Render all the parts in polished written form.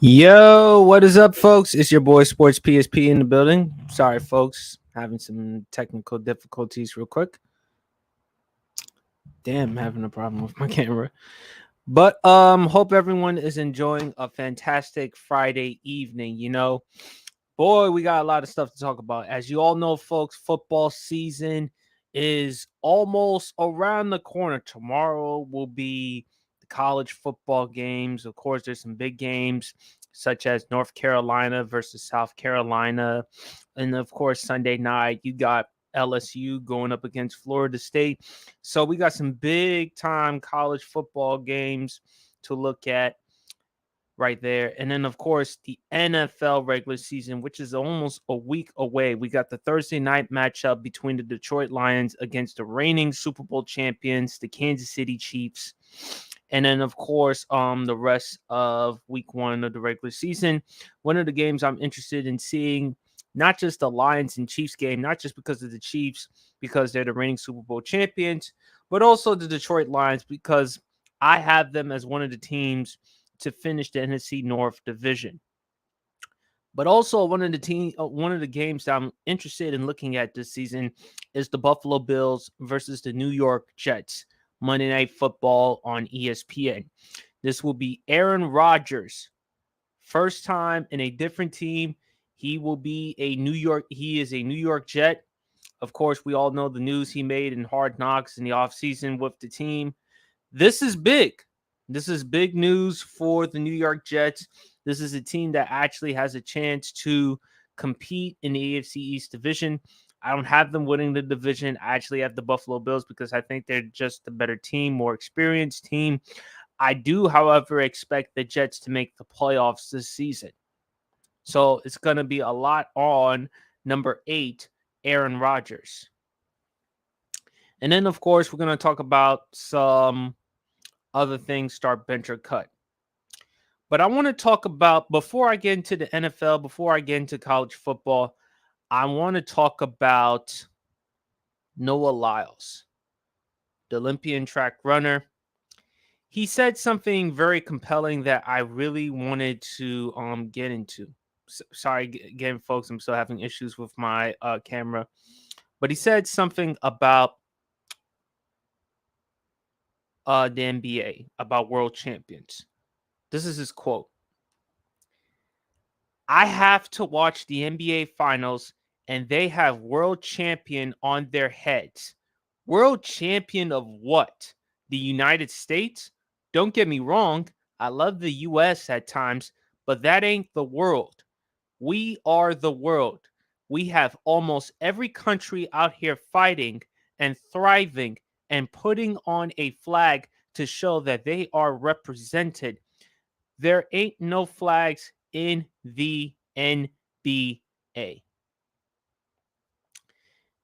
Yo, what is up, folks? It's your boy Sports PSP in the building. Sorry, folks, having some technical difficulties real quick. Damn, having a problem with my camera. But hope everyone is enjoying a fantastic Friday evening. Boy, we got a lot of stuff to talk about. As you all know, folks, football season is almost around the corner. Tomorrow will be the college football games. Of course, there's some big games such as North Carolina versus South Carolina. And of course, Sunday night, you got LSU going up against Florida State. So we got some big time college football games to look at right there. And then, of course, the NFL regular season, which is almost a week away. We got the Thursday night matchup between the Detroit Lions against the reigning Super Bowl champions, the Kansas City Chiefs. And then, of course, the rest of week one of the regular season. One of the games I'm interested in seeing, not just the Lions and Chiefs game, not just because of the Chiefs, because they're the reigning Super Bowl champions, but also the Detroit Lions, because I have them as one of the teams to finish the NFC North division. But also one of the games that I'm interested in looking at this season is the Buffalo Bills versus the New York Jets. Monday Night Football on ESPN. This will be Aaron Rodgers, first time in a different team. He is a New York Jet. Of course, we all know the news he made in Hard Knocks in the offseason with the team. This is big. This is big news for the New York Jets. This is a team that actually has a chance to compete in the AFC East division. I don't have them winning the division. I actually have the Buffalo Bills because I think they're just a better team, more experienced team. I do, however, expect the Jets to make the playoffs this season. So it's going to be a lot on number 8, Aaron Rodgers. And then, of course, we're going to talk about some other things, start, bench, or cut. But I want to talk about, before I get into the NFL, before I get into college football, I want to talk about Noah Lyles, the Olympian track runner. He said something very compelling that I really wanted to get into. Sorry again, folks, I'm still having issues with my camera. But he said something about the NBA, about world champions. This is his quote. I have to watch the NBA finals and they have world champion on their heads. World champion of what? The United States? Don't get me wrong. I love the US at times, but that ain't the world. We are the world. We have almost every country out here fighting and thriving and putting on a flag to show that they are represented. There ain't no flags in the NBA.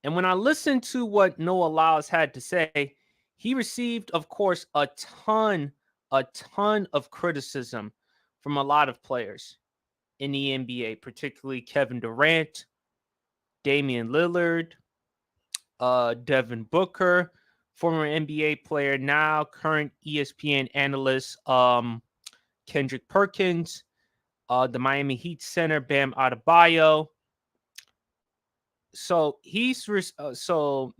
And when I listened to what Noah Lyles had to say, he received, of course, a ton of criticism from a lot of players in the NBA, particularly Kevin Durant, Damian Lillard, Devin Booker, former NBA player, now current ESPN analyst, Kendrick Perkins, the Miami Heat center, Bam Adebayo. So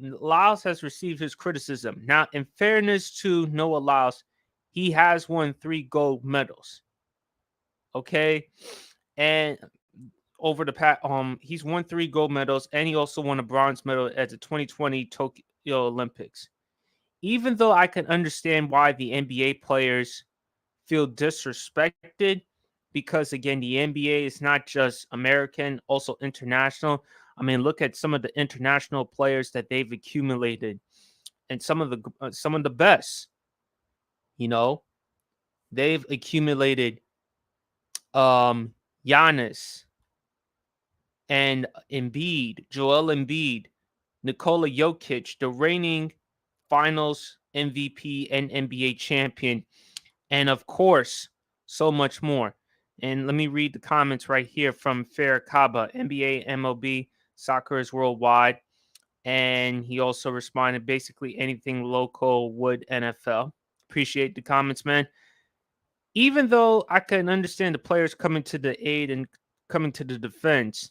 Lyles has received his criticism. Now, in fairness to Noah Lyles, he has won 3 gold medals. Okay, and over the past, he's won 3 gold medals, and he also won a bronze medal at the 2020 Tokyo Olympics. Even though I can understand why the NBA players feel disrespected, because again, the NBA is not just American, also international. I mean, look at some of the international players that they've accumulated, and some of the best. You know, they've accumulated Giannis and Embiid, Joel Embiid, Nikola Jokic, the reigning Finals MVP and NBA champion, and of course, so much more. And let me read the comments right here from Fair Kaba, NBA, MLB, soccer is worldwide. And he also responded, basically anything local would NFL. Appreciate the comments, man. even though I can understand the players coming to the aid and coming to the defense,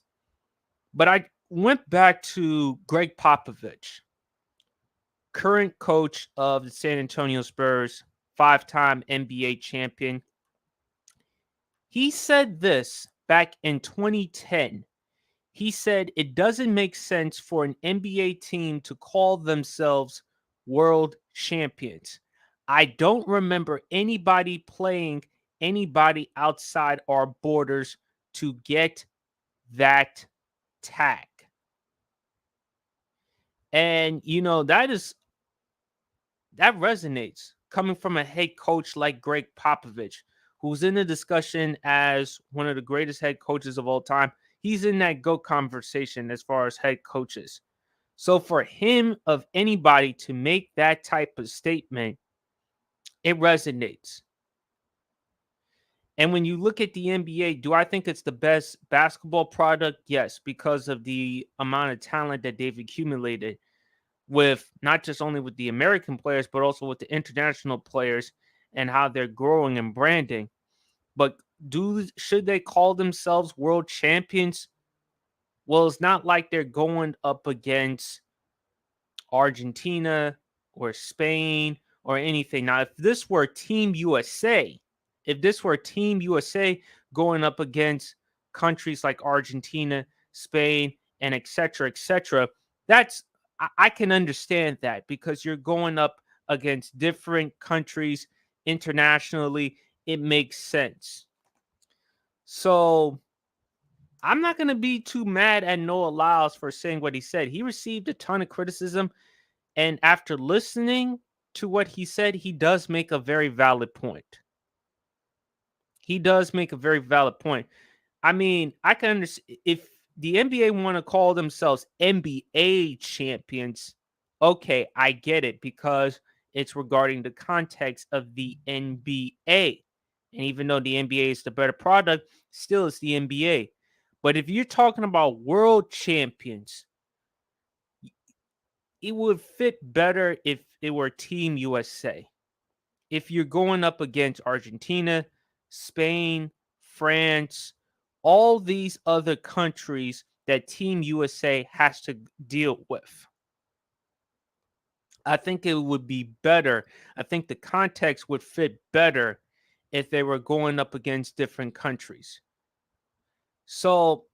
but I went back to Greg Popovich, current coach of the San Antonio Spurs, 5-time NBA champion. He said this back in 2010. He said it doesn't make sense for an NBA team to call themselves world champions. I don't remember anybody playing anybody outside our borders to get that tag. And that resonates coming from a head coach like Greg Popovich, who's in the discussion as one of the greatest head coaches of all time. He's in that GOAT conversation as far as head coaches. So for him, of anybody, to make that type of statement, it resonates. And when you look at the NBA, do I think it's the best basketball product? Yes, because of the amount of talent that they've accumulated with not just only with the American players, but also with the international players and how they're growing and branding. But should they call themselves world champions? Well, it's not like they're going up against Argentina or Spain or anything. Now, if this were Team USA going up against countries like Argentina, Spain, and etc., that's I can understand that because you're going up against different countries internationally. It makes sense. So I'm not going to be too mad at Noah Lyles for saying what he said. He received a ton of criticism, and after listening to what he said, he does make a very valid point. He does make a very valid point. I mean, I can understand if the NBA want to call themselves NBA champions. Okay, I get it because it's regarding the context of the NBA. And even though the NBA is the better product, still it's the NBA. But if you're talking about world champions, it would fit better if it were Team USA. If you're going up against Argentina, Spain, France, all these other countries that Team USA has to deal with, I think it would be better. I think the context would fit better if they were going up against different countries. So,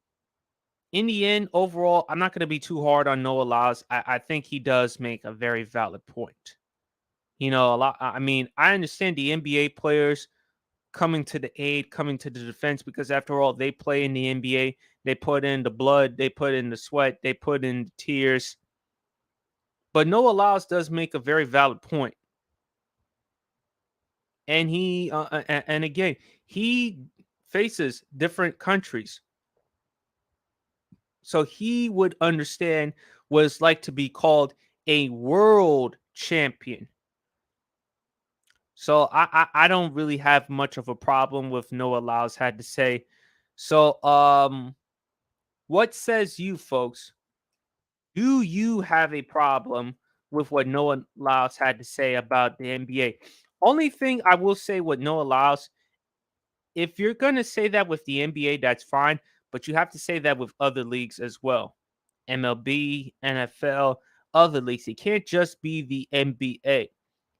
in the end, overall, I'm not going to be too hard on Noah Lyles. I think he does make a very valid point. A lot. I mean, I understand the NBA players coming to the aid, coming to the defense, because after all, they play in the NBA. They put in the blood, they put in the sweat, they put in the tears. But Noah Lyles does make a very valid point. And and again, he faces different countries. So he would understand what it's like to be called a world champion. So I don't really have much of a problem with Noah Lyles had to say. So what says you folks? Do you have a problem with what Noah Lyles had to say about the NBA? Only thing I will say with Noah Lyles, if you're gonna say that with the NBA, that's fine, but you have to say that with other leagues as well. MLB, NFL, other leagues. It can't just be the NBA.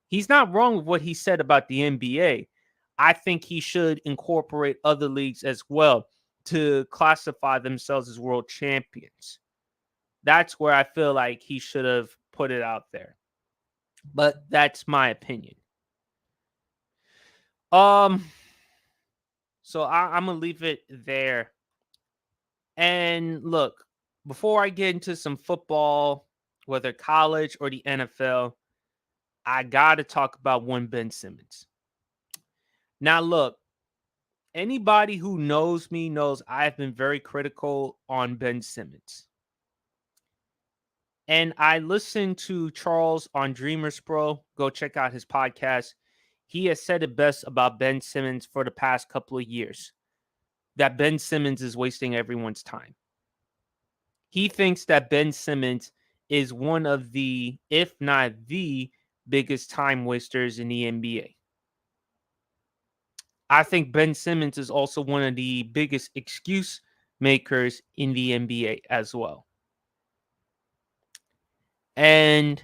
He's not wrong with what he said about the NBA. I think he should incorporate other leagues as well to classify themselves as world champions. That's where I feel like he should have put it out there. But that's my opinion. Um, so I'm gonna leave it there. And look, before I get into some football, whether college or the NFL, I gotta talk about one Ben Simmons. Now, look, anybody who knows me knows I've been very critical on Ben Simmons. And I listened to Charles on Dreamers Bro. Go check out his podcast. He has said it best about Ben Simmons for the past couple of years, that Ben Simmons is wasting everyone's time. He thinks that Ben Simmons is one of the, if not the biggest time wasters in the NBA. I think Ben Simmons is also one of the biggest excuse makers in the NBA as well. And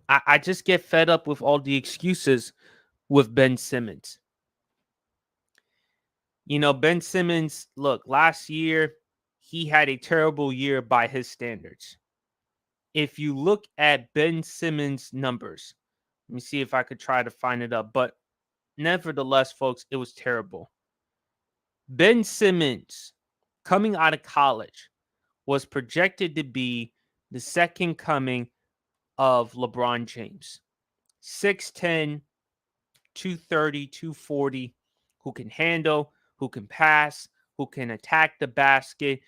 I just get fed up with all the excuses with Ben Simmons. You know, Ben Simmons, look, last year, he had a terrible year by his standards. If you look at Ben Simmons' numbers, let me see if I could try to find it up. But nevertheless, folks, it was terrible. Ben Simmons, coming out of college, was projected to be the second coming of LeBron James. 6'10, 230, 240, who can handle, who can pass, who can attack the basket,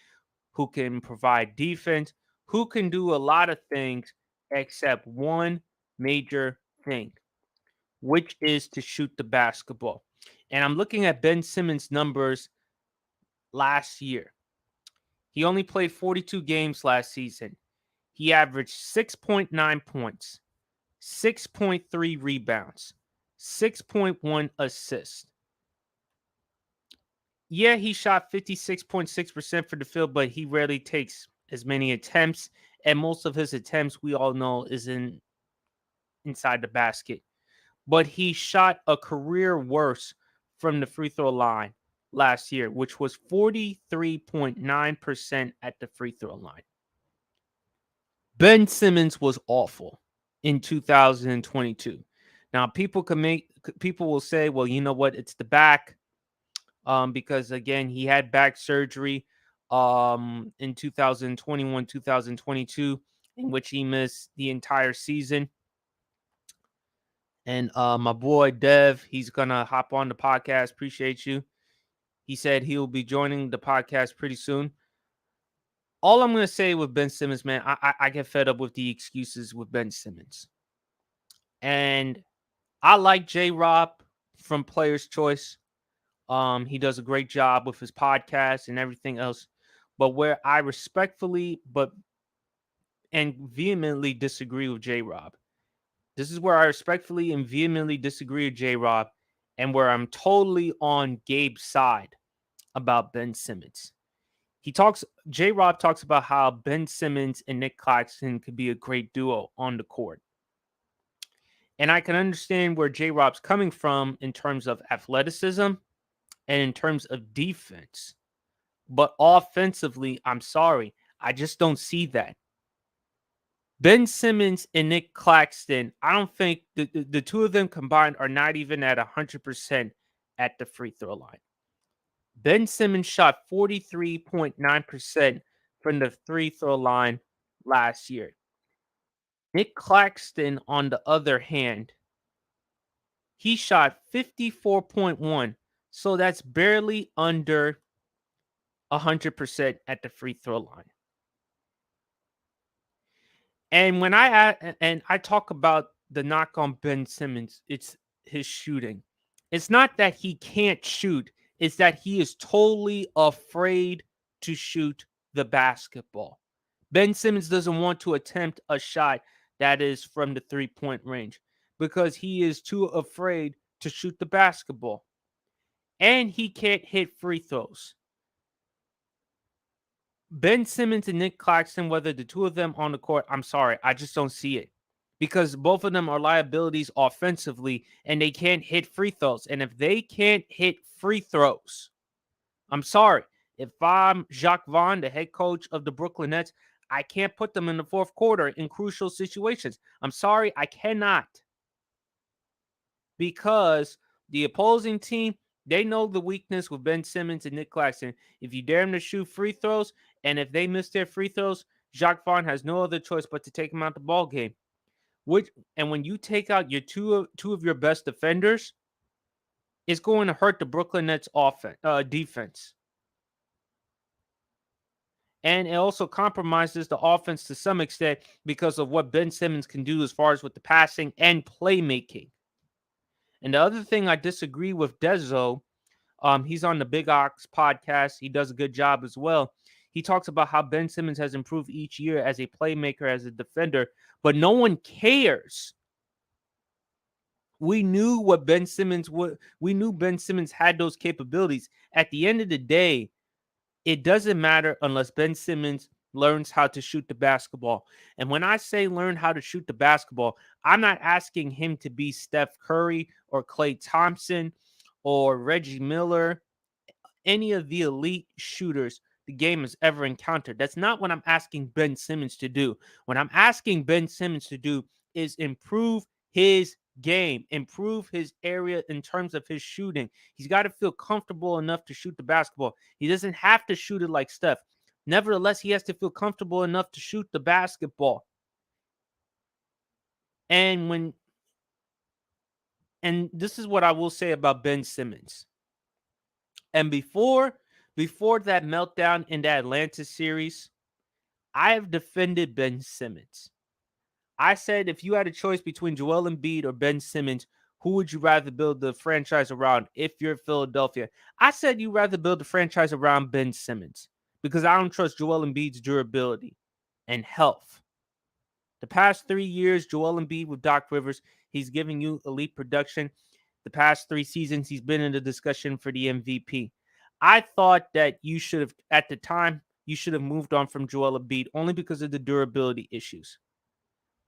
who can provide defense, who can do a lot of things except one major thing, which is to shoot the basketball. And I'm looking at Ben Simmons' numbers last year. He only played 42 games last season. He averaged 6.9 points, 6.3 rebounds, 6.1 assists. Yeah, he shot 56.6% for the field, but he rarely takes as many attempts. And most of his attempts, we all know, is inside the basket. But he shot a career worst from the free throw line last year, which was 43.9% at the free throw line. Ben Simmons was awful in 2022. Now, people will say, well, you know what? It's the back. Because again, he had back surgery in 2021, 2022, in which he missed the entire season. And my boy Dev, he's gonna hop on the podcast. Appreciate you. He said he'll be joining the podcast pretty soon. All I'm gonna say with Ben Simmons, man, I get fed up with the excuses with Ben Simmons. And I like J Rob from Player's Choice. He does a great job with his podcast and everything else. But where I respectfully and vehemently disagree with J Rob, this is where I respectfully and vehemently disagree with J Rob, and where I'm totally on Gabe's side about Ben Simmons. J Rob talks about how Ben Simmons and Nick Claxton could be a great duo on the court. And I can understand where J Rob's coming from in terms of athleticism and in terms of defense. But offensively, I'm sorry, I just don't see that. Ben Simmons and Nick Claxton, I don't think the two of them combined are not even at 100% at the free throw line. Ben Simmons shot 43.9% from the free throw line last year. Nick Claxton, on the other hand, he shot 54.1. So that's barely under 100% at the free throw line. And when I talk about the knock on Ben Simmons, it's his shooting. It's not that he can't shoot, it's that he is totally afraid to shoot the basketball. Ben Simmons doesn't want to attempt a shot that is from the 3-point range because he is too afraid to shoot the basketball. And he can't hit free throws. Ben Simmons and Nick Claxton, whether the two of them on the court, I'm sorry, I just don't see it. Because both of them are liabilities offensively and they can't hit free throws. And if they can't hit free throws, I'm sorry. If I'm Jacques Vaughn, the head coach of the Brooklyn Nets, I can't put them in the fourth quarter in crucial situations. I'm sorry, I cannot. Because the opposing team, they know the weakness with Ben Simmons and Nick Claxton. If you dare them to shoot free throws, and if they miss their free throws, Jacques Vaughn has no other choice but to take them out the ball game. And when you take out your two of your best defenders, it's going to hurt the Brooklyn Nets defense. And it also compromises the offense to some extent because of what Ben Simmons can do as far as with the passing and playmaking. And the other thing I disagree with Dezo, he's on the Big Ox podcast. He does a good job as well. He talks about how Ben Simmons has improved each year as a playmaker, as a defender, but no one cares We knew what Ben Simmons would. We knew Ben Simmons had those capabilities. At the end of the day, it doesn't matter unless Ben Simmons learns how to shoot the basketball. And when I say learn how to shoot the basketball, I'm not asking him to be Steph Curry or Klay Thompson or Reggie Miller, any of the elite shooters the game has ever encountered. That's not what I'm asking Ben Simmons to do. What I'm asking Ben Simmons to do is improve his game, improve his area in terms of his shooting. He's got to feel comfortable enough to shoot the basketball. He doesn't have to shoot it like Steph. Nevertheless, he has to feel comfortable enough to shoot the basketball. And when and this is what I will say about Ben Simmons. And before that meltdown in the Atlanta series, I have defended Ben Simmons. I said if you had a choice between Joel Embiid or Ben Simmons, who would you rather build the franchise around if you're Philadelphia? I said you'd rather build the franchise around Ben Simmons because I don't trust Joel Embiid's durability and health. The past 3 years, Joel Embiid with Doc Rivers, he's giving you elite production. The past 3 seasons, he's been in the discussion for the MVP. I thought that you should have, at the time, you should have moved on from Joel Embiid only because of the durability issues.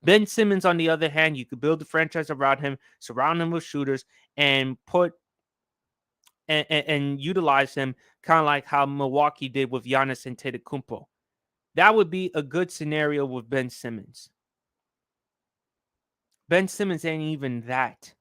Ben Simmons, on the other hand, you could build the franchise around him, surround him with shooters, and put and utilize him kind of like how Milwaukee did with Giannis Antetokounmpo. That would be a good scenario with Ben Simmons. Ben Simmons ain't even that.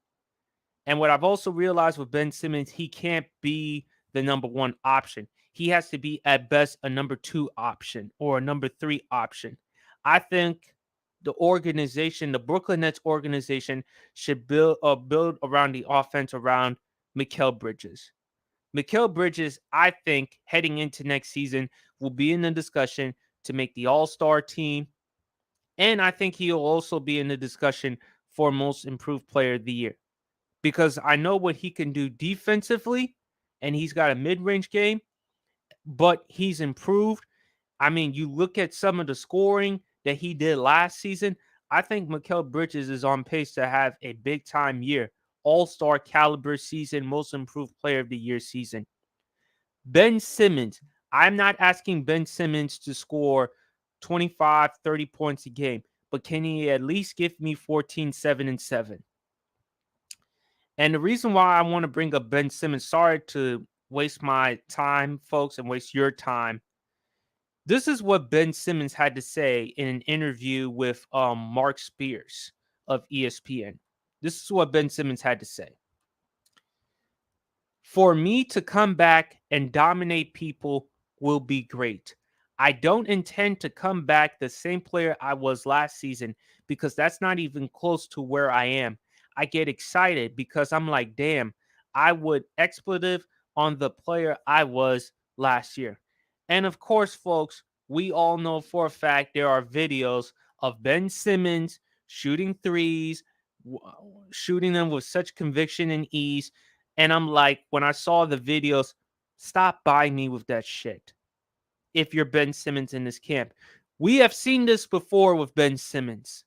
And what I've also realized with Ben Simmons, he can't be the number one option. He has to be at best a number two option or a number three option. I think the organization, the Brooklyn Nets organization, should build around the offense around Mikal Bridges. Mikal Bridges, I think, heading into next season, will be in the discussion to make the All-Star team. And I think he'll also be in the discussion for most improved player of the year because I know what he can do defensively and he's got a mid-range game, but he's improved. I mean, you look at some of the scoring that he did last season. I think Mikal Bridges is on pace to have a big-time year, all-star caliber season, most improved player of the year season. Ben Simmons, I'm not asking Ben Simmons to score 25, 30 points a game, but can he at least give me 14, 7, and 7? And the reason why I want to bring up Ben Simmons, sorry to waste my time, folks, and waste your time. This is what Ben Simmons had to say in an interview with Mark Spears of ESPN. This is what Ben Simmons had to say. For me to come back and dominate people will be great. I don't intend to come back the same player I was last season because that's not even close to where I am. I get excited because I'm like, damn, I would expletive on the player I was last year. And of course, folks, we all know for a fact there are videos of Ben Simmons shooting threes, shooting them with such conviction and ease. And I'm like, when I saw the videos, stop buying me with that shit. If you're Ben Simmons in this camp, we have seen this before with Ben Simmons.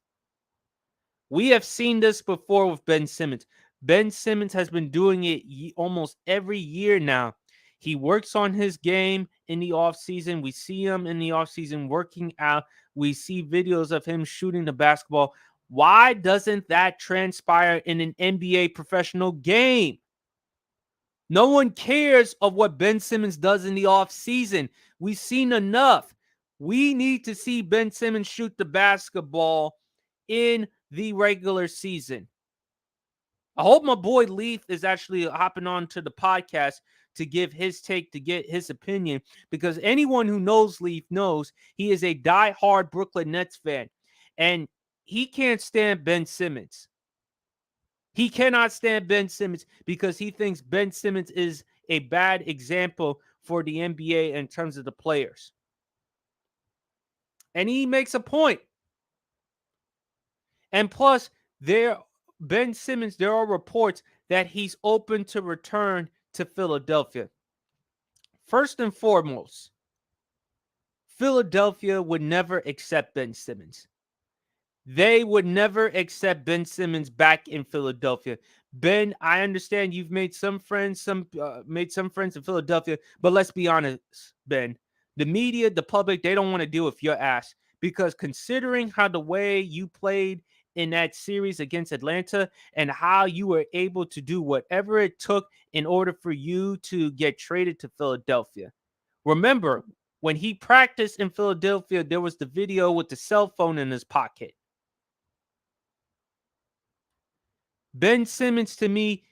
We have seen this before with Ben Simmons. Ben Simmons has been doing it almost every year now. He works on his game in the offseason. We see him in the offseason working out. We see videos of him shooting the basketball. Why doesn't that transpire in an NBA professional game? No one cares of what Ben Simmons does in the offseason. We've seen enough. We need to see Ben Simmons shoot the basketball in the regular season. I hope my boy Leaf is actually hopping on to the podcast to give his take, to get his opinion, because anyone who knows Leaf knows he is a diehard Brooklyn Nets fan, and he can't stand Ben Simmons. He cannot stand Ben Simmons because he thinks Ben Simmons is a bad example for the NBA in terms of the players. And he makes a point. And plus, Ben Simmons, there are reports that he's open to return to Philadelphia. First and foremost, Philadelphia would never accept Ben Simmons. They would never accept Ben Simmons back in Philadelphia. Ben, I understand you've made some friends, made some friends in Philadelphia, but let's be honest, Ben. The media, the public, they don't want to deal with your ass because considering how the way you played in that series against Atlanta and how you were able to do whatever it took in order for you to get traded to Philadelphia. Remember, when he practiced in Philadelphia, there was the video with the cell phone in his pocket. Ben Simmons, to me,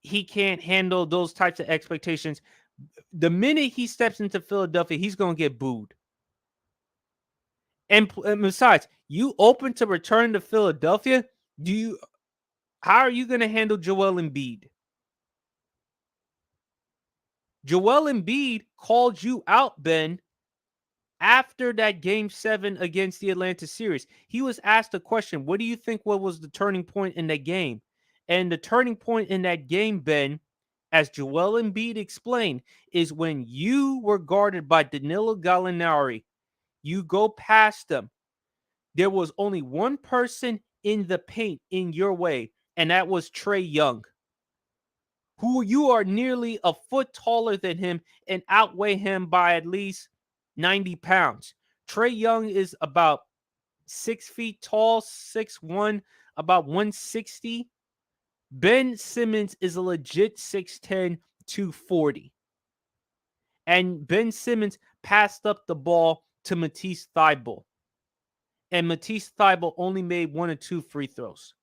he can't handle those types of expectations. The minute he steps into Philadelphia, he's going to get booed. And besides, you open to return to Philadelphia, how are you going to handle Joel Embiid? Joel Embiid called you out, Ben, after that game 7 against the Atlanta series. He was asked a question, what do you think what was the turning point in that game? And the turning point in that game, Ben, as Joel Embiid explained, is when you were guarded by Danilo Gallinari. You go past them. There was only one person in the paint in your way, and that was Trae Young, who you are nearly a foot taller than him and outweigh him by at least 90 pounds. Trae Young is about 6 feet tall, 6'1", about 160. Ben Simmons is a legit 6'10", 240. And Ben Simmons passed up the ball to Matisse Thybulle. And Matisse Thybulle only made 1 or 2 free throws.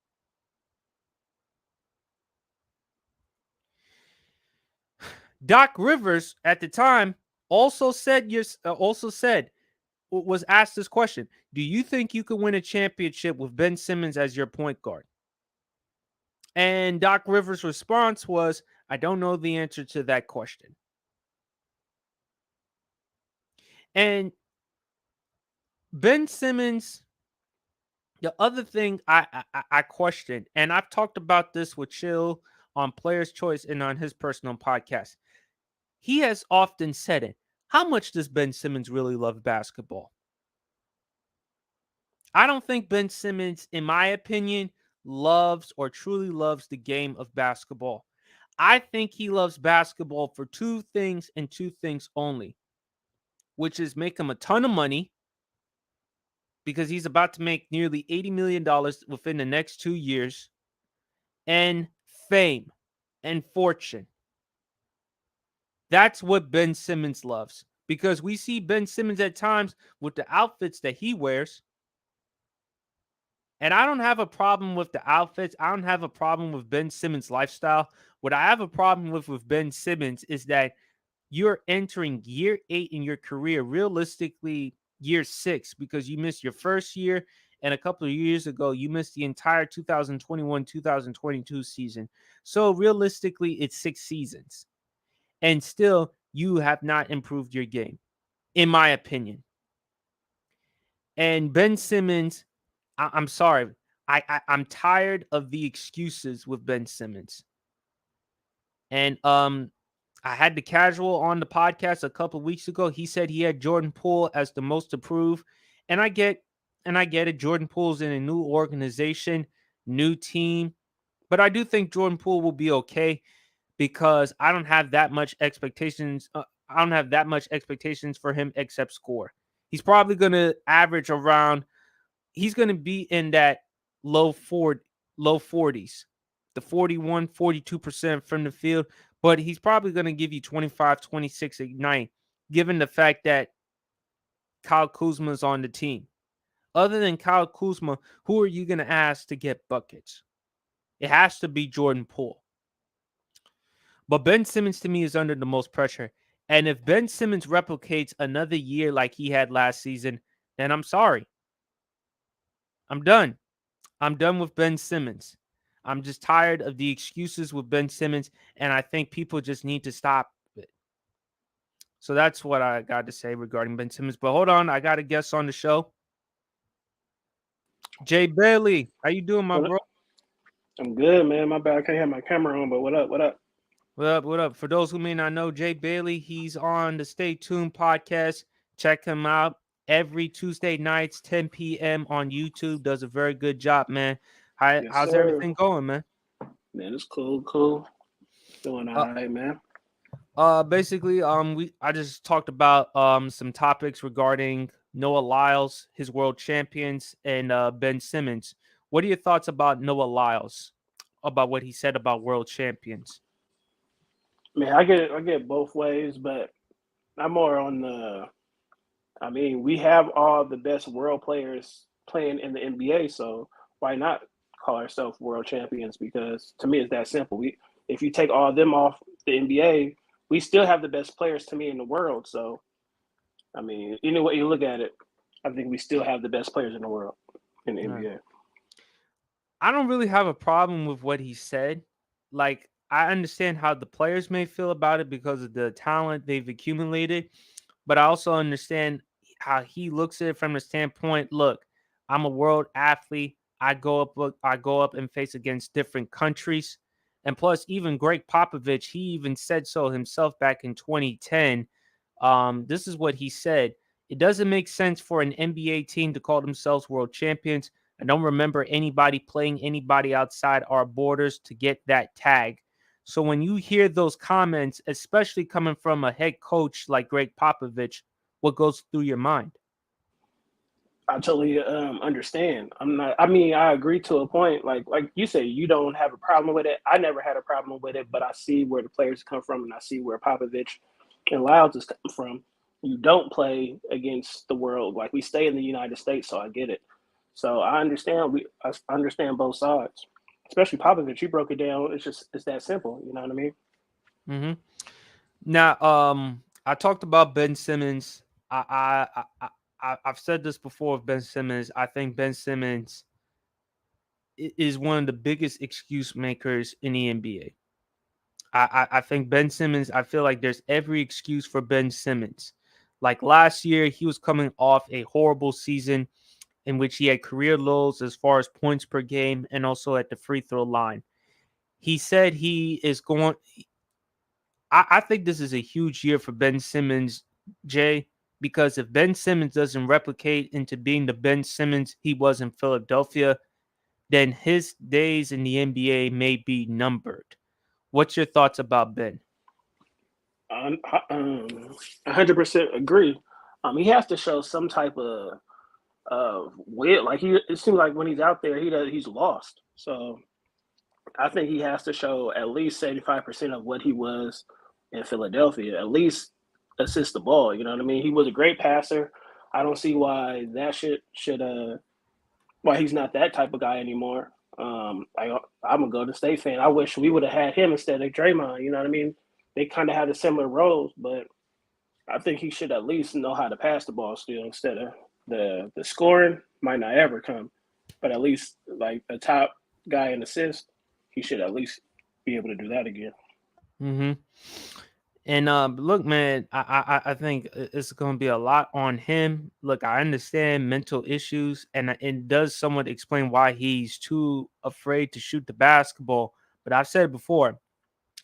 Doc Rivers at the time also said was asked this question: do you think you could win a championship with Ben Simmons as your point guard? And Doc Rivers' response was, I don't know the answer to that question. And Ben Simmons, the other thing I questioned, and I've talked about this with Chill on Player's Choice and on his personal podcast. He has often said it. How much does Ben Simmons really love basketball? I don't think Ben Simmons, in my opinion, loves or truly loves the game of basketball. I think he loves basketball for 2 things and 2 things only, which is make him a ton of money because he's about to make nearly $80 million within the next 2 years, and fame and fortune. That's what Ben Simmons loves, because we see Ben Simmons at times with the outfits that he wears. And I don't have a problem with the outfits. I don't have a problem with Ben Simmons' lifestyle. What I have a problem with Ben Simmons is that you're entering year 8 in your career, realistically year 6, because you missed your first year, and a couple of years ago you missed the entire 2021-2022 season. So realistically, it's 6 seasons. And still, you have not improved your game, in my opinion. And Ben Simmons, I'm sorry. I'm tired of the excuses with Ben Simmons. And I had the casual on the podcast a couple of weeks ago. He said he had Jordan Poole as the most approved. And I get it. Jordan Poole's in a new organization, new team. But I do think Jordan Poole will be okay because I don't have that much expectations. I don't have that much expectations for him except score. He's probably going to average around. He's going to be in that low 40s, the 41, 42% from the field, but he's probably going to give you 25, 26 a night, given the fact that Kyle Kuzma is on the team. Other than Kyle Kuzma, who are you going to ask to get buckets? It has to be Jordan Poole. But Ben Simmons, to me, is under the most pressure. And if Ben Simmons replicates another year like he had last season, then I'm sorry. I'm done. I'm done with Ben Simmons. I'm just tired of the excuses with Ben Simmons, and I think people just need to stop it. So that's what I got to say regarding Ben Simmons. But hold on, I got a guest on the show. Jay Bailey, how you doing, my What up? bro? I'm good, man. My bad. I can't have my camera on, but what up? What up? What up? What up? For those who may not know, Jay Bailey, he's on the Stay Tuned podcast. Check him out. every Tuesday nights, 10 p.m. on YouTube. Does a very good job, man. Yes, How's sir. everything going, man? Man, it's cool. Doing all Uh, right, man. basically, I just talked about some topics regarding Noah Lyles, his world champions, and Ben Simmons. What are your thoughts about Noah Lyles? About what he said about world champions? Man, I get both ways, but I'm more on the. I mean, we have all the best world players playing in the NBA, so why not call ourselves world champions? Because to me, it's that simple. If you take all of them off the NBA, we still have the best players to me in the world. So, I mean, any way you look at it, I think we still have the best players in the world in the NBA. I don't really have a problem with what he said. Like, I understand how the players may feel about it because of the talent they've accumulated, but I also understand how he looks at it from the standpoint, look, I'm a world athlete. I go up and face against different countries. And plus, even Greg Popovich, he even said so himself back in 2010. This is what he said. It doesn't make sense for an NBA team to call themselves world champions. I don't remember anybody playing anybody outside our borders to get that tag. So when you hear those comments, especially coming from a head coach like Greg Popovich, what goes through your mind? I totally understand. I'm not. I mean, I agree to a point. Like you say, you don't have a problem with it. I never had a problem with it, but I see where the players come from, and I see where Popovich and Lyles is coming from. You don't play against the world. Like we stay in the United States, so I get it. So I understand. I understand both sides, especially Popovich. He broke it down. It's that simple. You know what I mean? Hmm. Now, I talked about Ben Simmons. I've said this before of Ben Simmons. I think Ben Simmons is one of the biggest excuse makers in the NBA. I think Ben Simmons, I feel like there's every excuse for Ben Simmons. Like last year, he was coming off a horrible season in which he had career lows as far as points per game and also at the free throw line. He said he is going. I think this is a huge year for Ben Simmons, Jay, because if Ben Simmons doesn't replicate into being the Ben Simmons he was in Philadelphia, then his days in the NBA may be numbered. What's your thoughts about Ben? I 100% agree. He has to show some type of will. Like it seems like when he's out there, he's lost. So I think he has to show at least 75% of what he was in Philadelphia. At least assist the ball. You know what I mean? He was a great passer. I don't see why that should why he's not that type of guy anymore. I'm a Golden State fan. I wish we would have had him instead of Draymond. You know what I mean? They kind of had a similar roles, but I think he should at least know how to pass the ball still instead of the scoring might not ever come, but at least like a top guy in assist, he should at least be able to do that again. Mm-hmm. And look, man, I think it's going to be a lot on him. Look, I understand mental issues, and it does somewhat explain why he's too afraid to shoot the basketball. But I've said before,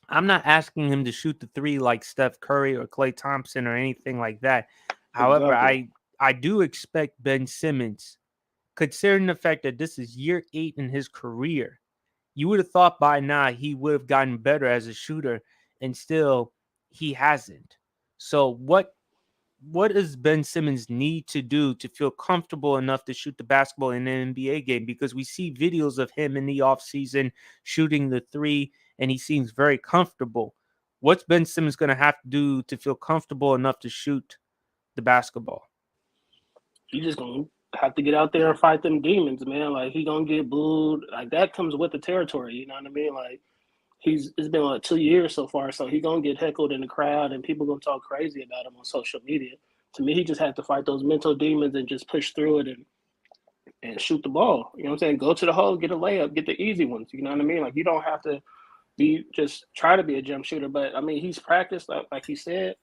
I'm not asking him to shoot the three like Steph Curry or Klay Thompson or anything like that. However, Exactly. I do expect Ben Simmons, considering the fact that this is year 8 in his career, you would have thought by now he would have gotten better as a shooter, and still he hasn't. So what does Ben Simmons need to do to feel comfortable enough to shoot the basketball in an NBA game? Because we see videos of him in the offseason shooting the three, and he seems very comfortable. What's Ben Simmons going to have to do to feel comfortable enough to shoot the basketball? He just gonna have to get out there and fight them demons, man. Like he gonna get booed. Like that comes with the territory. You know what I mean? Like it's been like 2 years so far, so he gonna get heckled in the crowd and people gonna talk crazy about him on social media. To me, he just had to fight those mental demons and just push through it and shoot the ball. You know what I'm saying? Go to the hole, get a layup, get the easy ones. You know what I mean? Like you don't have to be just try to be a jump shooter, but I mean he's practiced like he said.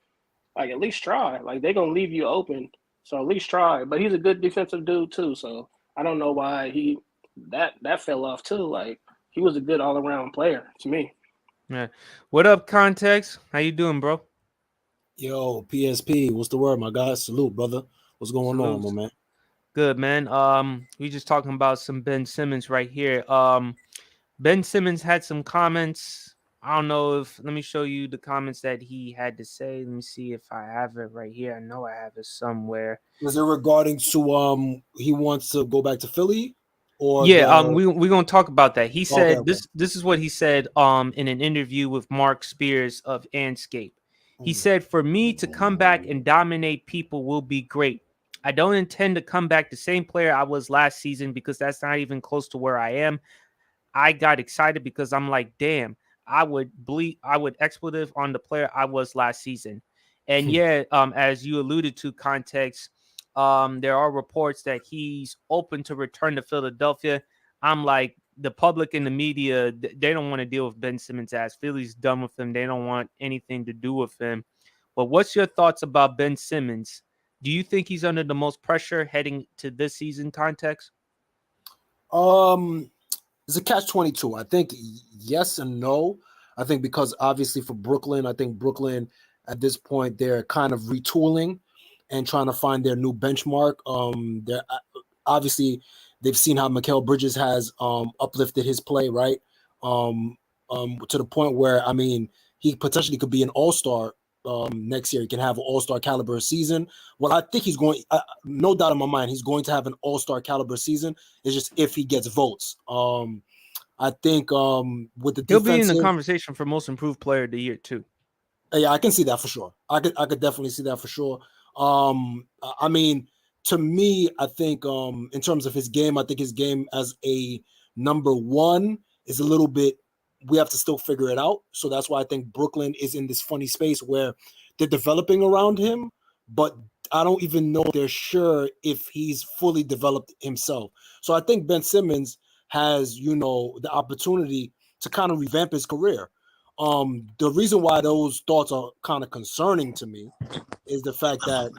Like at least try. Like they're gonna leave you open, so at least try. But he's a good defensive dude too. So I don't know why he that fell off too. Like he was a good all around player to me. Yeah. What up, Context? How you doing, bro? Yo, PSP, what's the word, my guy? Salute, brother. What's going on, my Salute. man? Good man. We just talking about some Ben Simmons right here. Ben Simmons had some comments. I don't know if let me show you the comments that he had to say. Let me see if I have it right here. I know I have it somewhere. Is it regarding to he wants to go back to Philly or Yeah, the we're gonna talk about that. He okay, said okay. this is what he said in an interview with Mark Spears of Anscape. He Mm. said, "For me to come back and dominate people will be great. I don't intend to come back the same player I was last season because that's not even close to where I am. I got excited because I'm like, damn, I would expletive on the player I was last season. And yeah, as you alluded to, context, there are reports that he's open to return to Philadelphia. I'm like, the public and the media, they don't want to deal with Ben Simmons ass. Philly's done with him. They don't want anything to do with him. But what's your thoughts about Ben Simmons? Do you think he's under the most pressure heading to this season context? Um, it's a catch-22. I think yes and no. I think because obviously for Brooklyn, I think Brooklyn at this point they're kind of retooling and trying to find their new benchmark. They're obviously they've seen how Mikal Bridges has uplifted his play, right? Um, to the point where I mean he potentially could be an all-star next year. He can have an all-star caliber season. Well, I think he's going. No doubt in my mind, he's going to have an all-star caliber season. It's just if he gets votes. I think with the He'll be in the defensive, conversation for most improved player of the year too. yeah, I can see that for sure. I could definitely see that for sure. I mean, to me, I think in terms of his game, I think his game as a number one is a little bit. We have to still figure it out. So that's why I think Brooklyn is in this funny space where they're developing around him, but I don't even know if they're sure if he's fully developed himself. So I think Ben Simmons has, the opportunity to kind of revamp his career. The reason why those thoughts are kind of concerning to me is the fact that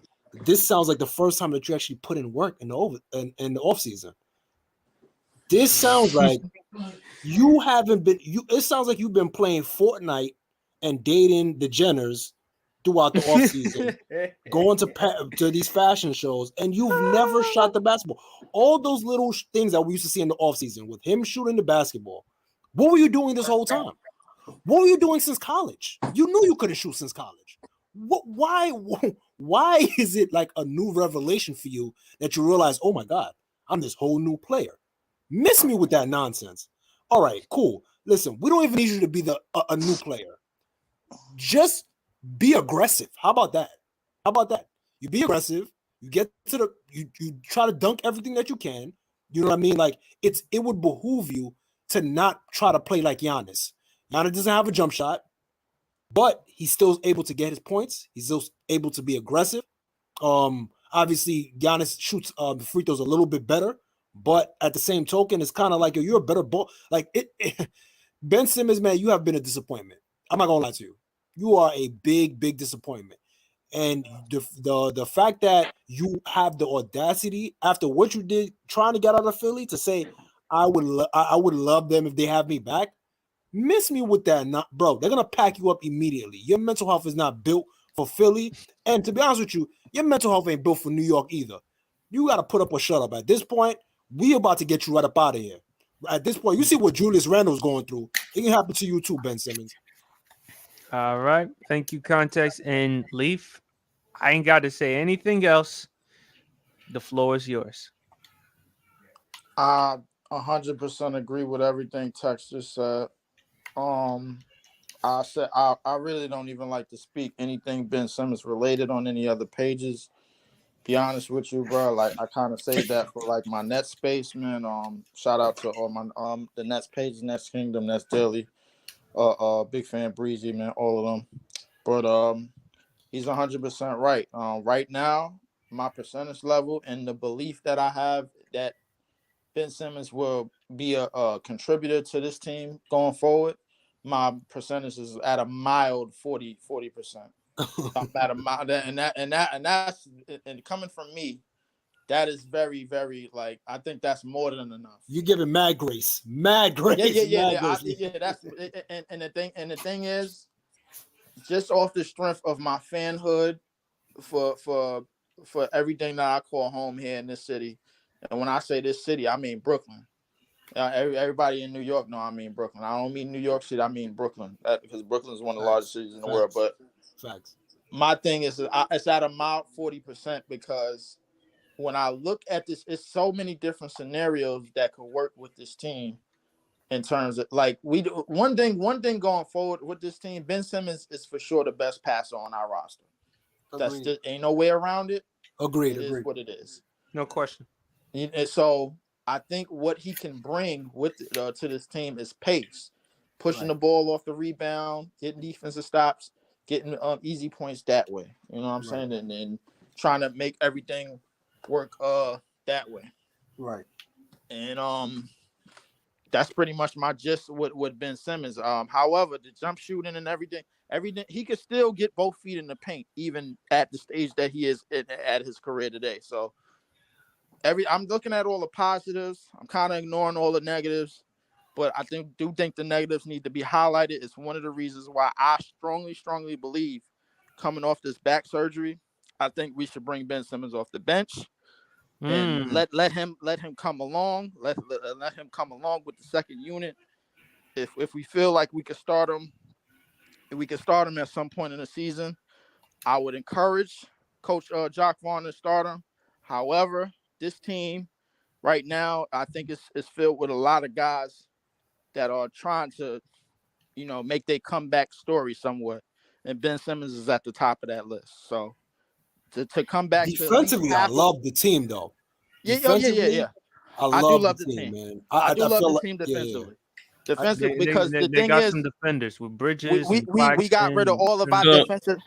this sounds like the first time that you actually put in work in the off season. This sounds like you haven't been. It sounds like you've been playing Fortnite and dating the Jenners throughout the off season, going to these fashion shows, and you've never shot the basketball. All those little things that we used to see in the off season with him shooting the basketball. What were you doing this whole time? What were you doing since college? You knew you couldn't shoot since college. Why? Why is it like a new revelation for you that you realize, oh my God, I'm this whole new player? Miss me with that nonsense. All right, cool. Listen, we don't even need you to be a new player. Just be aggressive. How about that? How about that? You be aggressive. You get to you try to dunk everything that you can. You know what I mean? Like it would behoove you to not try to play like Giannis. Giannis doesn't have a jump shot, but he's still able to get his points. He's still able to be aggressive. Obviously, Giannis shoots the free throws a little bit better, but at the same token, it's kind of like you're a better ball. Like Ben Simmons, man, you have been a disappointment. I'm not gonna lie to you. You are a big, big disappointment. And the fact that you have the audacity after what you did trying to get out of Philly to say I would love them if they have me back. Miss me with that, not bro. They're gonna pack you up immediately. Your mental health is not built for Philly, and to be honest with you, your mental health ain't built for New York either. You got to put up or shut up. At this point, we about to get you right up out of here. At this point, you see what Julius Randle's going through. It can happen to you too, Ben Simmons. All right. Thank you, context and Leaf. I ain't got to say anything else. The floor is yours. I 100% agree with everything Tex just said. Um, I really don't even like to speak anything Ben Simmons related on any other pages. Be honest with you, bro. Like I kind of saved that for like my net space, man. Shout out to all my the Nets pages, Nets Kingdom, Nets Daily. Big fan Breezy, man, all of them. But he's 100% right. Right now, my percentage level and the belief that I have that Ben Simmons will be a contributor to this team going forward, my percentage is at a mild 40%. I'm at a mild, and coming from me, that is very, very like I think that's more than enough. You giving mad grace, mad Yeah, grace, yeah, yeah, mad yeah. grace. Yeah, that's and the thing is, just off the strength of my fanhood for for everything that I call home here in this city. And when I say this city, I mean Brooklyn. Everybody in New York know I mean Brooklyn. I don't mean New York City. I mean Brooklyn, because Brooklyn is one of the largest cities in the world. But Facts. my thing is, it's at about 40% because when I look at this, it's so many different scenarios that could work with this team in terms of like one thing going forward with this team. Ben Simmons is for sure the best passer on our roster. That's just ain't no way around it. Agreed. It is what it is. No question. And so I think what he can bring with to this team is pace, pushing the ball off the rebound, getting defensive stops, getting easy points that way. You know what I'm saying? And then trying to make everything work that way. Right. And that's pretty much my gist with Ben Simmons. However, the jump shooting and everything, he could still get both feet in the paint, even at the stage that he is at his career today. So I'm looking at all the positives. I'm kind of ignoring all the negatives, but I do think the negatives need to be highlighted. It's one of the reasons why I strongly believe, coming off this back surgery, I think we should bring Ben Simmons off the bench and let him come along. Let him come along with the second unit. If we feel like we could start him, at some point in the season, I would encourage Coach Jock Vaughn to start him. However, this team right now, I think it's filled with a lot of guys that are trying to, make their comeback story somewhat. And Ben Simmons is at the top of that list. So to come back defensively, to I love the team though. Yeah. I do love the team, man. I do love the like, team defensively. Yeah. Defensively, because the they thing got is, some defenders with Bridges. we got rid of all of our defensive.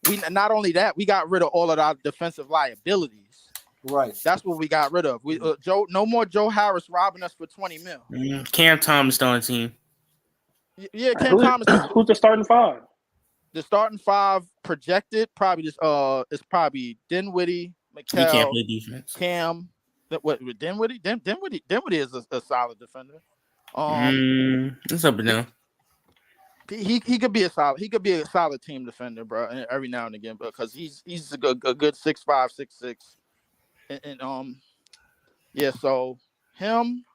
We not only that, we got rid of all of our defensive liabilities. Right. That's what we got rid of. We no more Joe Harris robbing us for $20 million. Cam Thomas on the team. Yeah, Cam Thomas. Who's the starting five? The starting five projected probably is probably Dinwiddie, He can't McHale, play defense. Cam. What with Dinwiddie? Dinwiddie is a solid defender. It's up and down. He could be a solid team defender, bro. Every now and again, because he's a good 6'5", 6'6", and yeah. So him,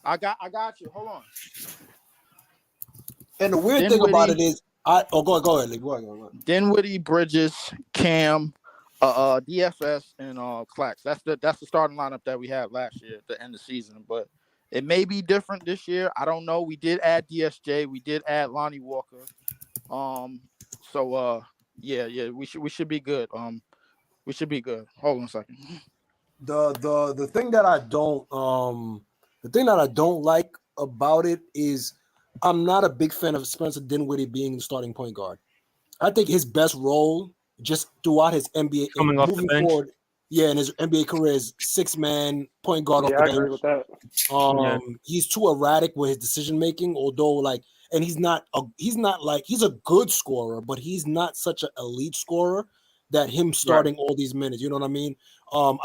I got you. Hold on. And the weird thing about it is, go ahead, Lee. Go ahead. Dinwiddie, Bridges, Cam, DFS, and Clax. That's the starting lineup that we had last year at the end of the season, but it may be different this year. I don't know. We did add DSJ. We did add Lonnie Walker. Yeah. We should be good. We should be good. Hold on a second. The thing that I don't like about it is I'm not a big fan of Spencer Dinwiddie being the starting point guard. I think his best role just throughout his NBA coming off the bench. forward, in his NBA career is 6-man point guard. Yeah, I agree with that. He's too erratic with his decision making. Although, and he's a good scorer, but he's not such an elite scorer that him starting all these minutes. You know what I mean? I'll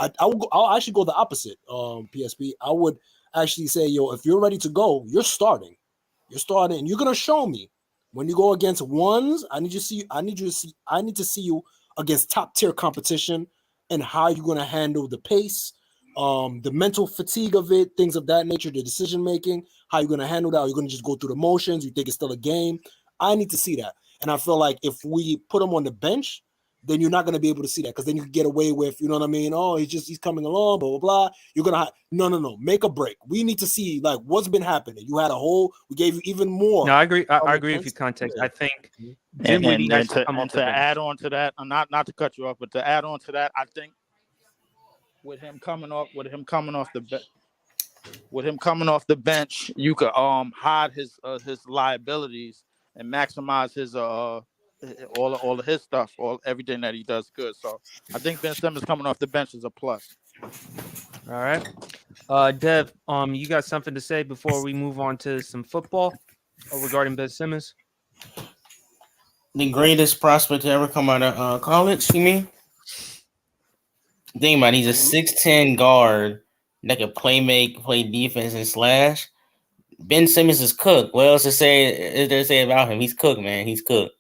actually go the opposite. PSP, I would actually say, if you're ready to go, you're starting. You're starting, and you're gonna show me when you go against ones. I need to see you against top tier competition and how you're gonna handle the pace, the mental fatigue of it, things of that nature, the decision making, how you're gonna handle that. Are you gonna just go through the motions? You think it's still a game? I need to see that, and I feel like if we put him on the bench, then you're not going to be able to see that, because then you can get away with, you know what I mean? Oh, he's coming along, blah, blah, blah. You're going to no, make a break. We need to see what's been happening. You had we gave you even more. No, I agree. I agree with you, context. I think Dinwiddie has to come on to add on to that, not to cut you off, but to add on to that, I think with him coming off the bench, you could hide his liabilities and maximize his all of his stuff, everything that he does good. So I think Ben Simmons coming off the bench is a plus. All right. Dev, you got something to say before we move on to some football regarding Ben Simmons? The greatest prospect to ever come out of college, you mean? Think about it, he's a 6'10" guard that can play defense, and slash. Ben Simmons is cooked. What else is there to say about him? He's cooked, man. He's cooked.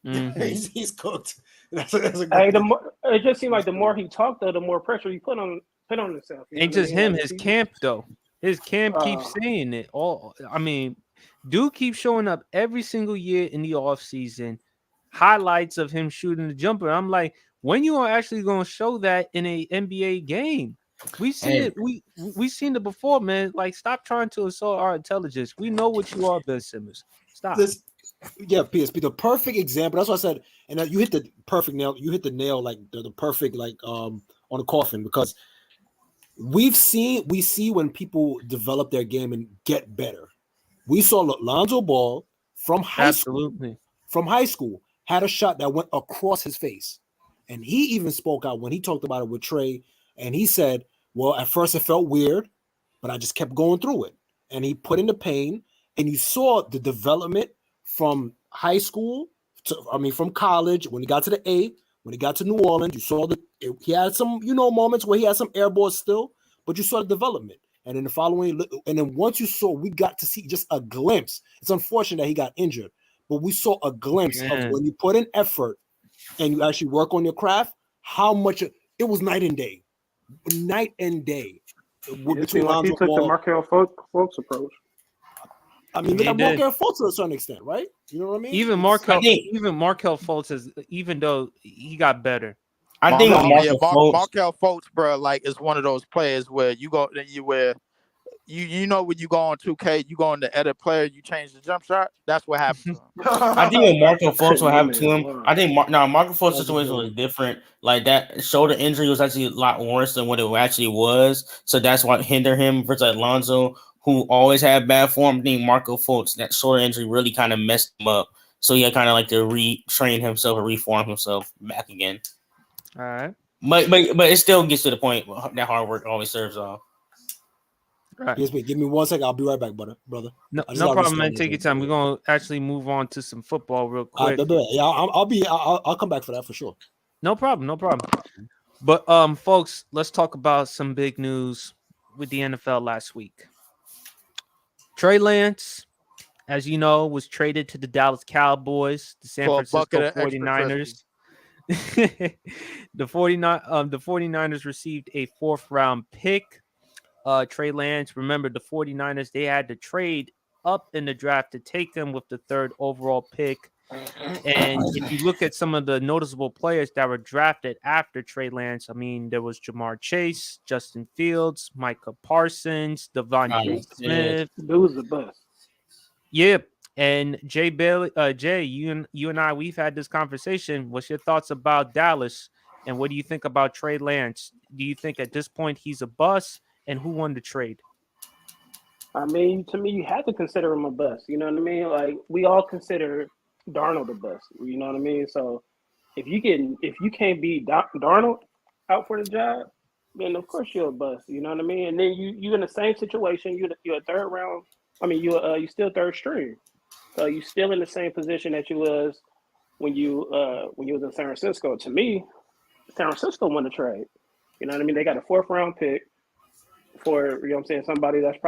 Mm-hmm. He's cooked. That's a good Hey, thing. it just seemed like the more he talked, though, the more pressure he put on himself. You know Ain't what I just mean? him, Like, his camp though. His camp keeps uh, saying it. I mean, dude keeps showing up every single year in the off season. Highlights of him shooting the jumper. I'm like, when you are actually going to show that in a NBA game? We've seen And it. We seen it before, man. Like, stop trying to assault our intelligence. We know what you are, Ben Simmons. Stop. This, yeah, PSP, the perfect example. That's what I said, and you hit the perfect nail. You hit the nail like the perfect like on the coffin because we see when people develop their game and get better. We saw Lonzo Ball from high school. Absolutely. From high school, had a shot that went across his face, and he even spoke out when he talked about it with Trey, and he said, "Well, at first it felt weird, but I just kept going through it." And he put in the pain, and you saw the development from high school from college when he got to the A, when he got to New Orleans, you saw he had some, moments where he had some air balls still, but you saw the development. And in the following, and then once you saw, we got to see just a glimpse. It's unfortunate that he got injured, but we saw a glimpse of when you put in effort and you actually work on your craft, how much it was night and day. it seemed like he took the Markel Fultz approach. I mean, look at Markel Fultz to a certain extent, right? You know what I mean? Even Markel Fultz is, even though he got better. I think Markel Fultz, bro, like is one of those players where you know when you go on 2K, you go on the edit player, you change the jump shot. That's what happened to him. I think when Markel Fultz will happen to him, I think Markel Fultz situation was different. Like that shoulder injury was actually a lot worse than what it actually was. So that's what hindered him versus Alonzo, who always had bad form. I think Markel Fultz, that shoulder injury really kind of messed him up. So he had kind of like to retrain himself or reform himself back again. All right. But it still gets to the point that hard work always serves off. Right. Yes, give me 1 second. I'll be right back, brother. No problem, man. Take your time. We're gonna actually move on to some football real quick. Yeah, I'll come back for that for sure. No problem. But folks, let's talk about some big news with the NFL last week. Trey Lance, as you know, was traded to the Dallas Cowboys, the San Francisco 49ers. The 49ers received a 4th round pick. Trey Lance, remember the 49ers, they had to trade up in the draft to take him with the 3rd overall pick. And if you look at some of the noticeable players that were drafted after Trey Lance, I mean, there was Jamar Chase, Justin Fields, Micah Parsons, Devontae Smith. Dude was the best. Yep. And Jay, you and I, we've had this conversation. What's your thoughts about Dallas? And what do you think about Trey Lance? Do you think at this point he's a bust? And who won the trade? I mean, to me, you have to consider him a bust. You know what I mean? Like, we all consider Darnold a bust. You know what I mean? So if you can't beat Darnold out for the job, then of course you're a bust. You know what I mean? And then you in the same situation. You're a 3rd round. I mean, you still 3rd string. So you still in the same position that you was when you was in San Francisco. To me, San Francisco won the trade. You know what I mean? They got a 4th round pick for, you know what I'm saying, somebody that's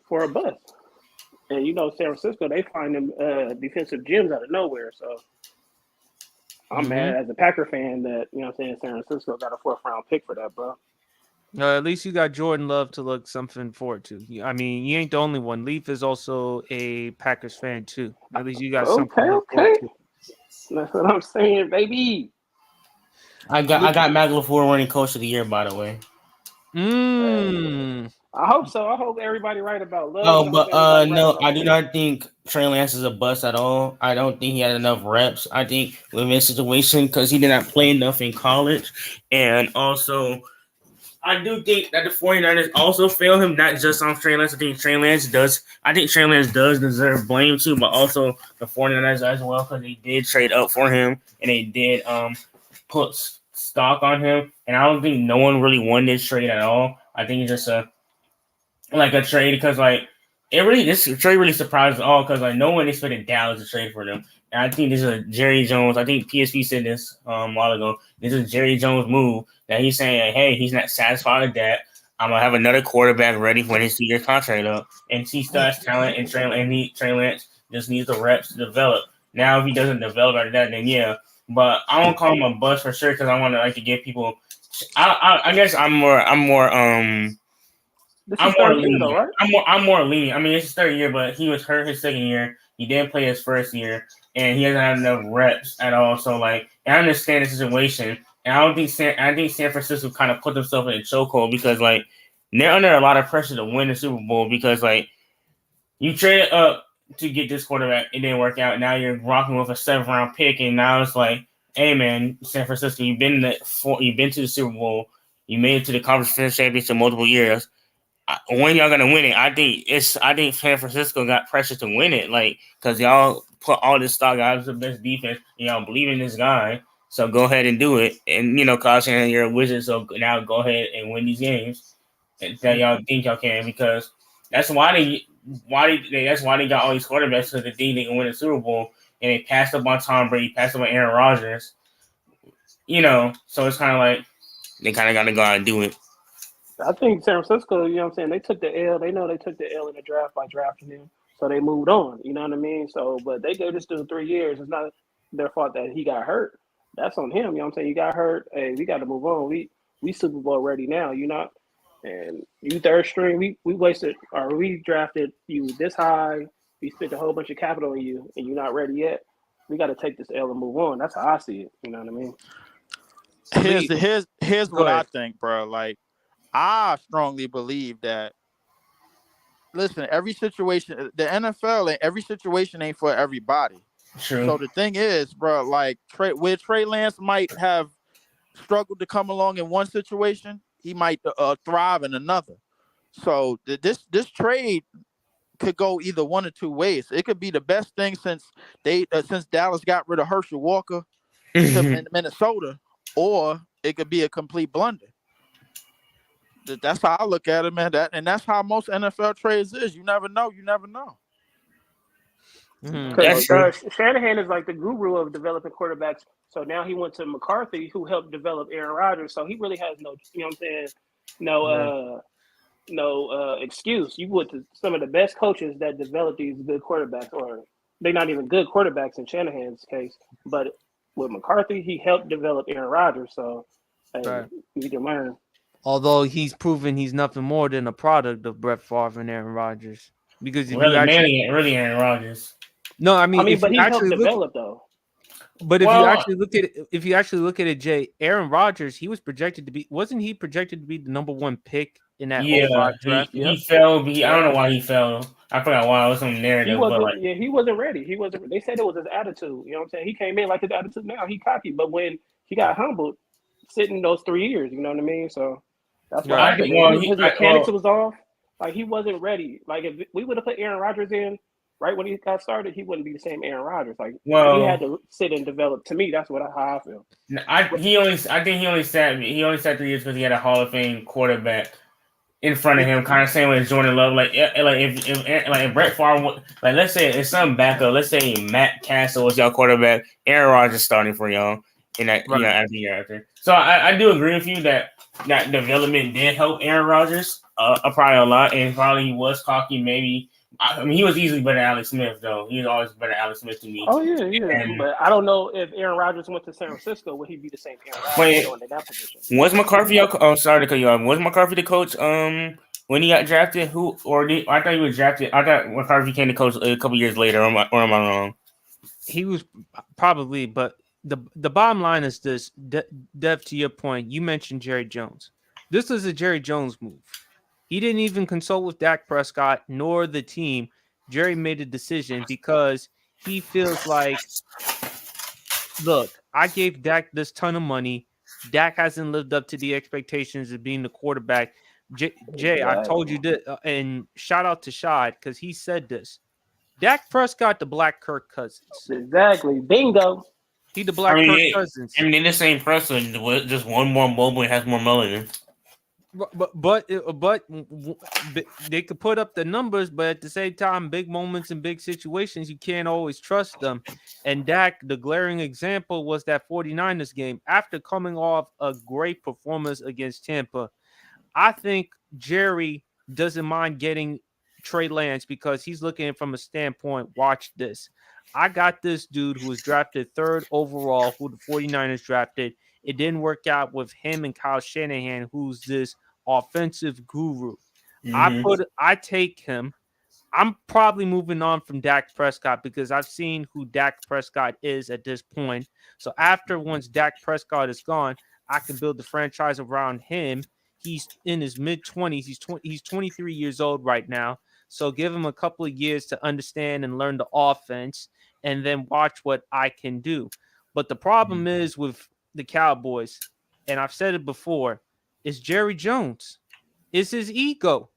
for a bust. And San Francisco, they find them defensive gems out of nowhere. So I'm mad as a Packer fan that, you know what I'm saying, San Francisco got a 4th round pick for that, bro. At least you got Jordan Love to look something forward to. I mean, you ain't the only one. Leaf is also a Packers fan too. At least you got something to look forward to. That's what I'm saying, baby. I got Matt LaFleur winning Coach of the Year, by the way. I hope so. I hope everybody right about Love. Oh, but no, I do not think Trey Lance is a bust at all. I don't think he had enough reps. I think we're in a situation because he did not play enough in college. And also, I do think that the 49ers also fail him, not just on Trey Lance. I think Trey Lance does deserve blame too, but also the 49ers as well, because they did trade up for him and they did put stock on him. And I don't think no one really won this trade at all. I think it's just a trade because this trade really surprised us all because no one expected Dallas to trade for them. And I think this is a Jerry Jones. I think PSP said this a while ago. This is a Jerry Jones move that he's saying, hey, he's not satisfied with that. I'm gonna have another quarterback ready when his 2-year contract up, and he still has talent. And Trey Lance just needs the reps to develop. Now, if he doesn't develop after that, then yeah, but I won't call him a bust for sure because I want to like to give people. I guess This I'm is more third year though, lenient. right? I'm more lenient. I mean, it's his third year, but he was hurt his second year. He didn't play his first year, and he hasn't had enough reps at all. So like, I understand the situation, and I think San Francisco kind of put themselves in a chokehold because like they're under a lot of pressure to win the Super Bowl because like you traded up to get this quarterback, it didn't work out. Now you're rocking with a 7th round pick, and now it's like, hey man, San Francisco, you've been to the Super Bowl, you made it to the conference championship multiple years. When y'all gonna win it? I think San Francisco got pressure to win it, like because y'all put all this stock out of the best defense. Y'all believe in this guy, so go ahead and do it. And Kyle Shanahan, you're a wizard, so now go ahead and win these games that y'all think y'all can because that's that's why they got all these quarterbacks because they think they can win a Super Bowl and they passed up on Tom Brady, passed up on Aaron Rodgers. So it's kind of like they kind of got to go out and do it. I think San Francisco, you know what I'm saying, they took the L. They know they took the L in the draft by drafting him. So they moved on. You know what I mean? So, but they gave this dude 3 years. It's not their fault that he got hurt. That's on him. You know what I'm saying? You got hurt. Hey, we got to move on. We Super Bowl ready now. You know, and you third string. We wasted or we drafted you this high. We spent a whole bunch of capital on you, and you're not ready yet. We got to take this L and move on. That's how I see it. You know what I mean? Here's Go what I ahead. think, bro. Like, I strongly believe that. Listen, every situation, the NFL, and every situation ain't for everybody. True. So the thing is, bro, like where Trey Lance might have struggled to come along in one situation, he might thrive in another. So this trade could go either one or two ways. It could be the best thing since Dallas got rid of Herschel Walker to Minnesota, or it could be a complete blunder. That's how I look at it, man. That's how most NFL trades is. You never know. You never know. Mhm. That's true. Shanahan is like the guru of developing quarterbacks. So now he went to McCarthy, who helped develop Aaron Rodgers. So he really has no, you know what I'm saying, no, Yeah. no excuse. You went to some of the best coaches that develop these good quarterbacks, or they're not even good quarterbacks in Shanahan's case. But with McCarthy, he helped develop Aaron Rodgers. So hey, Right. you can learn. Although he's proven he's nothing more than a product of Brett Favre and Aaron Rodgers. Because if you Really, actually really Aaron Rodgers. no, I I mean mean, if but you he helped actually look develop though. but if you Well, actually look at it, Jay, Aaron Rodgers, he was projected to be wasn't he projected to be the number 1 pick in that yeah, 05 draft? he Yep. fell. I Yep. don't know why he fell. I forgot why. It was some He narrative, but wasn't. like, Yeah, he wasn't ready. He wasn't. They said it was his attitude. You know what I'm saying? He came in like his attitude. Now he cocky, but when he got humbled, sitting those 3 years, you know what I mean? So that's what Right. I happened. think. And Well, his mechanics was off. Like he wasn't ready. Like if we would have put Aaron Rodgers in right when he got started, he wouldn't be the same Aaron Rodgers. Like he had well, to sit and develop. To me, that's how I feel. I think he only sat 3 years because he had a Hall of Fame quarterback in front of him, kind of same way as Jordan Love. Like if Brett Favre, like let's say it's some backup. Let's say Matt Castle was y'all quarterback, Aaron Rodgers starting for y'all in that Right. after year after. So I do agree with you that development did help Aaron Rodgers probably a lot, and probably he was cocky. Maybe I mean he was easily better than Alex Smith though. He was always better than Alex Smith to me. Oh yeah. And But I don't know if Aaron Rodgers went to San Francisco, would he be the same Aaron Rodgers wait, going in that position? was McCarthy? Oh, sorry to cut you off. Was McCarthy the coach? When he got drafted, I thought he was drafted. I thought McCarthy became the coach a couple years later. Or am I wrong? He was probably, but the bottom line is this, Dev, to your point, you mentioned Jerry Jones. This was a Jerry Jones move. He didn't even consult with Dak Prescott nor the team. Jerry made a decision because he feels like, look, I gave Dak this ton of money. Dak hasn't lived up to the expectations of being the quarterback. Jay, I've told you Exactly. this, and shout out to Shad because he said this. Dak Prescott, the Black Kirk Cousins. Exactly. Bingo. He the I Black Kirk mean, Cousins. they're the same person. Just one more mobile and has more melanin. But they could put up the numbers, but at the same time, big moments and big situations, you can't always trust them. And Dak, the glaring example was that 49ers game after coming off a great performance against Tampa. I think Jerry doesn't mind getting Trey Lance because he's looking from a standpoint. Watch this. I got this dude who was drafted 3rd overall, who the 49ers drafted. It didn't work out with him and Kyle Shanahan, who's this offensive guru. Mm-hmm. I take him. I'm probably moving on from Dak Prescott because I've seen who Dak Prescott is at this point. So once Dak Prescott is gone, I can build the franchise around him. He's in his mid-20s. He's 23 years old right now. So give him a couple of years to understand and learn the offense and then watch what I can do. But the problem is with the Cowboys, and I've said it before, is Jerry Jones. It's his ego.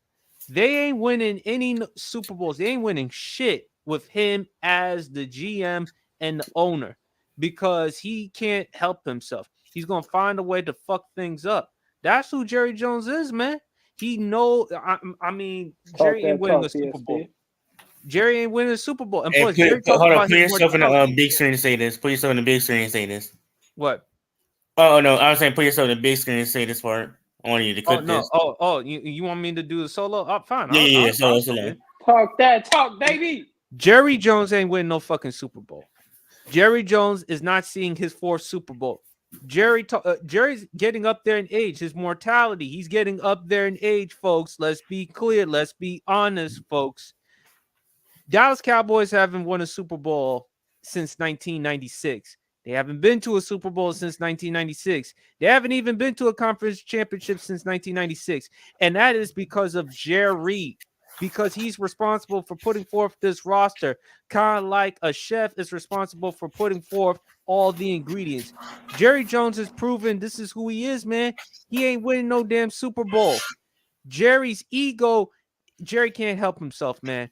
They ain't winning any Super Bowls. They ain't winning shit with him as the GM and the owner because he can't help himself. He's going to find a way to fuck things up. That's who Jerry Jones is, man. He I mean, Jerry ain't winning a Super Bowl. Jerry ain't winning a Super Bowl. And plus, Jerry talked hold on. about Put his yourself in mortality. the big screen and say this. Put yourself in the big screen and say this. What? Oh, no. I was saying put yourself in the big screen and say this part. I want you to clip this. You want me to do the solo? Oh, fine. Yeah. Solo. Talk that talk, baby. Jerry Jones ain't winning no fucking Super Bowl. Jerry Jones is not seeing his 4th Super Bowl. Jerry's getting up there in age. His mortality. He's getting up there in age, folks. Let's be clear. Let's be honest, folks. Dallas Cowboys haven't won a Super Bowl since 1996. They haven't been to a Super Bowl since 1996. They haven't even been to a conference championship since 1996. And that is because of Jerry, because he's responsible for putting forth this roster, kind of like a chef is responsible for putting forth all the ingredients. Jerry Jones has proven this is who he is, man. He ain't winning no damn Super Bowl. Jerry's ego, Jerry can't help himself, man.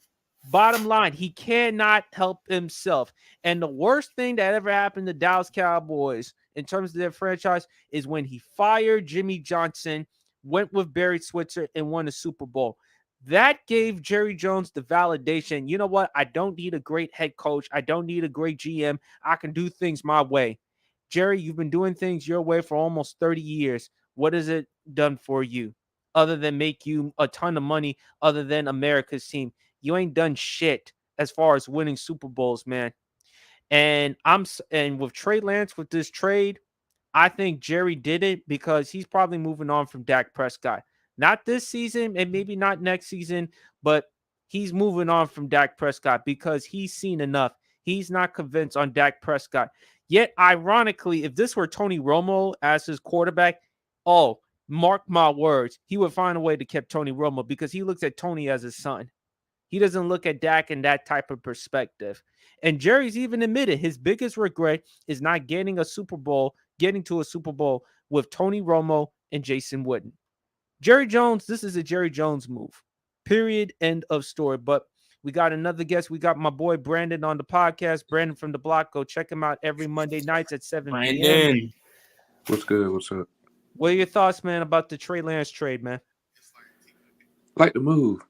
Bottom line, he cannot help himself. And the worst thing that ever happened to Dallas Cowboys in terms of their franchise is when he fired Jimmy Johnson, went with Barry Switzer, and won a Super Bowl. That gave Jerry Jones the validation. You know what? I don't need a great head coach. I don't need a great GM. I can do things my way. Jerry, you've been doing things your way for almost 30 years. What has it done for you other than make you a ton of money, other than America's team? You ain't done shit as far as winning Super Bowls, man. And with Trey Lance with this trade, I think Jerry did it because he's probably moving on from Dak Prescott. Not this season and maybe not next season, but he's moving on from Dak Prescott because he's seen enough. He's not convinced on Dak Prescott. Yet, ironically, if this were Tony Romo as his quarterback, mark my words, he would find a way to keep Tony Romo because he looks at Tony as his son. He doesn't look at Dak in that type of perspective. And Jerry's even admitted his biggest regret is not getting to a Super Bowl with Tony Romo and Jason Witten. Jerry Jones, this is a Jerry Jones move. Period. End of story. But we got another guest. We got my boy Brandon on the podcast. Brandon from the block. Go check him out every Monday nights at 7 p.m. Brandon. What's good? What's up? What are your thoughts, man, about the Trey Lance trade, man? Like the move.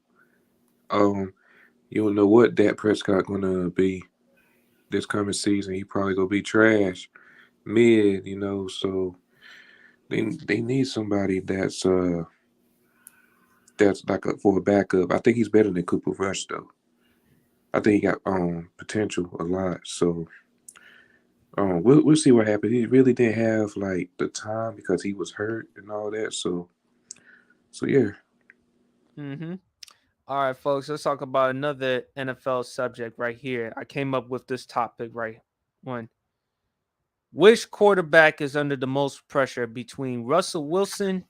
You don't know what Dak Prescott gonna be this coming season. He probably gonna be trash, mid. So they need somebody that's like for a backup. I think he's better than Cooper Rush though. I think he got potential a lot. So we'll see what happens. He really didn't have like the time because he was hurt and all that. So yeah. Mm-hmm. All right, folks, let's talk about another NFL subject right here. I came up with this topic right one. Which quarterback is under the most pressure between Russell Wilson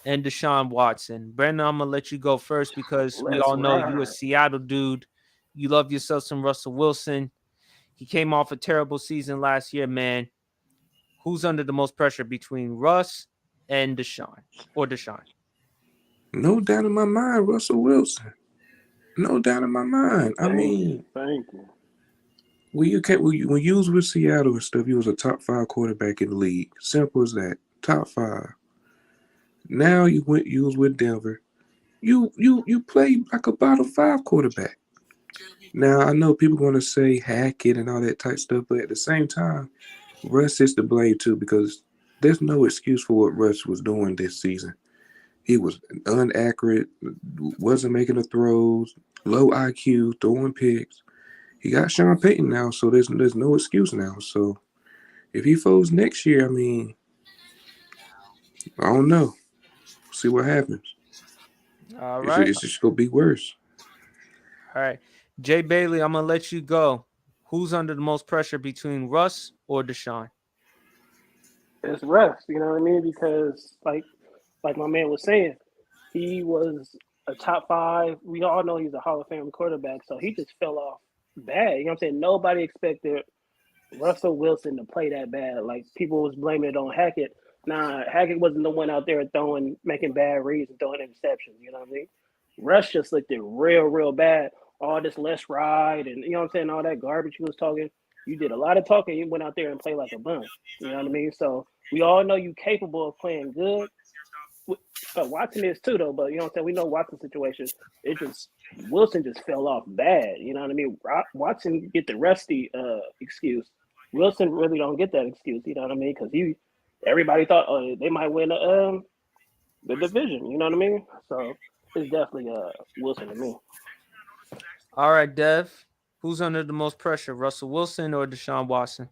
and Deshaun Watson? Brandon, I'm going to let you go first because we all know you a Seattle dude. You love yourself some Russell Wilson. He came off a terrible season last year, man. Who's under the most pressure between Russ and Deshaun? No doubt in my mind, Russell Wilson. No doubt in my mind. Thank you. When you was with Seattle and stuff, you was a top 5 quarterback in the league. Simple as that. Top 5. Now you was with Denver. You played like a bottom 5 quarterback. Now I know people going to say hack it and all that type stuff, but at the same time, Russ is to blame too because there's no excuse for what Russ was doing this season. He was inaccurate, wasn't making the throws, low IQ, throwing picks. He got Sean Payton now, so there's no excuse now. So if he folds next year, I mean, I don't know. See what happens. All right. It's just gonna be worse. All right. Jay Bailey, I'm gonna let you go. Who's under the most pressure between Russ or Deshaun? It's Russ, you know what I mean? Because like my man was saying, he was a top five. We all know he's a Hall of Fame quarterback, so he just fell off bad. You know what I'm saying? Nobody expected Russell Wilson to play that bad. Like people was blaming it on Hackett. Nah, Hackett wasn't the one out there making bad reads and throwing interceptions. You know what I mean? Russ just looked it real bad. All this less ride and you know what I'm saying, all that garbage he was talking. You did a lot of talking. You went out there and played like a bum. You know what I mean? So we all know you capable of playing good. Watson is too, though. But you know what I'm saying. We know Watson's situation. It just Wilson just fell off bad. You know what I mean. Watson get the rusty excuse. Wilson really don't get that excuse. You know what I mean? Because everybody thought they might win the division. You know what I mean? So it's definitely Wilson to me. All right, Dev. Who's under the most pressure, Russell Wilson or Deshaun Watson?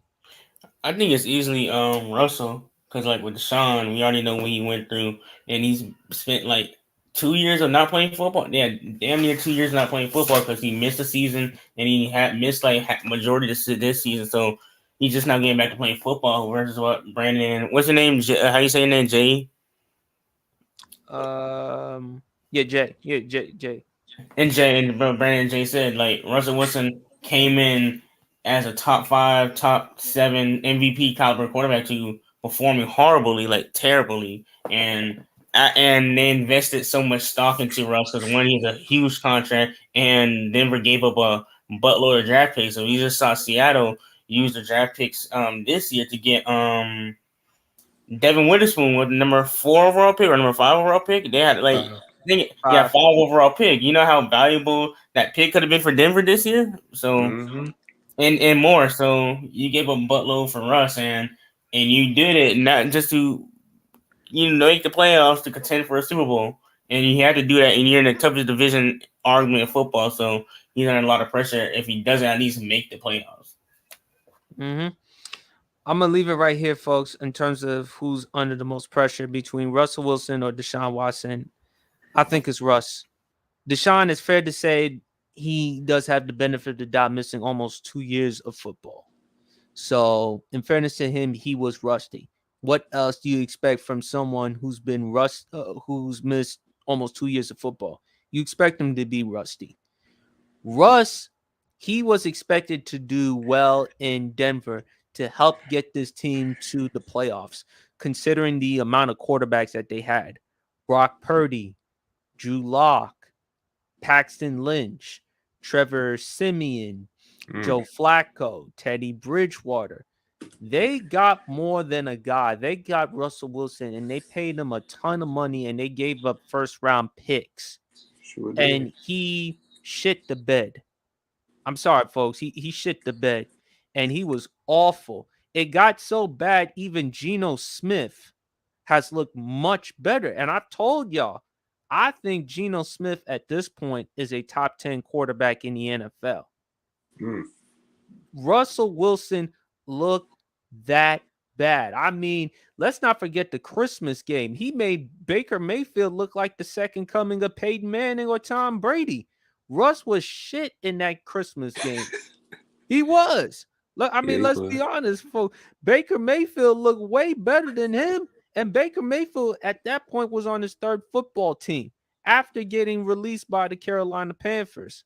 I think it's easily Russell, because like with Deshaun, we already know what he went through, and he's spent like 2 years of not playing football. Yeah, damn near 2 years not playing football because he missed a season and he had missed like majority of this season. So he's just now getting back to playing football. Versus what Brandon, what's your name? How you say your name? Jay. Yeah, Jay. Yeah, Jay. And Brandon and Jay said like Russell Wilson came in as a top 5, top 7 MVP caliber quarterback to performing horribly, like terribly, and they invested so much stock into Russ because one, he's a huge contract, and Denver gave up a buttload of draft picks. So we just saw Seattle use the draft picks this year to get Devin Witherspoon with the number 4 overall pick or number 5 overall pick. They had like yeah, 5 overall pick. You know how valuable that pick could have been for Denver this year. So and more. So you gave a buttload for Russ and you did it not just to make the playoffs to contend for a Super Bowl. And you had to do that, and you're in the toughest division argument in football. So he's under a lot of pressure if he doesn't at least make the playoffs. I'm going to leave it right here, folks, in terms of who's under the most pressure between Russell Wilson or Deshaun Watson. I think it's Russ. Deshaun, it's fair to say he does have the benefit of the doubt, missing almost 2 years of football. So, in fairness to him, he was rusty. What else do you expect from someone who's been who's missed almost 2 years of football? You expect him to be rusty. Russ, he was expected to do well in Denver to help get this team to the playoffs, considering the amount of quarterbacks that they had. Brock Purdy, Drew Lock, Paxton Lynch, Trevor Siemian, Joe Flacco, Teddy Bridgewater. They got more than a guy. They got Russell Wilson, and they paid him a ton of money, and they gave up first-round picks. Sure and he shit the bed. I'm sorry, folks. He shit the bed, and he was awful. It got so bad, even Geno Smith has looked much better. And I've told y'all, I think Geno Smith at this point is a top 10 quarterback in the NFL. Russell Wilson looked that bad. I mean, let's not forget the Christmas game. He made Baker Mayfield look like the second coming of Peyton Manning or Tom Brady. Russ was shit in that Christmas game. He was. Look, I mean, let's be honest, folks. Baker Mayfield looked way better than him. And Baker Mayfield at that point was on his third football team after getting released by the Carolina Panthers.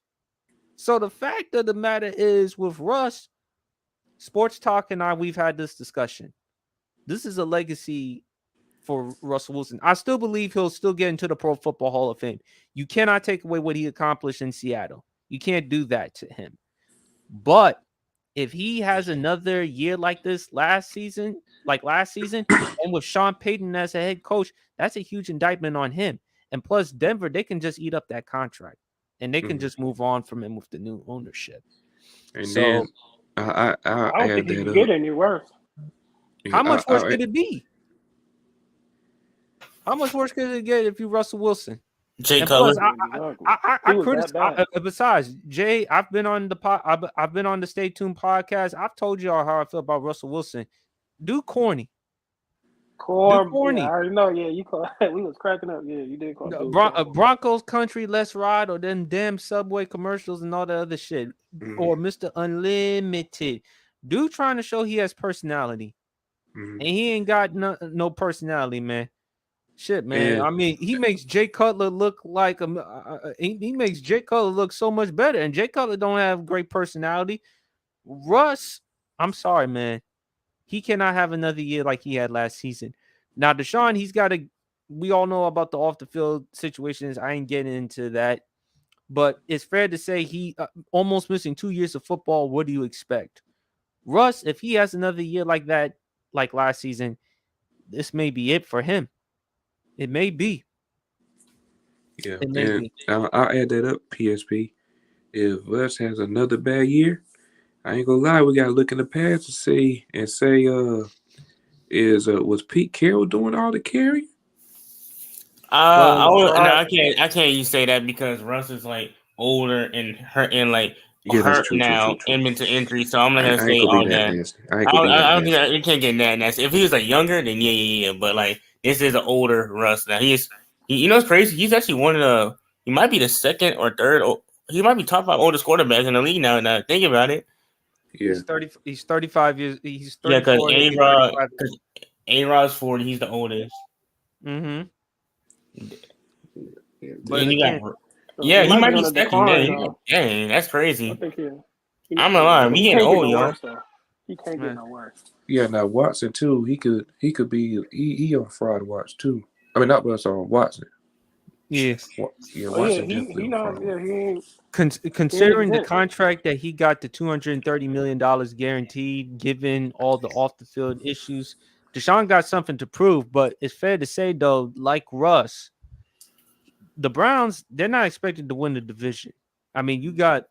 So the fact of the matter is with Russ, Sports Talk and I, we've had this discussion. This is a legacy for Russell Wilson. I still believe he'll still get into the Pro Football Hall of Fame. You cannot take away what he accomplished in Seattle. You can't do that to him. But if he has another year like this last season, and with Sean Payton as a head coach, that's a huge indictment on him. And plus, Denver, they can just eat up that contract, and they can just move on from him with the new ownership. And so, then I don't think he can get any worse. How much worse could it be? How much worse could it get if you Russell Wilson? Jay And Cutler. plus, Exactly. I He was that criticize. bad. Besides, Jay, I've been on the I've been on the Stay Tuned podcast. I've told y'all how I feel about Russell Wilson. Dude, corny. Dude, Yeah, I corny. already know. Yeah, you call. We was cracking up. Yeah, you did call No, dude corny. Broncos country, let's ride, or them damn Subway commercials and all that other shit, or Mr. Unlimited. Dude, trying to show he has personality, and he ain't got no personality, man. Shit, man. And I mean, he makes Jay Cutler look like he makes Jay Cutler look so much better, and Jay Cutler don't have great personality. Russ, I'm sorry, man. He cannot have another year like he had last season. Now, Deshaun, he's got to. We all know about the off the field situations. I ain't getting into that, but it's fair to say he almost missing 2 years of football. What do you expect, Russ? If he has another year like that, like last season, this may be it for him. It may be. yeah, It may and be. I'll add that up, PSP. If Russ has another bad year, I ain't gonna lie, we gotta look in the past to say, was Pete Carroll doing all the carrying? I can't even say that because Russ is like older and hurt and like Yeah, that's hurt true, now true. and been to injury, so I'm not gonna I ain't say gonna be all that that. nasty. I ain't gonna be that I don't think nasty. it can't get that nasty. If he was like younger, then yeah. But like this is an older Russ now. You know what's crazy? He's actually one of the. He might be the second or third. He might be top 5 oldest quarterbacks in the league now. Now think about it. Yeah, He's 30. He's 35 years. He's Yeah, because 34. He'll be 35. A-Rod's 40. He's the oldest. Mm-hmm. But And you again, got So yeah, he be might be on a second. decline Then. though. Dang, that's I crazy. think I'm not lying. We he getting can't get old, no y'all. worse though. He can't get man, no worse. yeah. Now Watson too. He could be he on fraud watch too. I mean, not Russ on Watson. yeah. Yeah, Oh yeah, Watson definitely he on not. fraud. Yeah, he ain't Considering the exempt. contract that he got, the $230 million guaranteed, given all the off the field issues, Deshaun got something to prove. But it's fair to say though, like Russ, the Browns, they're not expected to win the division. I mean, you got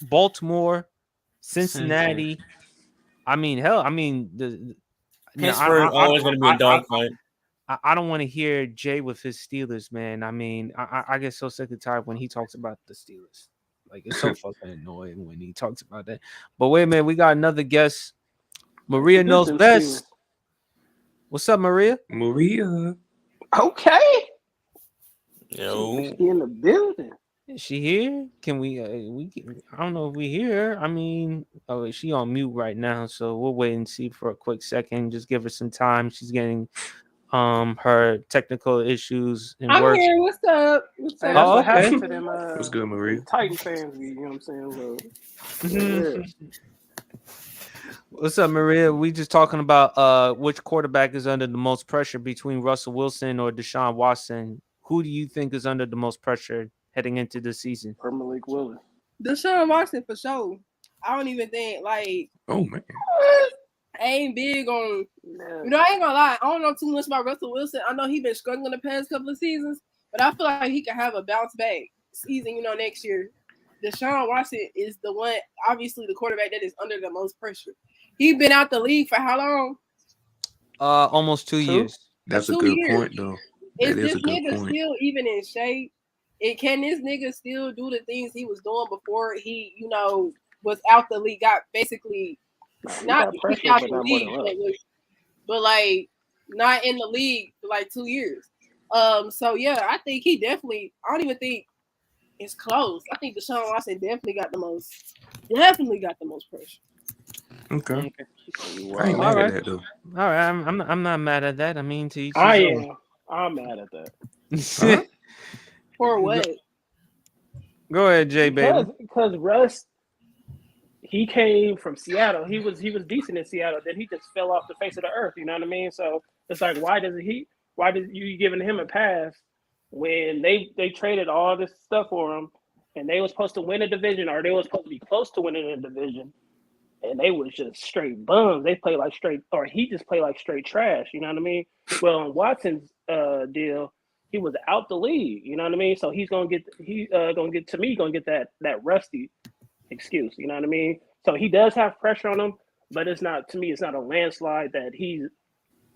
Baltimore, Cincinnati. I mean, hell, I mean no, Pittsburgh always going to be a dogfight. I don't want to hear Jay with his Steelers, man. I mean, I get so sick and tired when he talks about the Steelers. Like, it's so fucking annoying when he talks about that. But wait a minute, we got another guest. Maria knows best. What's up, Maria? Maria. Okay. Yo. She in the building. Is she here? Can we? I don't know if we hear her. I mean, oh, she on mute right now, so we'll wait and see for a quick second. Just give her some time. She's getting her technical issues and I'm work. here. What's up? What's Hey, up? that's Oh, what okay. happened to them. What's good, Maria? Titan fans, you know what I'm saying? So, Mhm. What's up, Maria? We just talking about which quarterback is under the most pressure between Russell Wilson or Deshaun Watson. Who do you think is under the most pressure heading into the season? Malik Willis. Deshaun Watson for sure. I don't even think Oh man. I ain't big on I ain't gonna lie. I don't know too much about Russell Wilson. I know he's been struggling the past couple of seasons, but I feel like he can have a bounce back season, next year. Deshaun Watson is the one, obviously the quarterback that is under the most pressure. He's been out the league for how long? Almost 2 years. That's a good point, though. Is this nigga still even in shape? And can this nigga still do the things he was doing before he, was out the league? Got basically not pressure, out but the not league, more than but like not in the league for like 2 years. So yeah, I think he definitely. I don't even think it's close. I think Deshaun Watson definitely got the most pressure. Okay. Wow. I ain't mad at that though. All right, I'm not mad at that. I mean, to each his I own. am. I'm mad at that. Huh? For what? Go ahead, Jay, baby. Because Russ, he came from Seattle. He was decent in Seattle. Then he just fell off the face of the earth. You know what I mean? So it's like, why did you giving him a pass when they traded all this stuff for him, and they were supposed to win a division, or they were supposed to be close to winning a division, and they was just straight bums. They play like straight, or he just played like straight trash. You know what I mean? Well, on Watson's deal, he was out the league. You know what I mean? So he's gonna get that rusty excuse. You know what I mean? So he does have pressure on him, but it's not a landslide that he's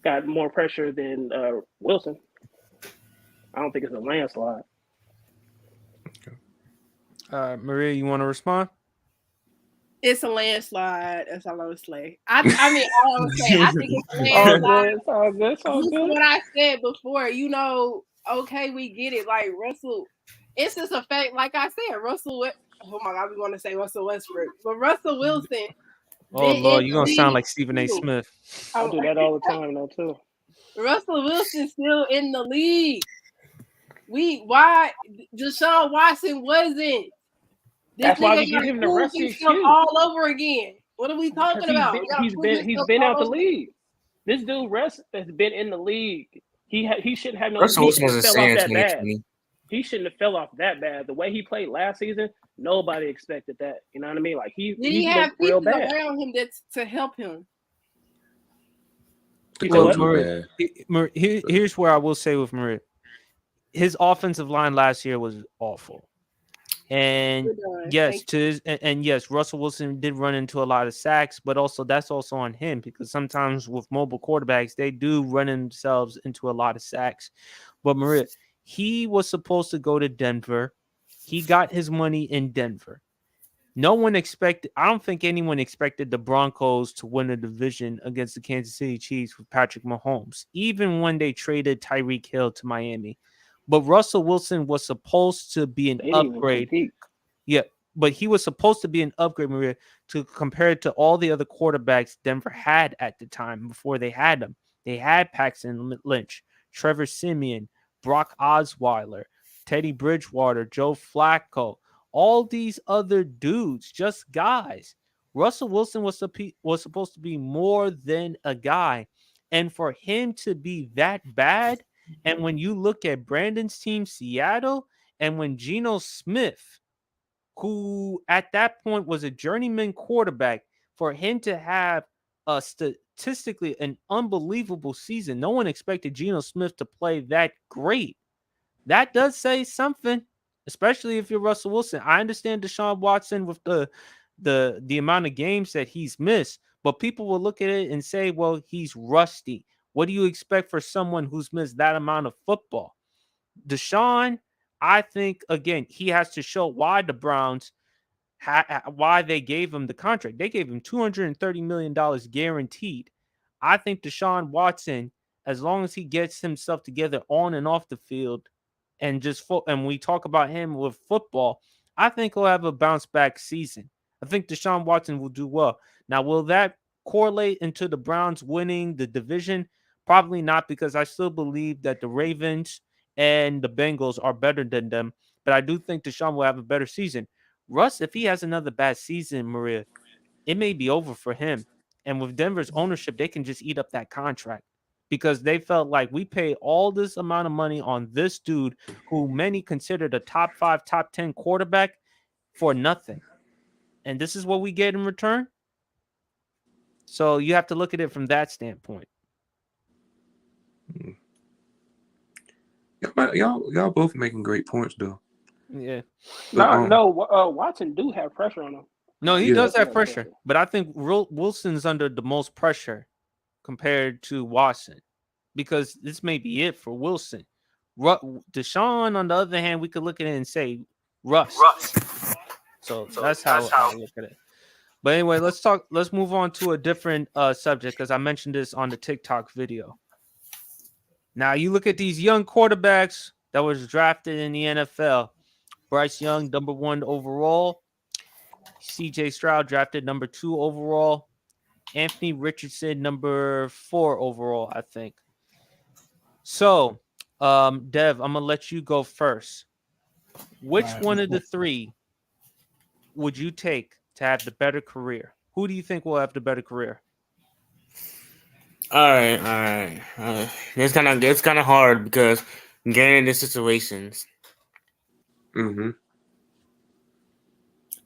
got more pressure than Wilson. I don't think it's a landslide. Maria, you want to respond? It's a landslide. That's all I would say. I mean, all I would say, I think it's a All landslide. good. It's all good. It's all Listen good. to what I said before. Okay, we get it. Like Russell, it's just a fact. Like I said, Russell. Oh my God, we want to say Russell Westbrook, but Russell Wilson. Oh been Lord, in you're the gonna sound league like Stephen A. too. Smith. I do that all the time, though, too. Russell Wilson's still in the league. Why Deshaun Watson wasn't? This That's why we nigga give got him the prove rest of the himself excuse. all over again. What are we Because talking about? he's been out the league. This dude Russ has been in the league. He shouldn't have no. Russell He Wilson shouldn't was have a fell in off that bad. 2020. He shouldn't have fell off that bad. The way he played last season, nobody expected that. You know what I mean? Like Did he he have looked real people bad. around him to help him? He said Well, what? Maria, here's where I will say with Maria, his offensive line last year was awful. And We're done. yes, Thank and yes, Russell Wilson did run into a lot of sacks, but also that's also on him because sometimes with mobile quarterbacks, they do run themselves into a lot of sacks. But Maria, he was supposed to go to Denver. He got his money in Denver. No one expected, I don't think anyone expected the Broncos to win a division against the Kansas City Chiefs with Patrick Mahomes, even when they traded Tyreek Hill to Miami. But Russell Wilson was supposed to be an They didn't even upgrade. compete. Yeah, but he was supposed to be an upgrade, Maria, to compare it to all the other quarterbacks Denver had at the time before they had them. They had Paxton Lynch, Trevor Siemian, Brock Osweiler, Teddy Bridgewater, Joe Flacco, all these other dudes, just guys. Russell Wilson was supposed to be more than a guy. And for him to be that bad, and when you look at Brandon's team, Seattle, and when Geno Smith, who at that point was a journeyman quarterback, for him to have a statistically an unbelievable season. No one expected Geno Smith to play that great. That does say something, especially if you're Russell Wilson. I understand Deshaun Watson with the amount of games that he's missed, but people will look at it and say, well, he's rusty. What do you expect for someone who's missed that amount of football? Deshaun, I think, again, he has to show why the Browns, why they gave him the contract. They gave him $230 million guaranteed. I think Deshaun Watson, as long as he gets himself together on and off the field, and and we talk about him with football, I think he'll have a bounce back season. I think Deshaun Watson will do well. Now, will that correlate into the Browns winning the division? Probably not, because I still believe that the Ravens and the Bengals are better than them. But I do think Deshaun will have a better season. Russ, if he has another bad season, Maria, it may be over for him. And with Denver's ownership, they can just eat up that contract because they felt like we pay all this amount of money on this dude who many considered a top 5, top 10 quarterback for nothing. And this is what we get in return. So you have to look at it from that standpoint. Y'all both making great points though. Yeah. But, Watson do have pressure on him. No, he Yeah. does have pressure, but I think Wilson's under the most pressure compared to Watson because this may be it for Wilson. Deshaun, on the other hand, we could look at it and say Russ. So that's how I look at it. But anyway, let's move on to a different subject because I mentioned this on the TikTok video. Now you look at these young quarterbacks that was drafted in the NFL. Bryce Young, number 1 overall. CJ Stroud drafted number 2 overall. Anthony Richardson, number 4 overall, I think. So, Dev, I'm gonna let you go first. Which one of the 3 would you take to have the better career? Who do you think will have the better career? All right. It's kind of hard because getting into situations. mm-hmm.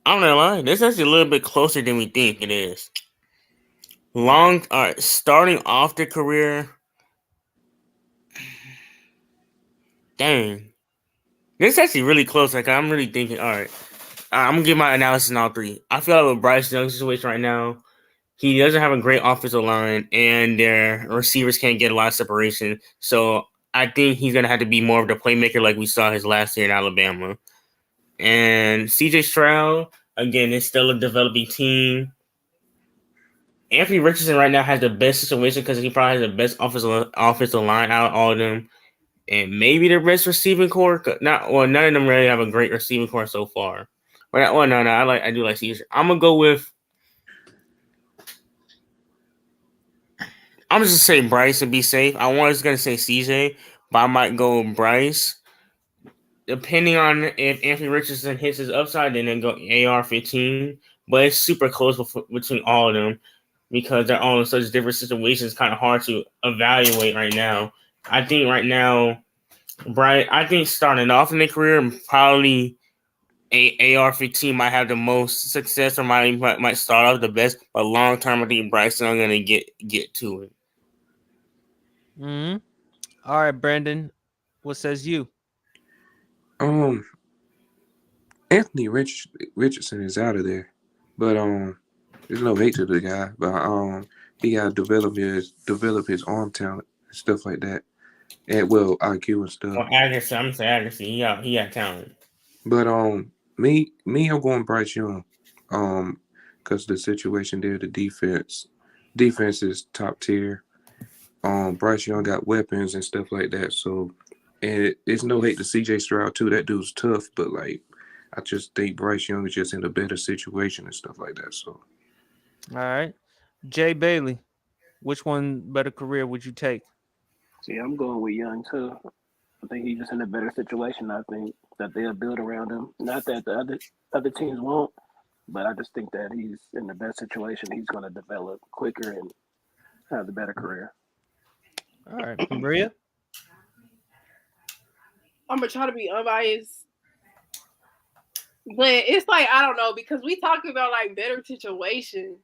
I'm not gonna lie, this is actually a little bit closer than we think it is. Starting off the career. Dang. This is actually really close. Like, I'm really thinking, all right, I'm gonna give my analysis on all 3. I feel like with Bryce Young's situation right now, he doesn't have a great offensive line, and their receivers can't get a lot of separation. So I think he's gonna have to be more of the playmaker like we saw his last year in Alabama. And CJ Stroud, again, is still a developing team. Anthony Richardson right now has the best situation because he probably has the best offensive line out of all of them, and maybe the best receiving core. None of them really have a great receiving core so far. But no, I do like CJ. I'm gonna go with. I'm just gonna say Bryce and be safe. I was gonna say CJ, but I might go with Bryce. Depending on if Anthony Richardson hits his upside, then go AR-15. But it's super close between all of them because they're all in such different situations. Kind of hard to evaluate right now. I think right now, Bryce. I think starting off in their career, probably AR-15 might have the most success or might start off the best. But long term, I think Bryce is gonna get to it. Mm-hmm. All right, Brandon, what says you? Anthony Richardson is out of there, but there's no hate to the guy, but he got to develop his arm talent and stuff like that, and IQ and stuff. Well, accuracy, I'm gonna say accuracy. He got talent. But me, I'm going Bryce Young, because the situation there, the defense is top tier. Bryce Young got weapons and stuff like that, so. And it's no hate to CJ Stroud too. That dude's tough, but like I just think Bryce Young is just in a better situation and stuff like that. So, all right, Jay Bailey, which one better career would you take? See, I'm going with Young too. I think he's just in a better situation. I think that they'll build around him. Not that the other teams won't, but I just think that he's in the best situation. He's going to develop quicker and have a better career. All right, Maria. I'm gonna try to be unbiased, but it's like I don't know because we talk about like better situation,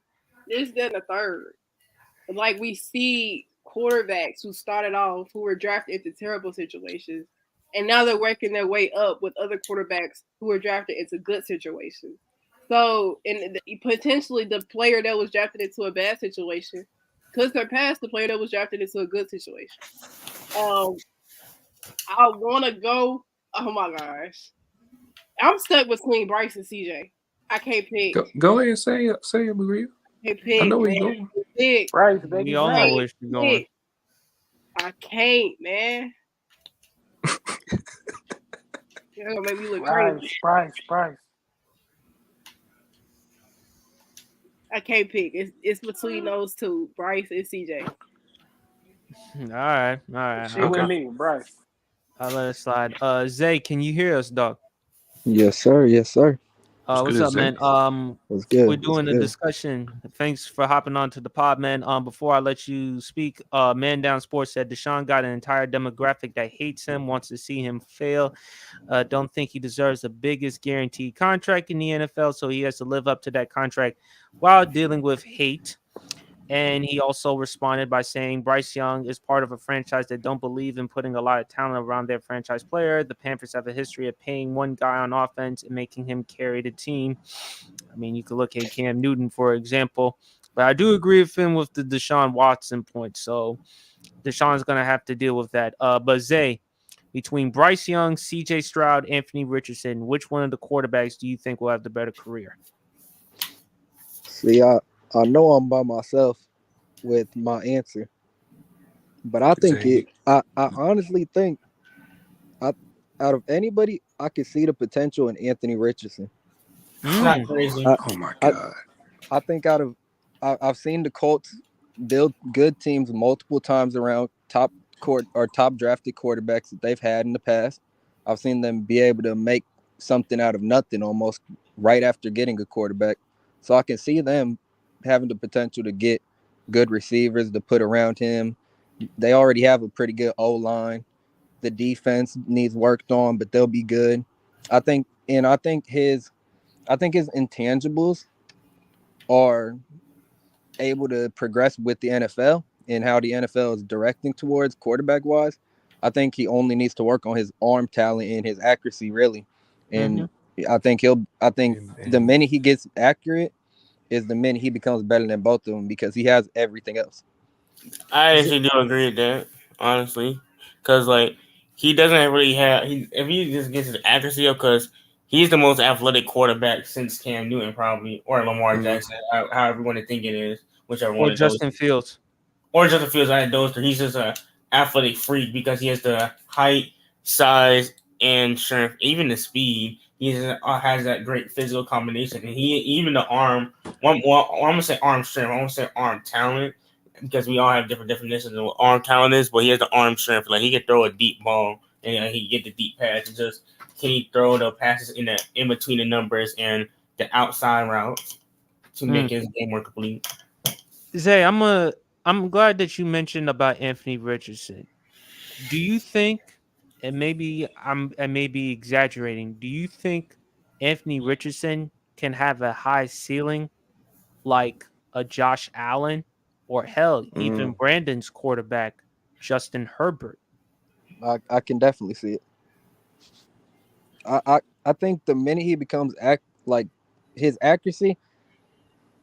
this, then the third. Like we see quarterbacks who started off who were drafted into terrible situations, and now they're working their way up with other quarterbacks who were drafted into good situations. So, potentially the player that was drafted into a bad situation could surpass the player that was drafted into a good situation. I want to go. Oh my gosh, I'm stuck between Bryce and CJ. I can't pick. go ahead and say it, Maria. I can't pick. I know where man. you're going. Pick. Bryce, baby. We all know where she's going. I can't, man. You're gonna make me look crazy. Bryce. I can't pick. It's between those two, Bryce and CJ. All right. She with me, Bryce. I'll let it slide. Zay, can you hear us, dog? Yes, sir. What's up, man? What's good? We're doing a discussion. Thanks for hopping on to the pod, man. Before I let you speak, Man Down Sports said Deshaun got an entire demographic that hates him, wants to see him fail. Don't think he deserves the biggest guaranteed contract in the NFL, so he has to live up to that contract while dealing with hate. And he also responded by saying Bryce Young is part of a franchise that don't believe in putting a lot of talent around their franchise player. The Panthers have a history of paying one guy on offense and making him carry the team. I mean, you could look at Cam Newton, for example. But I do agree with him with the Deshaun Watson point. So Deshaun's going to have to deal with that. But Zay, between Bryce Young, CJ Stroud, Anthony Richardson, which one of the quarterbacks do you think will have the better career? See, I know I'm by myself with my answer, but I think I honestly think out of anybody, I could see the potential in Anthony Richardson. Not crazy. Oh my god! I think I've seen the Colts build good teams multiple times around top drafted quarterbacks that they've had in the past. I've seen them be able to make something out of nothing almost right after getting a quarterback. So I can see them having the potential to get good receivers to put around him. They already have a pretty good O-line. The defense needs worked on, but they'll be good. I think his intangibles are able to progress with the NFL and how the NFL is directing towards quarterback-wise. I think he only needs to work on his arm talent and his accuracy, really. And I think the minute he gets accurate is the minute he becomes better than both of them because he has everything else. I actually do agree with that, honestly. because like he doesn't really have if he just gets his accuracy up because he's the most athletic quarterback since Cam Newton probably or Lamar Jackson, however you want to think it is, whichever Or one of those, Justin Fields. or Justin Fields. I had those three. He's just a athletic freak because he has the height, size, and strength, even the speed. He has that great physical combination, and he even the arm. Well, I'm gonna say arm strength. I'm gonna say arm talent because we all have different definitions of what arm talent is. But he has the arm strength. Like he can throw a deep ball and he can get the deep pass. It's just can he throw the passes in between the numbers and the outside routes to make his game more complete. Zay, I'm glad that you mentioned about Anthony Richardson. Do you think, and maybe I may be exaggerating, do you think Anthony Richardson can have a high ceiling like a Josh Allen or hell, even Brandon's quarterback, Justin Herbert? I can definitely see it. I think the minute he becomes like his accuracy,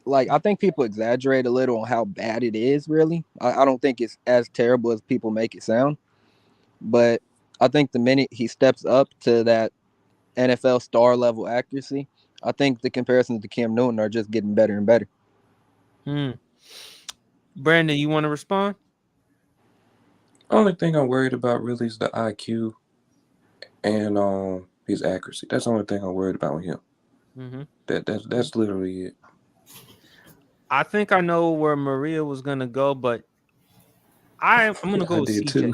like I think people exaggerate a little on how bad it is. Really, I don't think it's as terrible as people make it sound. But I think the minute he steps up to that NFL star level accuracy, I think the comparisons to Cam Newton are just getting better and better. Brandon, you want to respond? Only thing I'm worried about really is the IQ and his accuracy. That's the only thing I'm worried about with him. Mm-hmm. That's literally it. I think I know where Maria was gonna go, but I'm gonna go with did CJ. too.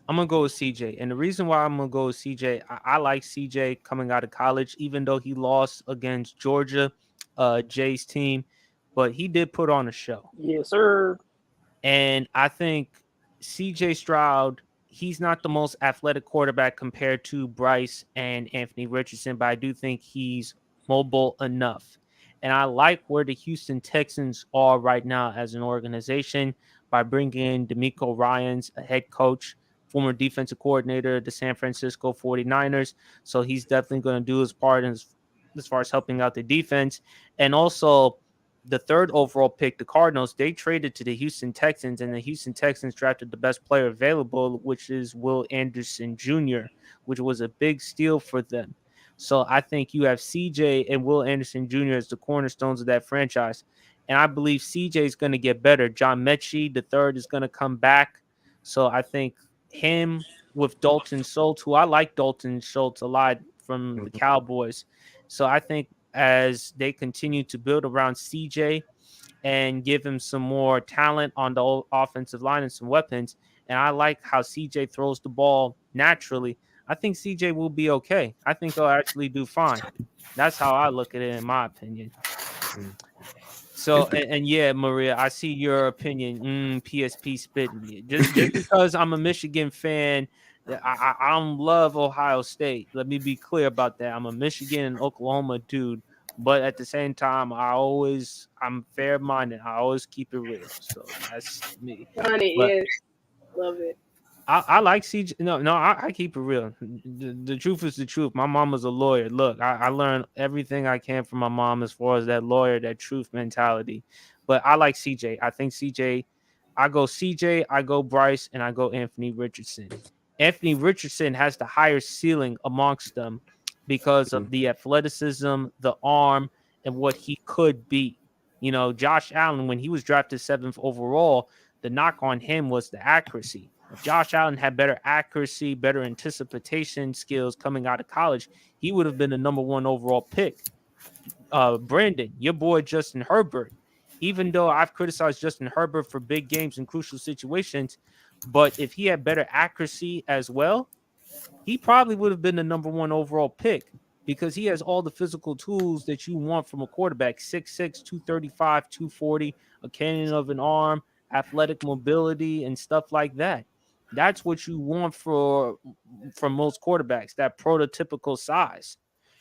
I'm gonna go with CJ, and the reason why I'm gonna go with CJ, I like CJ coming out of college, even though he lost against Georgia, Jay's team, but he did put on a show. Yes, sir. And I think CJ Stroud, he's not the most athletic quarterback compared to Bryce and Anthony Richardson, but I do think he's mobile enough. And I like where the Houston Texans are right now as an organization by bringing in D'Amico Ryans, a head coach, former defensive coordinator of the San Francisco 49ers. So he's definitely going to do his part as far as helping out the defense. And also, the third overall pick, the Cardinals, they traded to the Houston Texans, and the Houston Texans drafted the best player available, which is Will Anderson Jr., which was a big steal for them. So I think you have CJ and Will Anderson Jr. as the cornerstones of that franchise. And I believe CJ is going to get better. John Mechie, the third, is going to come back. So I think him with Dalton Schultz, who I like Dalton Schultz a lot from the Cowboys. So I think as they continue to build around CJ and give him some more talent on the offensive line and some weapons. And I like how CJ throws the ball naturally. I think CJ will be okay. I think he'll actually do fine. That's how I look at it, in my opinion. So, and yeah, Maria, I see your opinion. PSP spitting. Just because I'm a Michigan fan, I don't love Ohio State. Let me be clear about that. I'm a Michigan and Oklahoma dude, but at the same time, I'm fair minded. I always keep it real. So that's me. But Yes, love it. I like CJ. No, I keep it real. The truth is the truth. My mom was a lawyer. Look, I learned everything I can from my mom as far as that lawyer, that truth mentality. But I like CJ. I think I go CJ, I go Bryce, and I go Anthony Richardson. Anthony Richardson has the higher ceiling amongst them because of the athleticism, the arm, and what he could be. You know, Josh Allen, when he was drafted 7th overall, the knock on him was the accuracy. If Josh Allen had better accuracy, better anticipation skills coming out of college, he would have been the number 1 overall pick. Brandon, your boy Justin Herbert, even though I've criticized Justin Herbert for big games and crucial situations, but if he had better accuracy as well, he probably would have been the number 1 overall pick because he has all the physical tools that you want from a quarterback: 6'6", 235, 240, a cannon of an arm, athletic mobility, and stuff like that. That's what you want from most quarterbacks, that prototypical size.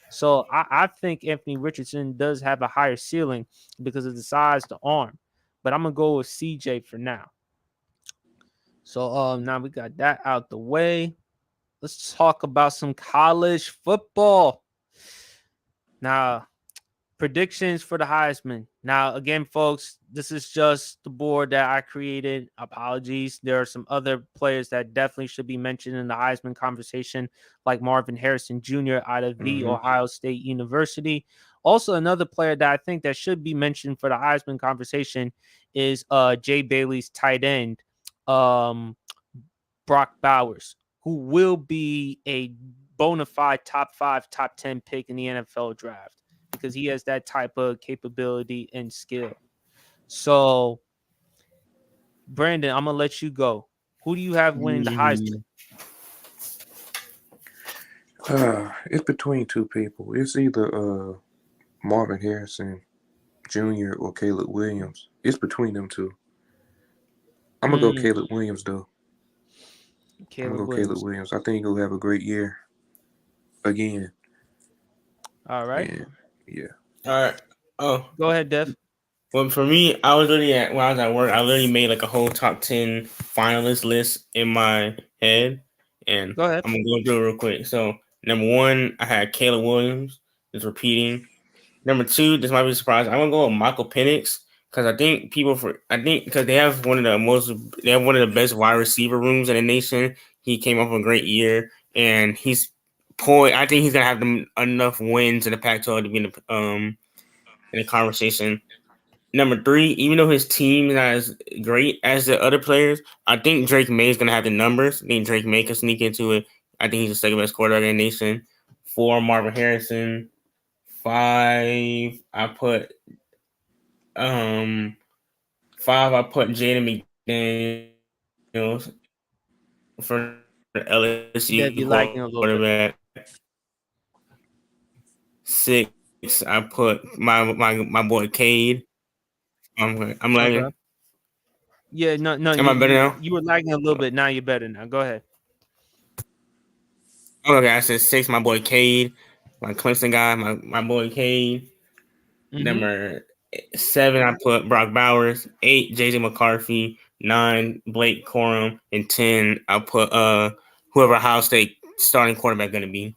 So I think Anthony Richardson does have a higher ceiling because of the size, the arm. But I'm gonna go with CJ for now. So now we got that out the way. Let's talk about some college football. Now, predictions for the Heisman. Now, again, folks, this is just the board that I created. Apologies. There are some other players that definitely should be mentioned in the Heisman conversation, like Marvin Harrison Jr. out of the Ohio State University. Also, another player that I think that should be mentioned for the Heisman conversation is Jay Bailey's tight end, um, Brock Bowers, who will be a bona fide top 5, top 10 pick in the NFL draft because he has that type of capability and skill. So, Brandon, I'm gonna let you go. Who do you have winning the Heisman? It's between two people. It's either Marvin Harrison Jr. or Caleb Williams. It's between them two. I'm gonna go Caleb Williams though. Caleb Caleb Williams. I think he'll have a great year again. All right. And, yeah. All right. Oh, go ahead, Dev. Well, for me, I was literally when I was at work, I literally made like a whole top 10 finalist list in my head, and go ahead. I'm gonna go through it real quick. So, number 1, I had Caleb Williams, just repeating. Number 2, this might be a surprise. I'm gonna go with Michael Penix because I think because they have one of the best wide receiver rooms in the nation. He came off a great year, and he's poised. I think he's gonna have enough wins in the Pac-12 to be in the conversation. Number 3, even though his team is not as great as the other players, I think Drake May is going to have the numbers. I think Drake May can sneak into it. I think he's the second best quarterback in the nation. 4, Marvin Harrison. 5, I put 5, I put Jaden McDaniels for the LSU Dev, you're lagging a little bit. 6, I put my boy Cade. I'm lagging. Okay. Yeah, no. Am I better now? You were lagging a little bit. Now you're better. Now go ahead. Okay, I said 6, my boy Cade, my Clemson guy, my boy Cade. Number 7, I put Brock Bowers. 8, JJ McCarthy. 9, Blake Corum, and 10, I put whoever Ohio State starting quarterback going to be.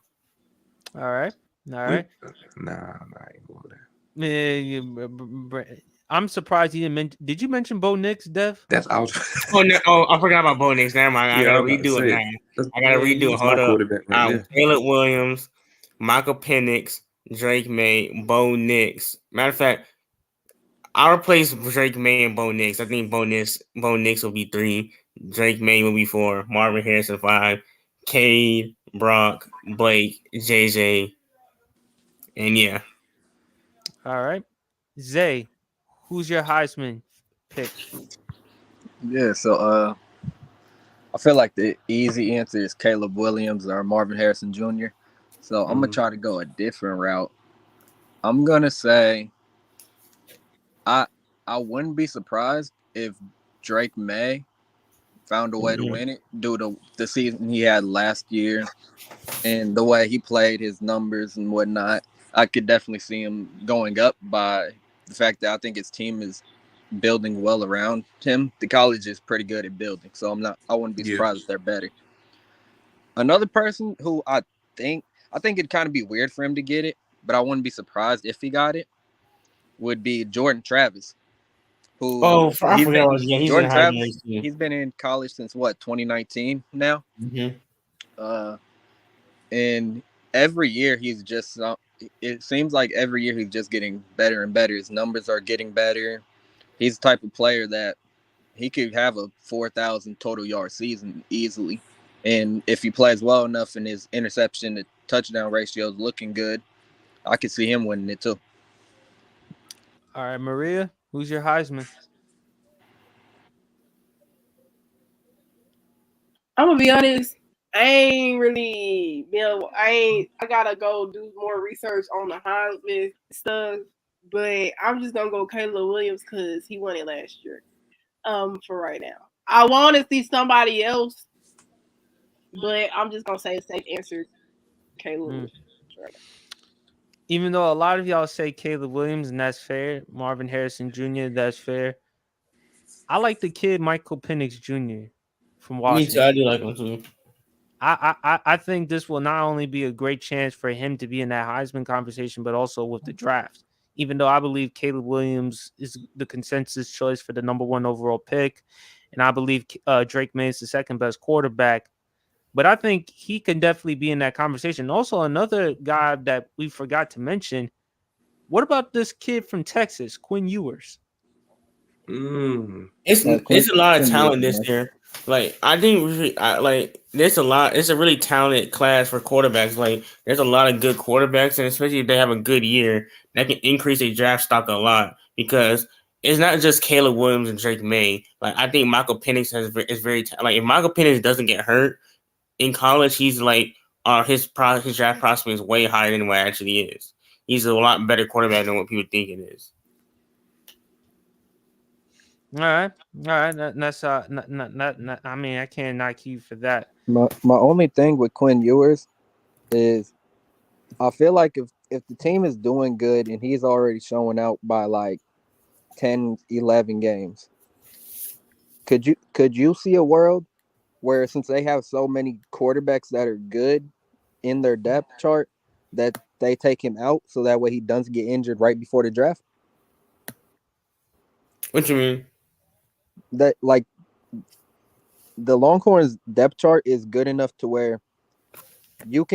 All right. Nah, I ain't going there. I'm surprised you didn't mention. Did you mention Bo Nix, Dev? That's out. I forgot about Bo Nix. Never mind. I gotta redo it now. I gotta redo it. Hold up. Caleb Williams, Michael Penix, Drake May, Bo Nix. Matter of fact, I'll replace Drake May and Bo Nix. I think Bo Nix will be 3. Drake May will be 4. Marvin Harrison 5. Cade, Brock, Blake, JJ, and yeah. All right, Zay, who's your Heisman pick? Yeah, so I feel like the easy answer is Caleb Williams or Marvin Harrison Jr. So I'm gonna try to go a different route. I'm gonna say I wouldn't be surprised if Drake May found a way to win it due to the season he had last year and the way he played, his numbers and whatnot. I could definitely see him going up by the fact that I think his team is building well around him. The college is pretty good at building, so I wouldn't be surprised if they're better. Another person who I think it'd kind of be weird for him to get it, but I wouldn't be surprised if he got it, would be Jordan Travis. I forgot. Jordan Travis. He's been in college since 2019 now. And every year he's just. It seems like every year he's just getting better and better. His numbers are getting better. He's the type of player that he could have a 4,000 total yard season easily. And if he plays well enough and his interception to touchdown ratio is looking good, I could see him winning it too. All right, Maria, who's your Heisman? I'm gonna be honest. I gotta go do more research on the Heisman stuff, but I'm just gonna go Caleb Williams because he won it last year. For right now, I want to see somebody else, but I'm just gonna say the same answer, Caleb Williams. Right now. Even though a lot of y'all say Caleb Williams, and that's fair. Marvin Harrison Jr., that's fair. I like the kid Michael Penix Jr. from Washington. Me too. I do like him too. I think this will not only be a great chance for him to be in that Heisman conversation, but also with the draft. even though I believe Caleb Williams is the consensus choice for the number 1 overall pick, and I believe Drake May is the second best quarterback. But I think he can definitely be in that conversation. Also, another guy that we forgot to mention. What about this kid from Texas, Quinn Ewers? It's a lot of talent this year. Like I think there's a lot. It's a really talented class for quarterbacks. Like there's a lot of good quarterbacks, and especially if they have a good year, that can increase their draft stock a lot because it's not just Caleb Williams and Drake May. Like I think Michael Penix is very like if Michael Penix doesn't get hurt in college, he's like his draft prospect is way higher than what it actually is. He's a lot better quarterback than what people think it is. All right. That's not. I mean, I can't knock you for that. My only thing with Quinn Ewers is I feel like if the team is doing good and he's already showing out by like 10, 11 games, could you see a world where since they have so many quarterbacks that are good in their depth chart that they take him out so that way he doesn't get injured right before the draft? What you mean? That like the Longhorns depth chart is good enough to where you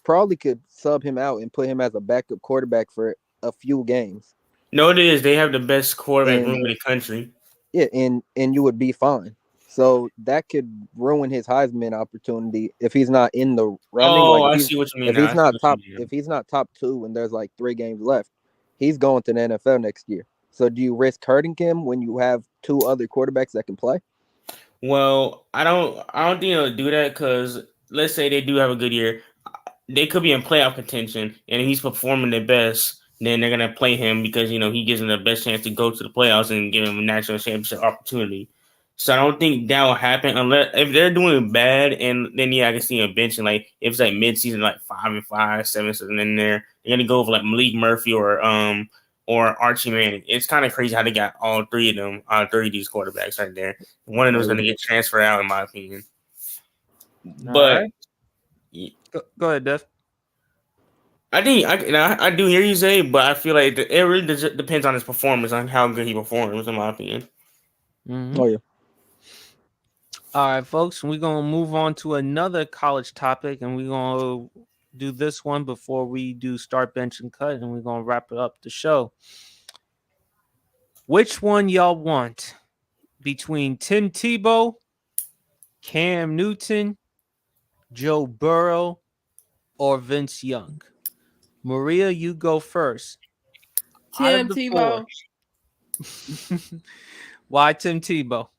probably could sub him out and put him as a backup quarterback for a few games. No, it is. They have the best quarterback room in the country. Yeah, and you would be fine. So that could ruin his Heisman opportunity if he's not in the running. Oh, like I see what you mean. If he's not top 2 and there's like 3 games left, he's going to the NFL next year. So do you risk hurting him when you have 2 other quarterbacks that can play? Well, I don't think they'll do that because let's say they do have a good year, they could be in playoff contention, and if he's performing the best, then they're gonna play him because he gives them the best chance to go to the playoffs and give him a national championship opportunity. So I don't think that will happen unless if they're doing bad, and then I can see a bench and like if it's like midseason, like 5-5, 7-7 in there, they're gonna go for like Malik Murphy or Archie Manning. It's kind of crazy how they got all 3 of them, all 3 of these quarterbacks right there. One of them is gonna get transferred out, in my opinion. But go ahead, Dev. I think I do hear you say, but I feel like it really depends on his performance, on how good he performs, in my opinion. Mm-hmm. Oh yeah. All right, folks, we're going to move on to another college topic, and we're going to do this one before we do start, bench, and cut, and we're going to wrap it up the show. Which one y'all want between Tim Tebow, Cam Newton, Joe Burrow, or Vince Young? Maria, you go first. Tim Tebow. Why Tim Tebow?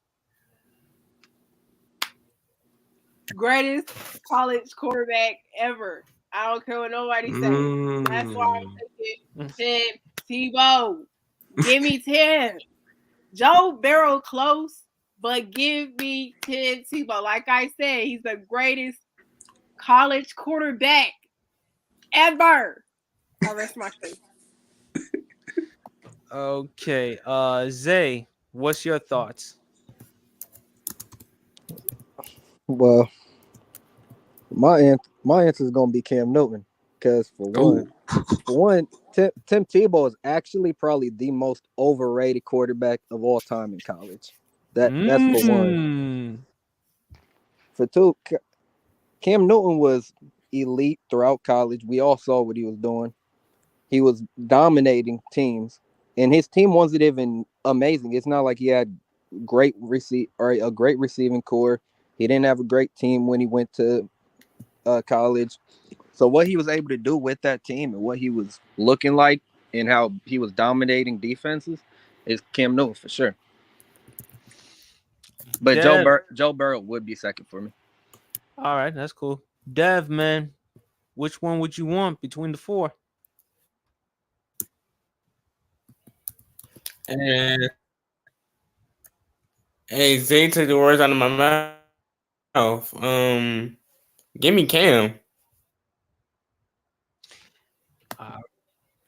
Greatest college quarterback ever. I don't care what nobody says. That's why I'm taking Tim Tebow. Give me Tim. Joe Burrow close, but give me Tim Tebow. Like I said, he's the greatest college quarterback ever. I rest my case. Okay, Zay, what's your thoughts? Well, my answer is gonna be Cam Newton because for one, Tim Tebow is actually probably the most overrated quarterback of all time in college. That's for one. For 2, Cam Newton was elite throughout college. We all saw what he was doing. He was dominating teams, and his team wasn't even amazing. It's not like he had a great receiving core. He didn't have a great team when he went to college. So what he was able to do with that team and what he was looking like and how he was dominating defenses is Cam Newton for sure. But Joe Burrow would be second for me. All right, that's cool. Dev, man, which one would you want between the 4? Hey, Zay took the words out of my mouth. Give me Cam.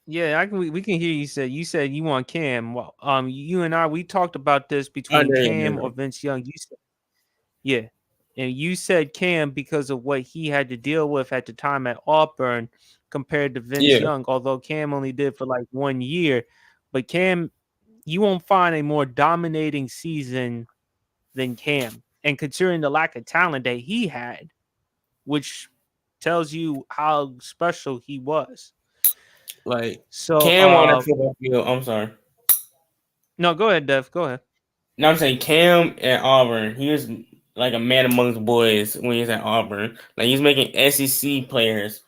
Yeah, we can hear you say. You said you want Cam. Well, you and I, we talked about this between Cam or Vince Young. You said, yeah. And you said Cam because of what he had to deal with at the time at Auburn compared to Vince Yeah. Young, although Cam only did for like 1 year. But Cam, you won't find a more dominating season than Cam. And considering the lack of talent that he had, which tells you how special he was. Like So, Cam on that football field. I'm sorry. no, go ahead, Dev. Go ahead. No, I'm saying Cam at Auburn. He was like a man amongst boys when he was at Auburn. Like he's making SEC players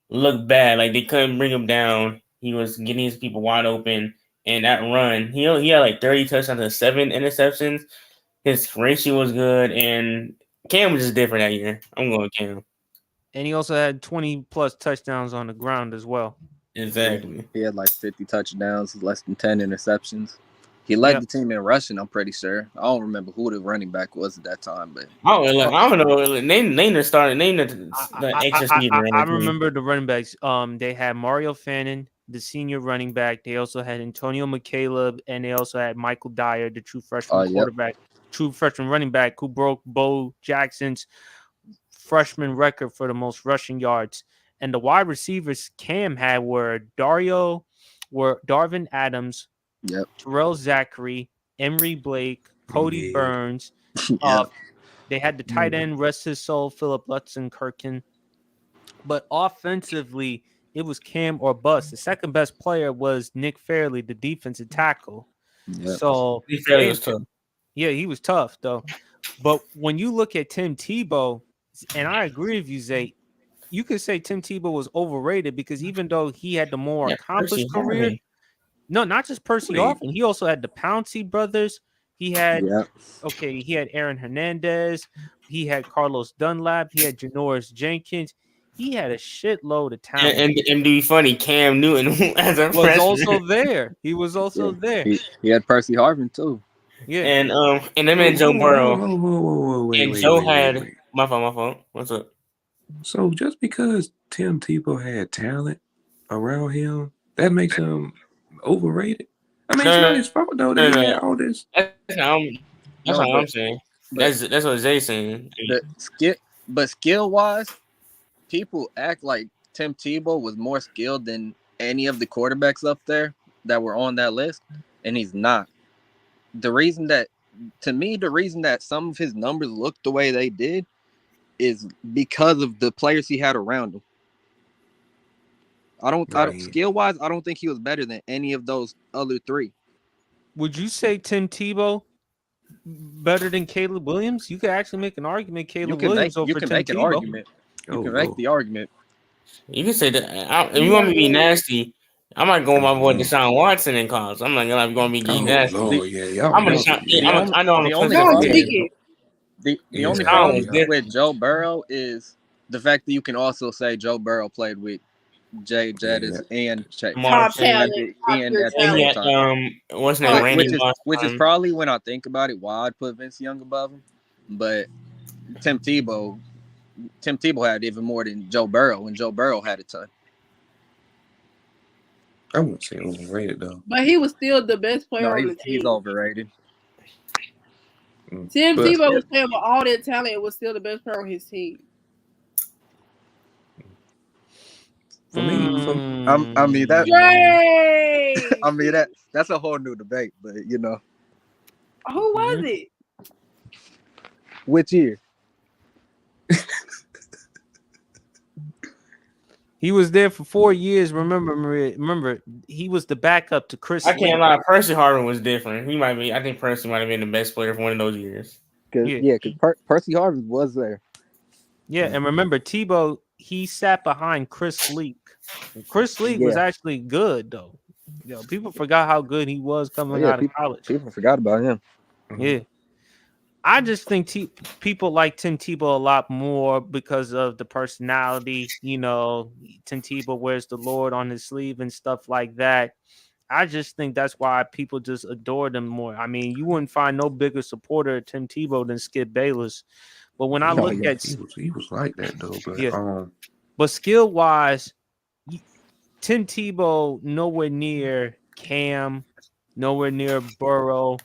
look bad. Like they couldn't bring him down. He was getting his people wide open. And that run, he had like 30 touchdowns and 7 interceptions. His ratio was good, and Cam was just different that year. I'm going with Cam. And he also had 20 plus touchdowns on the ground as well. Exactly. He had like 50 touchdowns, less than 10 interceptions. He led the team in rushing, I'm pretty sure. I don't remember who the running back was at that time, but I don't know. Name the starter. Name the extra receiver. I remember the running backs. They had Mario Fannin, the senior running back. They also had Antonio McCaleb, and they also had Michael Dyer, the true freshman quarterback, true freshman running back who broke Bo Jackson's freshman record for the most rushing yards. And the wide receivers Cam had were Darvin Adams, Terrell Zachary, Emery Blake, Cody Burns. They had the tight end, rest his soul, Philip Lutzenkirchen. But offensively, it was Cam or bust. The second best player was Nick Fairley, the defensive tackle. So Nick Fairley was tough. Yeah, he was tough though. But when you look at Tim Tebow, and I agree with you, Zay, you could say Tim Tebow was overrated because even though he had the more accomplished career, no, not just Percy Harvin, he also had the Pouncey brothers. He had he had Aaron Hernandez, he had Carlos Dunlap, he had Janoris Jenkins. He had a shitload of talent. And to be funny, Cam Newton as a was freshman. also there. He was also there. He had Percy Harvin too. Yeah. And then man Joe Burrow. Wait. My fault. What's up? So just because Tim Tebow had talent around him, that makes him overrated. I mean, it's not his fault though that he had all this. That's what I'm saying. That's what Zay's saying. But skill wise, people act like Tim Tebow was more skilled than any of the quarterbacks up there that were on that list, and he's not. The reason that some of his numbers looked the way they did is because of the players he had around him. I don't skill wise, I don't think he was better than any of those other three. Would you say Tim Tebow better than Caleb Williams? You could actually make an argument. Caleb Williams over Tim Tebow. You can make the argument. You can say that. If you want me to be nasty, I might go with my boy Deshaun Watson in college. I'm not gonna be nasty. I know I'm the only problem with Joe Burrow is the fact that you can also say Joe Burrow played with Jay Jettis and Chase. Top talent. What's his name? Randy Moss. Which is probably, when I think about it, why I'd put Vince Young above him. But Tim Tebow had even more than Joe Burrow, and Joe Burrow had a ton. I wouldn't say overrated though. But he was still the best player on the team. He's overrated. Tim Tebow was playing with all that talent and was still the best player on his team. For me, that's a whole new debate, but you know. Who was it? Which year? He was there for 4 years. Remember, he was the backup to Chris. I can't lie. Percy Harvin was different. I think Percy might have been the best player for one of those years. Because Percy Harvin was there. Yeah, and remember, Tebow, he sat behind Chris Leak. Chris Leak was actually good, though. People forgot how good he was coming out of college. People forgot about him. Yeah. I just think people like Tim Tebow a lot more because of the personality. You know, Tim Tebow wears the Lord on his sleeve and stuff like that. I just think that's why people just adore them more. I mean, you wouldn't find no bigger supporter of Tim Tebow than Skip Bayless. But when I look at he was like that though. But but skill wise, Tim Tebow nowhere near Cam, nowhere near Burrow,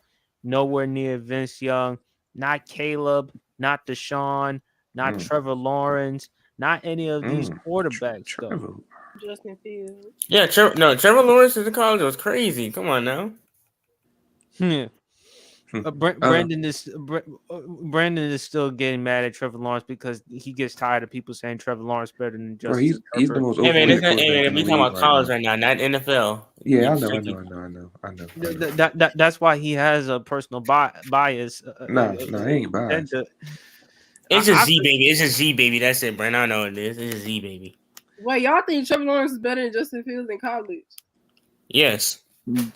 nowhere near Vince Young. Not Caleb, not Deshaun, not Trevor Lawrence, not any of these quarterbacks though. Trevor. Justin Fields. Yeah, Trevor Lawrence in college was crazy. Come on now. Yeah. Uh, Brandon is still getting mad at Trevor Lawrence because he gets tired of people saying Trevor Lawrence better than bro, Justin he's the Herbert. most Hey man, overrated quarterback in we the talking league about right college now. right now, not NFL. Yeah, I You know. That's why he has a personal bias. Nah, he ain't biased. agenda. It's a Z baby. It's a Z baby. That's it, Brent. I know what it is. It's a Z baby. Wait, y'all think Trevor Lawrence is better than Justin Fields in college? Yes.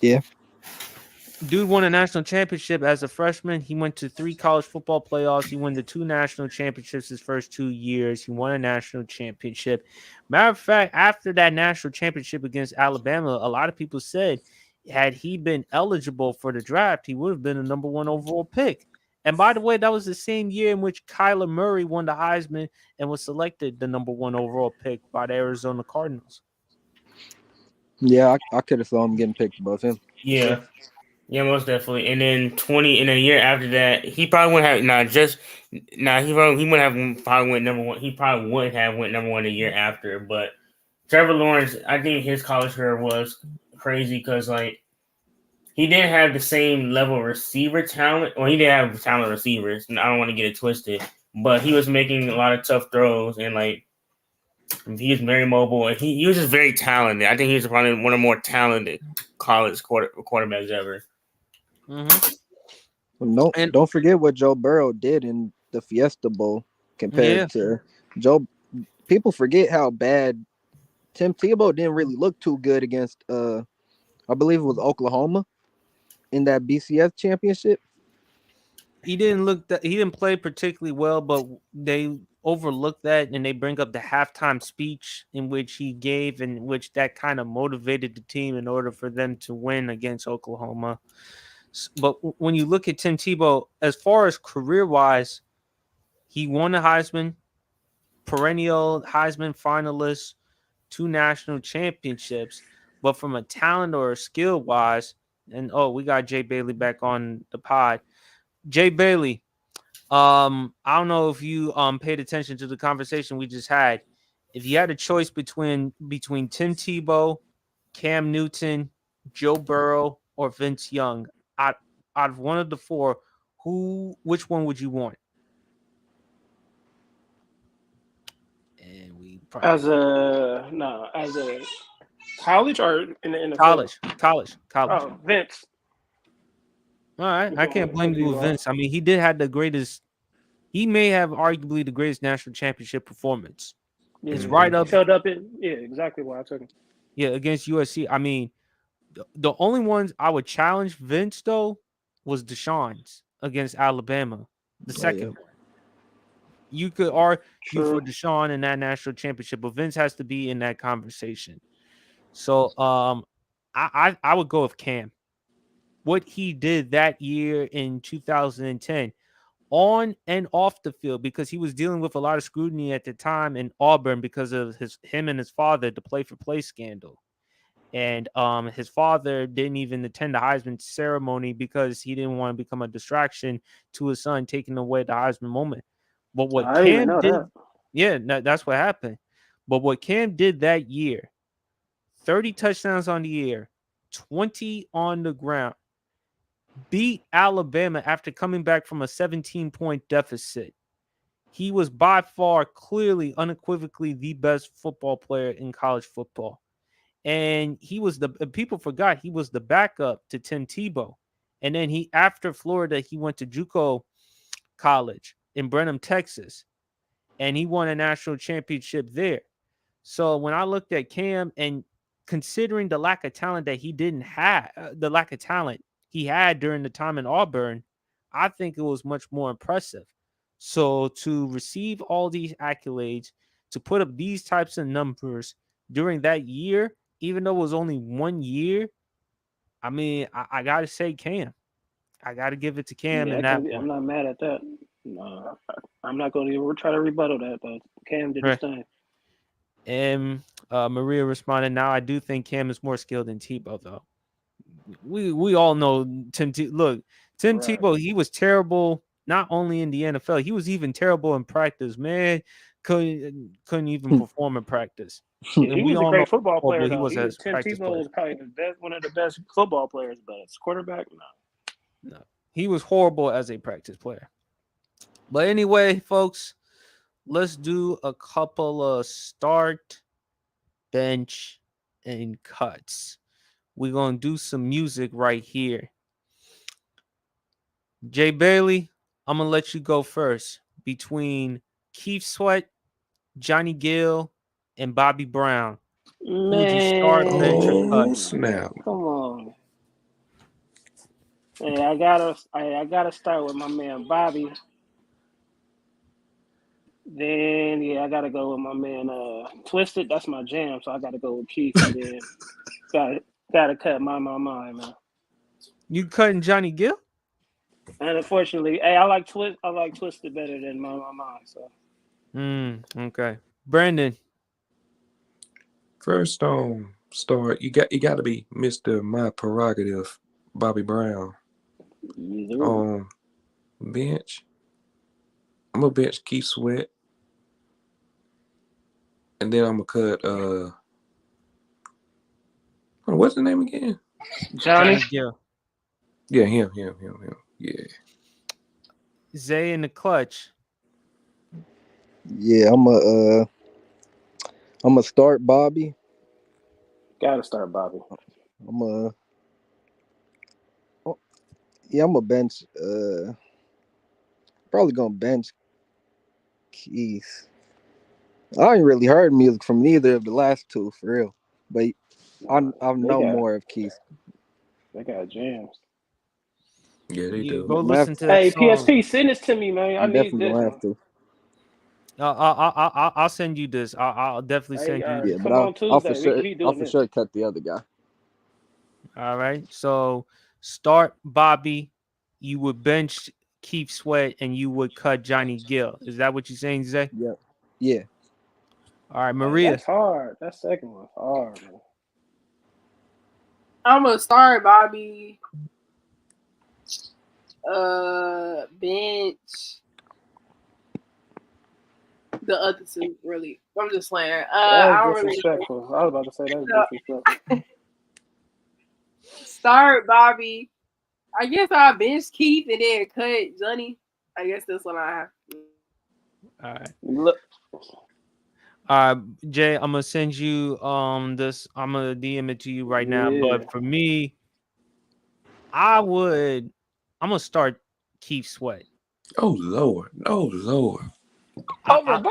Yeah. Dude won a national championship as a freshman. He went to 3 college football playoffs. He won the 2 national championships his first 2 years. He won a national championship. Matter of fact, after that national championship against Alabama, a lot of people said had he been eligible for the draft, he would have been a number 1 overall pick. And by the way, that was the same year in which Kyler Murray won the Heisman and was selected the number 1 overall pick by the Arizona Cardinals. Yeah, I could have saw him getting picked above him. Yeah. Yeah, most definitely. And then 20 in a year after that, he probably wouldn't have he wouldn't have probably went number 1. He probably would have went number 1 a year after. But Trevor Lawrence, I think his college career was crazy because like he didn't have the same level of receiver talent. Well, he didn't have talented receivers. And I don't want to get it twisted, but he was making a lot of tough throws and like he was very mobile and he was just very talented. I think he was probably one of the more talented college quarterbacks ever. No, and don't forget what Joe Burrow did in the Fiesta Bowl compared to Joe. People forget how bad Tim Tebow didn't really look too good against I believe it was Oklahoma in that BCS championship. He didn't play particularly well, but they overlooked that and they bring up the halftime speech in which he gave, in which that kind of motivated the team in order for them to win against Oklahoma. But when you look at Tim Tebow, as far as career-wise, he won the Heisman, perennial Heisman finalist, 2 national championships. But from a talent or a skill-wise, and we got Jay Bailey back on the pod. Jay Bailey, I don't know if you paid attention to the conversation we just had. If you had a choice between Tim Tebow, Cam Newton, Joe Burrow, or Vince Young, out of one of the 4, which one would you want? And we as a college or in the NFL? College. Oh, Vince. All right, I can't blame you with Vince. I mean, he did have the greatest. He may have arguably the greatest national championship performance. Yeah, it's right up. Showed up in exactly why I took him. Yeah, against USC. I mean, the only ones I would challenge Vince though was Deshaun's against Alabama, the second one. You could argue for Deshaun in that national championship, but Vince has to be in that conversation. So, I would go with Cam. What he did that year in 2010 on and off the field, because he was dealing with a lot of scrutiny at the time in Auburn because of him and his father, the play-for-play scandal. And his father didn't even attend the Heisman ceremony because he didn't want to become a distraction to his son, taking away the Heisman moment. But what Cam did, that's what happened. But what Cam did that year, 30 touchdowns on the year, 20 on the ground, beat Alabama after coming back from a 17-point deficit. He was by far, clearly, unequivocally the best football player in college football. And he was people forgot he was the backup to Tim Tebow. And then after Florida, he went to JUCO college in Brenham, Texas, and he won a national championship there. So when I looked at Cam, and considering the lack of talent that he didn't have, the lack of talent he had during the time in Auburn, I think it was much more impressive. So to receive all these accolades, to put up these types of numbers during that year, even though it was only 1 year, I mean, I got to say Cam. I got to give it to Cam in that I'm not mad at that. No, I'm not going to try to rebuttal that, but Cam did his thing. And Maria responded, now I do think Cam is more skilled than Tebow, though. We all know Tim Tebow, he was terrible not only in the NFL, he was even terrible in practice. Man, couldn't even perform in practice. Yeah, And he we was a all know great football how player horrible he though. was He was as a Tim practice Tebow player. was probably one of the best football players, but as quarterback, no. No, he was horrible as a practice player. But anyway, folks, let's do a couple of start, bench, and cuts. We're gonna do some music right here. Jay Bailey, I'm gonna let you go first. Between Keith Sweat, Johnny Gill, and Bobby Brown, who would you start, bench, or cut? Oh Man, snap! come on. Hey, I gotta start with my man Bobby. Then yeah, I gotta go with my man Twisted. That's my jam, so I gotta go with Keith, and then gotta cut my mind, man. You cutting Johnny Gill? And unfortunately, hey, I like Twisted better than my mind. So Okay. Brandon, First start. You got to be Mr. My Prerogative, Bobby Brown. either. Bench. I'm gonna bench Keith Sweat, and then I'm gonna cut. What's the name again? Johnny. Gill. Yeah, him. Yeah. Zay in the clutch. Yeah, I'm a start Bobby. Gotta start Bobby. I'm a yeah, I'm a bench. Probably gonna bench Keith. I ain't really heard music from neither of the last two for real, but I They know got more of Keith. jams. Yeah, they You do. go I'm gonna have listen to, to that Hey, song. PSP, send this to me, man. I I'm need definitely this gonna one. have to. I'll send you this. I'll definitely Hey, send you Yeah, this. but come on I'll for Tuesday. sure We I'll doing for this. sure cut the other guy. All right. So start Bobby. You would bench Keith Sweat and you would cut Johnny Gill. Is that what you're saying, Zay? Yeah, yeah. All right, Hey, Maria. that's hard. That second one's hard, man. I'm gonna start Bobby. Bench. The other two, really. I'm just playing. That I was don't really disrespectful. I was about to say that was disrespectful. start Bobby. I guess I'll bench Keith and then cut Johnny. I guess that's what I have. All right. Look, Jay, I'm gonna send you this. I'm gonna DM it to you right now. yeah. But for me, I'm gonna start Keith Sweat. Oh Lord. Over I Bobby?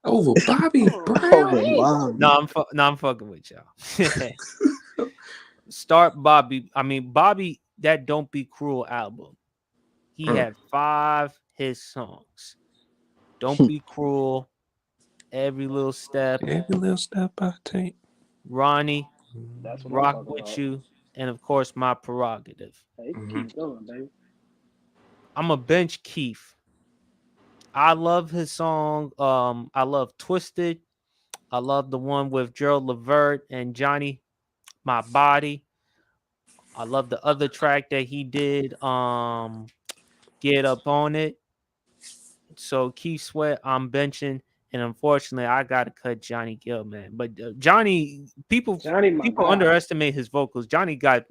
Over Bobby Brown. Over Bobby. I'm fucking with y'all. Start Bobby. I mean Bobby, that Don't Be Cruel album. He had 5 hit songs. Don't Be Cruel, Every Little Step, Every little step I take. Ronnie, That's what I'm Rock talking With about. You, and of course My Prerogative. Hey, keep going, baby. I'm a bench Keith. I love his song. I love Twisted. I love the one with Gerald Levert and Johnny, My Body. I love the other track that he did. Get Up On It. So Keith Sweat, I'm benching, and unfortunately, I gotta cut Johnny Gill, man. But Johnny, people My guy. underestimate his vocals. Johnny got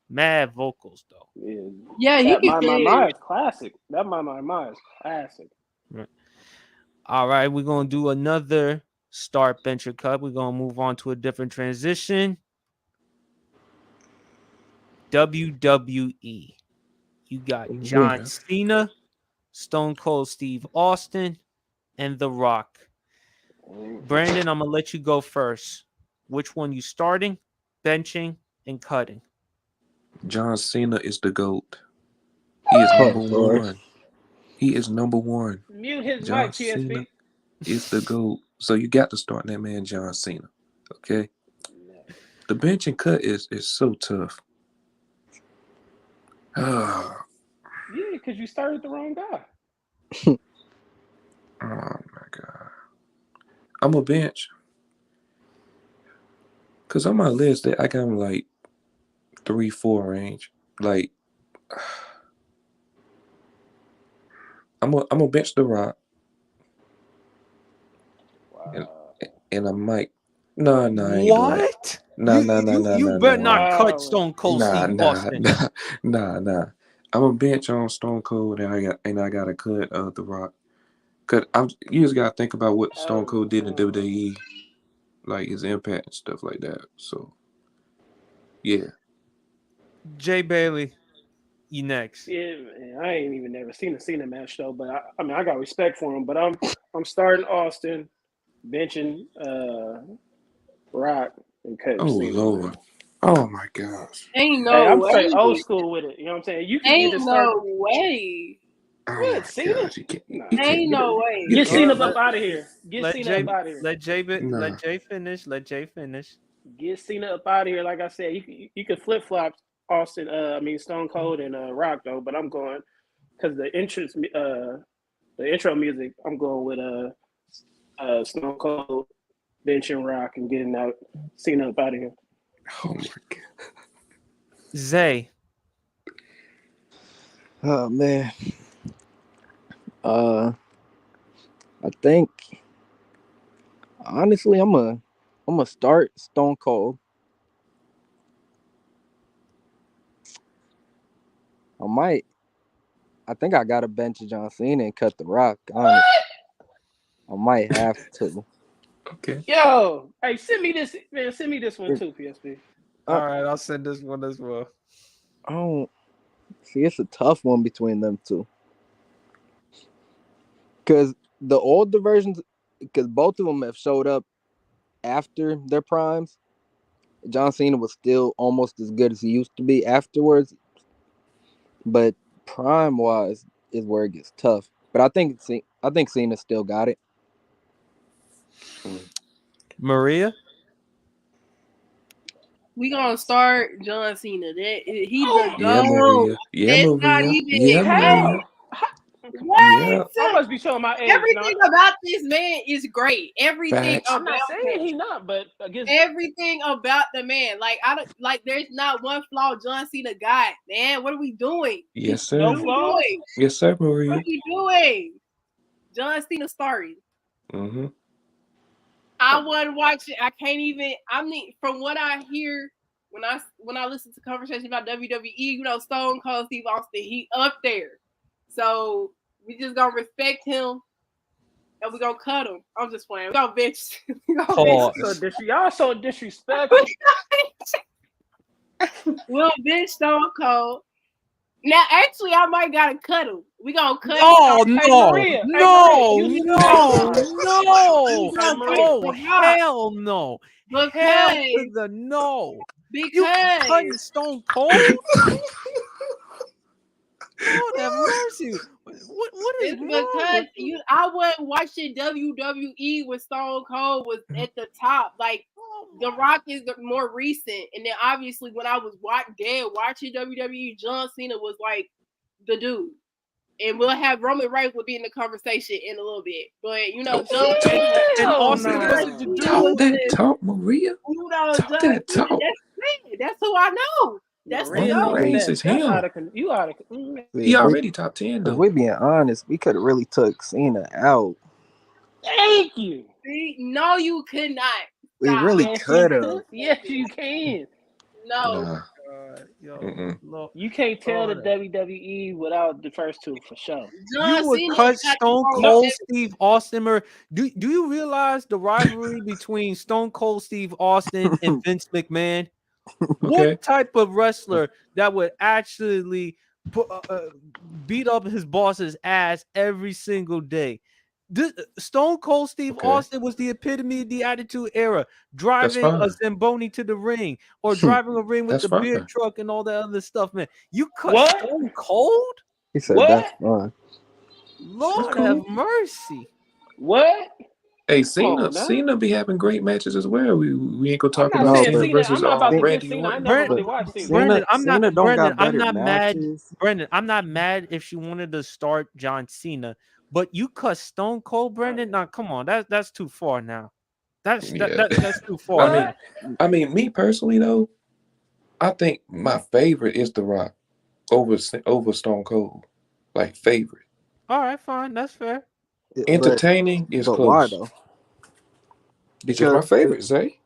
mad vocals though. Yeah, Yeah, he that can my sing. is classic. That my is classic. Right. All right, we're gonna do another start bencher cut. We're gonna move on to a different transition. WWE. You got John Cena, Stone Cold Steve Austin, and The Rock. Brandon, I'm gonna let you go first. Which one you starting, benching, and cutting? John Cena is the GOAT. He is number one. He is number one. Mute his John mic, Cena PSP. is the GOAT. So you got to start that man John Cena. Okay? The bench and cut is so tough. Yeah, because you started the wrong guy. Oh my God. I'm a bench. Because on my list, I got him like 3-4 range. Like, I'm gonna bench The Rock, and, Wow. and I might. No, I ain't doing that. What? No, no, no, no, You no, better no, not no. cut Wow. Stone Cold Nah, Steve nah, Austin. nah. I'm a bench on Stone Cold, and I got to cut The Rock. Cause you just gotta think about what Stone Cold did in WWE, like his impact and stuff like that. So, yeah. Jay Bailey, you next. Yeah, man, I ain't even never seen a Cena match though, but I mean I got respect for him. But I'm starting Austin, benching Rock, and cutting Oh Cena, man. Lord. Oh my gosh. Ain't Hey, no I'm straight old way. school with it. You know what I'm saying? You can Ain't either start no way. Oh what my Cena? gosh. You can't. Nah, You can't. Ain't no way. You get can't. Cena Let up out of here. Get let Cena Jay up out of here. Nah. let Jay finish. Let Jay finish. Get Cena up out of here. Like I said, you can flip flop Austin. Stone Cold and Rock though. But I'm going because the intro music. I'm going with Stone Cold, bench and Rock, and getting out Cena up out of here. Oh my god. Zay, Oh man. I think honestly I'm gonna start Stone Cold. I think I gotta bench John Cena and cut The Rock. Honestly, I might have to. Okay. Yo, hey, send me this, man. Send me this one It, too, PSP. all right, I'll send this one as well. I don't see. It's a tough one between them two because the older versions, because both of them have showed up after their primes. John Cena was still almost as good as he used to be afterwards, but prime wise is where it gets tough. But I think Cena still got it. Maria, We gonna start John Cena. He's the Oh, Yeah, GOAT. Maria. Yeah, It's not Maria. even Yeah, how? Maria. what? Yeah. I must be showing my age. Everything about this man is great. Everything Facts. I'm not about him. saying he not, but against Everything about the man. Like I don't like. There's not one flaw John Cena got. Man, what are we doing? Yes, no What sir. are we flaws. doing? Yes, sir, What Maria. are we doing? John Cena starting. Mm-hmm. I wasn't watching. I can't even. I mean, from what I hear when I listen to conversations about WWE, you know, Stone Cold Steve Austin, he up there. So we just gonna respect him and we gonna cut him. I'm just playing. We gonna bitch. We gonna bitch. pause. Y'all so disrespectful. We'll bitch Stone Cold. Now, actually, I might gotta cut him. We gonna cut. Oh Hey no, Maria, no, you need to no, We no! Hey gonna cut Maria, Oh The Rock hell no! Hell because to the no! You because cutting Stone Cold? Lord have mercy! What is it's wrong because with you? I wasn't watching WWE when Stone Cold was at the top. Like The Rock is the more recent, and then obviously when I was watching WWE, John Cena was like the dude. And we'll have Roman Reigns will be in the conversation in a little bit. But you know, John Cena, And hell Austin John wasn't the no. Cena dude. was Talk that the talk, Maria. you know, Talk John that Cena, talk. that's who I know. That's the Maria, Roman GOAT. Reigns is that's him. out of you out of See, He already top 10 if though. we being honest, we could have really took Cena out. Thank you. See, no, you could not. We Stop. really Yes, you could have. could. Yes, you can. No. Nah. Yo, Mm-mm. Lord. You can't tell the Lord. WWE without the first two for sure. You John would Cena cut got the Stone most No, Cold Steve Austin. Do you realize the rivalry between Stone Cold Steve Austin and Vince McMahon? Okay. What type of wrestler that would actually beat up his boss's ass every single day? Stone Cold Steve Okay. Austin was the epitome of the Attitude Era, That's driving a fine. Zamboni to the ring or driving a ring with That's the beer fine. truck and all that other stuff, man. You cut what? Stone Cold? He said that's What? fine. Lord That's have cool. mercy. What? Hey, Come on, now. Cena be having great matches as well. We ain't gonna I'm talk not about No, saying Cena but Cena. versus I'm not about to get Randy Cena. I Orton. never Brent, really but watched Cena. Brendan, Cena don't got I'm better not mad. matches. Brendan, I'm not mad if she wanted to start John Cena, but you cut Stone Cold, Brendan. Now, come on, that's too far now. That's Yeah. that's too far I now. What? mean, me personally though, I think my favorite is The Rock over Stone Cold. Like favorite. All right, fine. That's fair. Entertaining is but why close. though? It's just my favorite, Zay.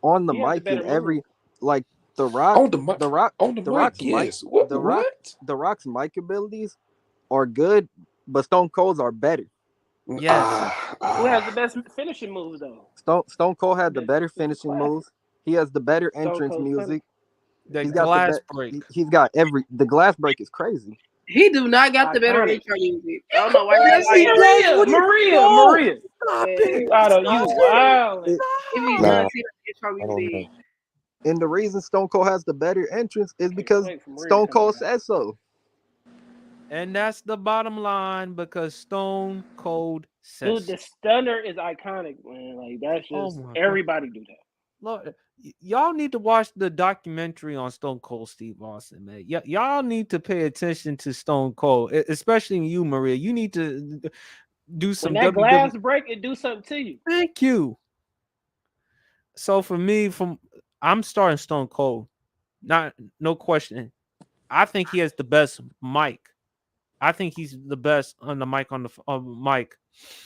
On the He has the mic and better move. like the Rock, On the mic, the Rock, on the the mic, Rock's mic, yes. What? the Rock, What? the Rock's mic abilities are good, but Stone Cold's are better. Yes. Who has the best finishing moves though? Stone Cold had the That's, better that's a finishing classic. moves. He has the better Stone entrance Cold Stunner. music. The He's got the glass best. break. He's got the glass break is crazy. He do not got the better Iconic. intro music. I don't know why Yes, y'all he like does. Maria, What do you Maria, know? Maria. Stop it. it. You out of you Stop it. wild. It- It be Nah, John Cena intro I don't know. music. and the reason Stone Cold has the better entrance is Can't because wait for Maria to Stone come Cold back. said so. And that's the bottom line because Stone Cold says. Dude, the stunner is iconic, man. Like that's Oh just my God. everybody do that. Look, y'all need to watch the documentary on Stone Cold Steve Austin, man. Y'all need to pay attention to Stone Cold, especially you, Maria. You need to do When some that WWE. glass break, it do something to you. Thank you. So for me, I'm starting Stone Cold. No question. I think he has the best mic. I think he's the best on the mic on the mic.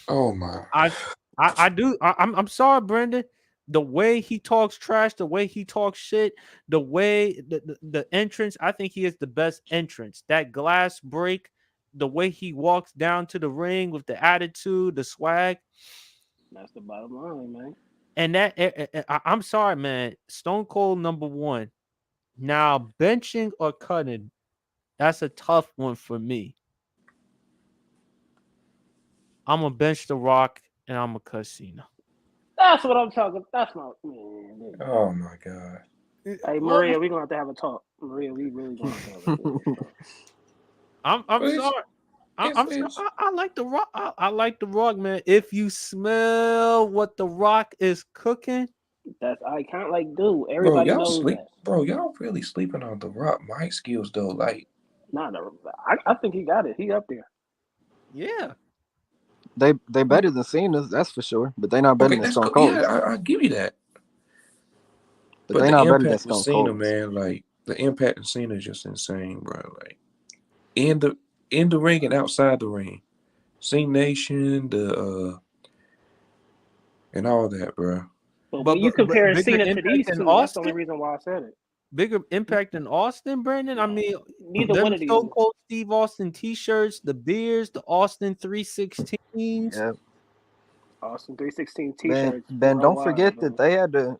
Oh my. I do. I'm sorry, Brendan. The way he talks trash, the way he talks shit, the way the entrance, I think he is the best entrance. That glass break, the way he walks down to the ring with the attitude, the swag, That's the bottom line, man. and I'm sorry, man. Stone Cold #1. Now benching or cutting, that's a tough one for me. I'm gonna bench The Rock and I'm gonna cut Cena. That's what I'm talking. That's my man. Oh my God. Hey Maria, we're gonna have to have a talk. Maria, we really gonna have to have a talk. I'm Well, it's- sorry. it's- I like The Rock. I like The Rock, man. If you smell what The Rock is cooking, That's iconic. Like, dude, Bro, everybody y'all knows sleep. that. Bro, y'all really sleeping on the Rock mic skills though. Like, Nah, I think he got it. He up there. yeah. They better than Cena's, that's for sure. But they not better okay, than that's Stone cool. Cold. Yeah, I give you that. But But they the not better than impact with Stone Cena, Cold. man, like the impact of Cena is just insane, bro. Like in the ring and outside the ring, Cena Nation, and all that, bro. But when you compare bigger Cena to impact these than two, that's the only Austin. reason why I said it. Bigger impact than Austin, Brandon. I mean, Neither them one of these. Stone Cold Steve Austin T-shirts, the beers, the Austin 316s. Yeah. Austin 316 Ben, T-shirts. don't worldwide, forget bro. that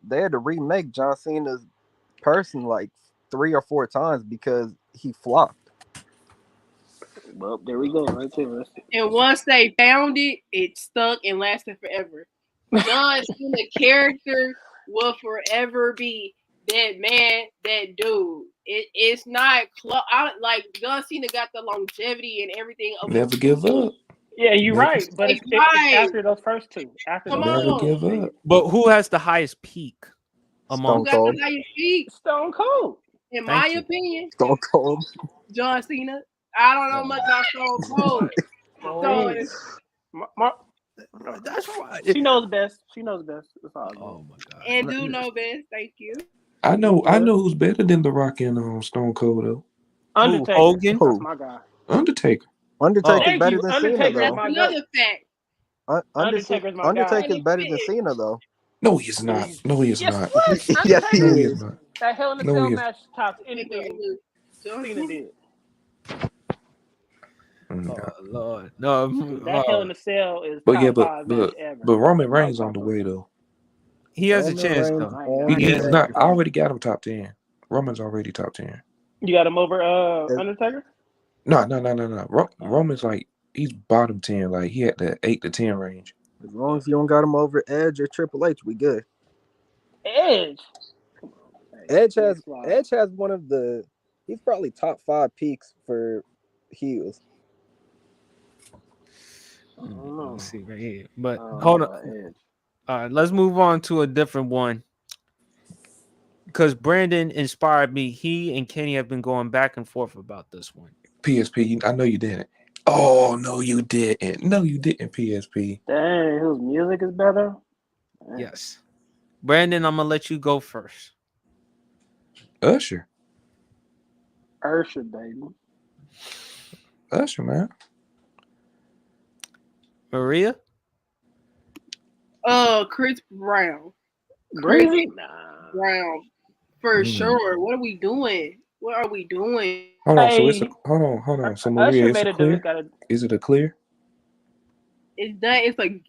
they had to remake John Cena's person like 3 or 4 times because he flopped. Well, there we go, right there. And once they found it, it stuck and lasted forever. John Cena character will forever be that man, that dude. It's not like John Cena got the longevity and everything. Never give up. Yeah, you're Never, right. But it's Right. after those first two. After Come those never first two. give on. up. But who has the highest peak among Stone Who got Cold. the highest peak? Stone Cold. In Thank my you. opinion, Stone Cold. John Cena. I don't know much about Stone Cold. So That's right. She knows best. She knows best. It's all good. Oh my god. and do know best. Thank you. I know who's better than The Rock and Stone Cold though. Undertaker. Hogan? That's my guy. Undertaker. Undertaker's Thank better you. than Undertaker Cena is That's though. my guy. another fact. Undertaker's my guy. Undertaker's better than Cena though. No, he's not. No, he is Yes, not. what? Yes, he No, he is. is not. That Hell in a No, Cell he is. match tops anything Cena did. Oh Lord. No. That Hell in a Cell is But top yeah, 5 match ever. but Roman Without Reigns on the way though. He has a Roman chance Reigns though. I on ain't He's gonna not. say I already got him top 10. Roman's already top 10. You got him over Undertaker? No. Roman's like he's bottom 10. Like he had the 8 to 10 range. As long as you don't got him over Edge or Triple H, we good. Edge. Come on. Hey, Edge has one of the. He's probably top 5 peaks for heels. I don't know. Let's see right here. But I don't hold know on. about Edge. All right, let's move on to a different one. Because Brandon inspired me. He and Kenny have been going back and forth about this one. PSP. I know you didn't. Oh no, you didn't. No, you didn't. PSP. Dang, whose music is better? Dang. Yes. Brandon, I'm gonna let you go first. Usher, Usher, baby. man. Maria? Chris Brown. Breezy? Nah. Brown. For sure. What are we doing? What are we doing? Hold on. So it's a Hey, hold on. So Usher Maria, it's a made it. It's clear. got a. Is it a clear? It's done.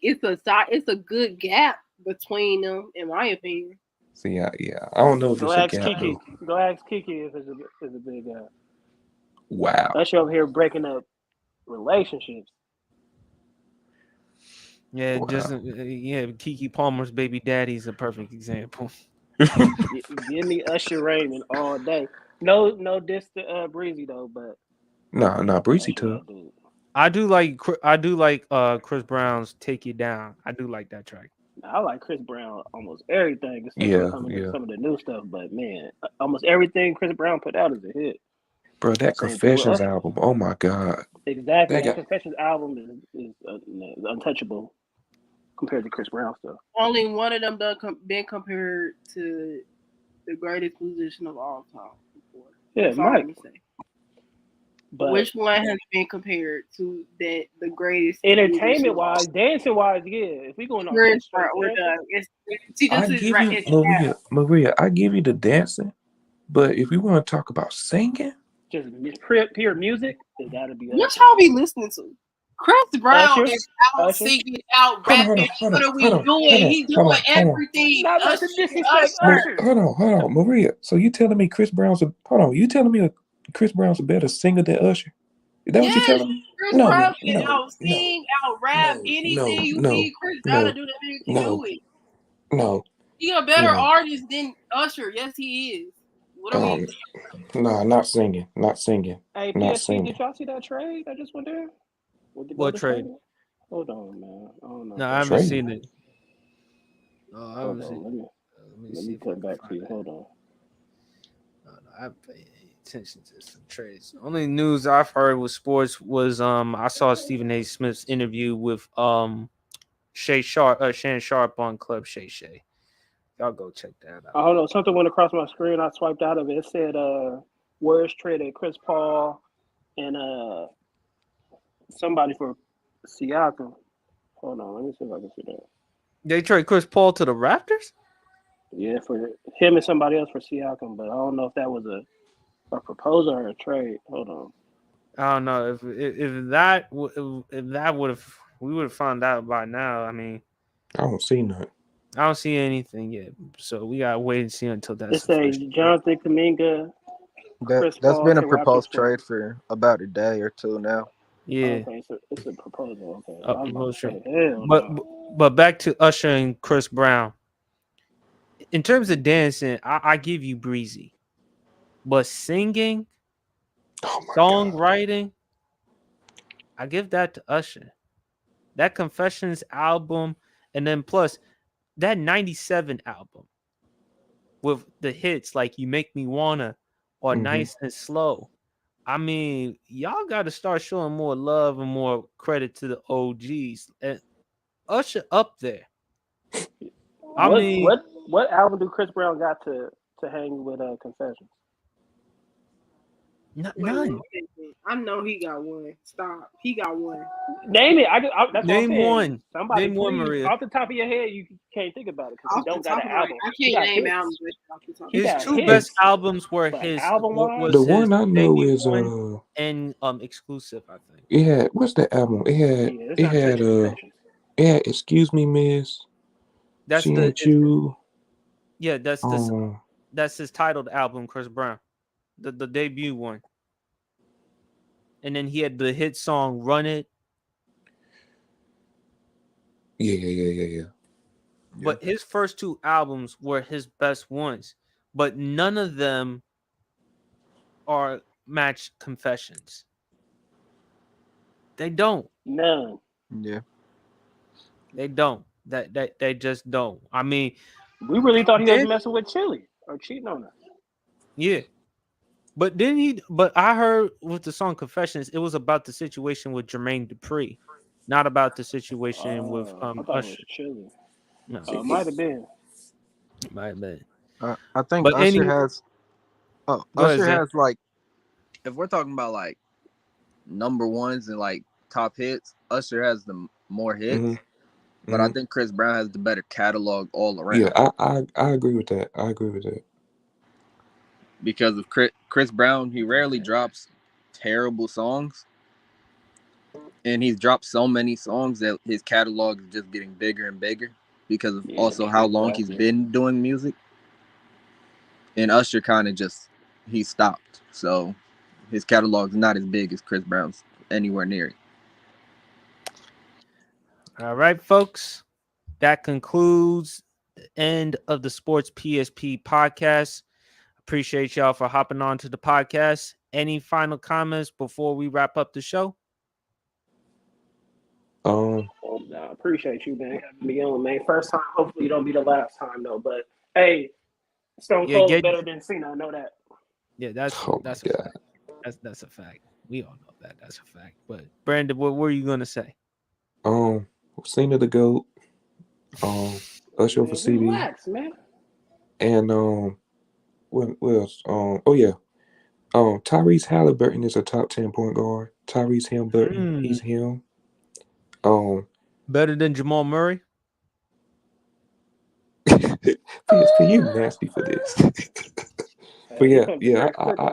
It's a good gap between them, in my opinion. See, yeah, I don't know if Go it's a ask gap Kiki. though. Go ask Kiki if it's a big guy. Wow. Usher over here breaking up relationships. Yeah, just Wow. Kiki Palmer's baby daddy is a perfect example. Give me Usher Raymond all day. No diss to Breezy though, but Nah, Breezy Usher tough. that dude. I do like Chris Brown's "Take You Down." I do like that track. I like Chris Brown almost everything except for Yeah. some of the new stuff. But man, almost everything Chris Brown put out is a hit. Bro, that Same thing with Confessions Usher. album. Oh my God. Exactly, That that got Confessions album is untouchable compared to Chris Brown stuff. Only one of them been compared to the greatest musician of all time before. Yeah, That's all I'm Mike. gonna say. But Which one has been compared to the greatest entertainment wise, dancing wise, yeah. If we going on Chris just straight Brown? We're dancing, done. See, I this is give right. you It's Maria, I give you the dancing, but if we want to talk about singing, just pure music, it gotta be what Usher. y'all be listening to? Chris Brown Usher, is out Usher. singing, out hold on, rapping. What are we doing? He's doing hold on. everything. Not about Usher, to disrespect Usher. Usher. Hold on, Maria. So you telling me Chris Brown's a hold on? You telling me Chris Brown's a better singer than Usher? Is that what you Yes, telling me? Chris No, Brown can no, out no, sing, out rap, no, anything no, you no, need Chris Brown to no, do. That man can no, do it. no, He a better no. artist than Usher. Yes, he is. What are we? Nah, not singing, not singing, Hey, not PSG, did singing. y'all see that trade that just went there with the What Golden State? trade? Hold on, man. I don't know No, if I I haven't can. Trade. seen it. No, I Hold haven't seen. on, Let me let see me if I cut can back to find you. it. Hold on. No, I haven't paid any attention to some trades. Only news I've heard with sports was I saw Stephen A. Smith's interview with Shan Sharp on Club Shay Shay. Y'all go check that I out. don't know. Something went across my screen. I swiped out of it. It said Warriors traded Chris Paul and somebody for Siakam. Hold on, let me see if I can see that. They trade Chris Paul to the Raptors? Yeah, for him and somebody else for Siakam, but I don't know if that was a proposal or a trade. Hold on. I don't know if that would have we would have found out by now. I mean, I don't see nothing. I don't see anything yet, so we gotta wait and see until that's It's a official. Jonathan Kuminga, Chris That's Paul been a to Raptors proposed for. trade for about a day or two now. Yeah, Okay, so it's a proposal. Okay, a I was about to proposal. say, hell But no. but back to Usher and Chris Brown. In terms of dancing, I give you Breezy, but singing, Oh my God. songwriting, I give that to Usher. That Confessions album, and then plus that '97 album with the hits like "You Make Me Wanna" or Mm-hmm. "Nice and Slow." I mean, y'all got to start showing more love and more credit to the OGs. And Usher up there. I What mean, what what album do Chris Brown got to hang with Confessions? none. I know he got one. Stop. He got one. Name it. That's what I'm Name saying. one. Somebody, Name one, please, Maria. off the top of your head, you can't think about it because he Off the don't got top an of my, album. I He can't got name hits. albums. Off the top of He His my got two head. best hits, albums were but his album wise, The was his one I know debut is one and exclusive, I think. it had what's that album? yeah, it's not touching Confessions. It had Excuse Me Miss. That's She the Ain't You. yeah, Um that's his titled album, Chris Brown. The debut one. And then he had the hit song Run It. yeah. But his first two albums were his best ones. But none of them are match Confessions. They don't. None. Yeah. They don't. That they just don't. I mean, We really thought he was then messing with Chili or cheating on us. yeah. But then but I heard with the song Confessions, it was about the situation with Jermaine Dupri, not about the situation with I thought it was Usher. Chili. No, It might have been. might have been. I think But Usher anyway, has. Oh, go ahead, Usher Zay. has like, if we're talking about like number ones and like top hits, Usher has the more hits. Mm-hmm. But I think Chris Brown has the better catalog all around. Yeah, I agree with that. I agree with that. Because of Chris Brown, he rarely drops terrible songs. And he's dropped so many songs that his catalog is just getting bigger and bigger because of also how long he's been doing music. And Usher kind of he stopped. So his catalog's not as big as Chris Brown's, anywhere near it. All right, folks. That concludes the end of the Sports PSP podcast. Appreciate y'all for hopping on to the podcast. Any final comments before we wrap up the show? I appreciate you, man, having me on, man. First time, hopefully, you don't be the last time, though. But hey, Stone Cold is better than Cena. I know that. Yeah, that's a fact. That's a fact. We all know that. That's a fact. But Brandon, what were you gonna say? Cena the GOAT. Usher for CB. Relax, man. And what else? Tyrese Halliburton is a top 10 point guard. Tyrese Halliburton, he's him. Better than Jamal Murray. PSP, you nasty for this. But yeah,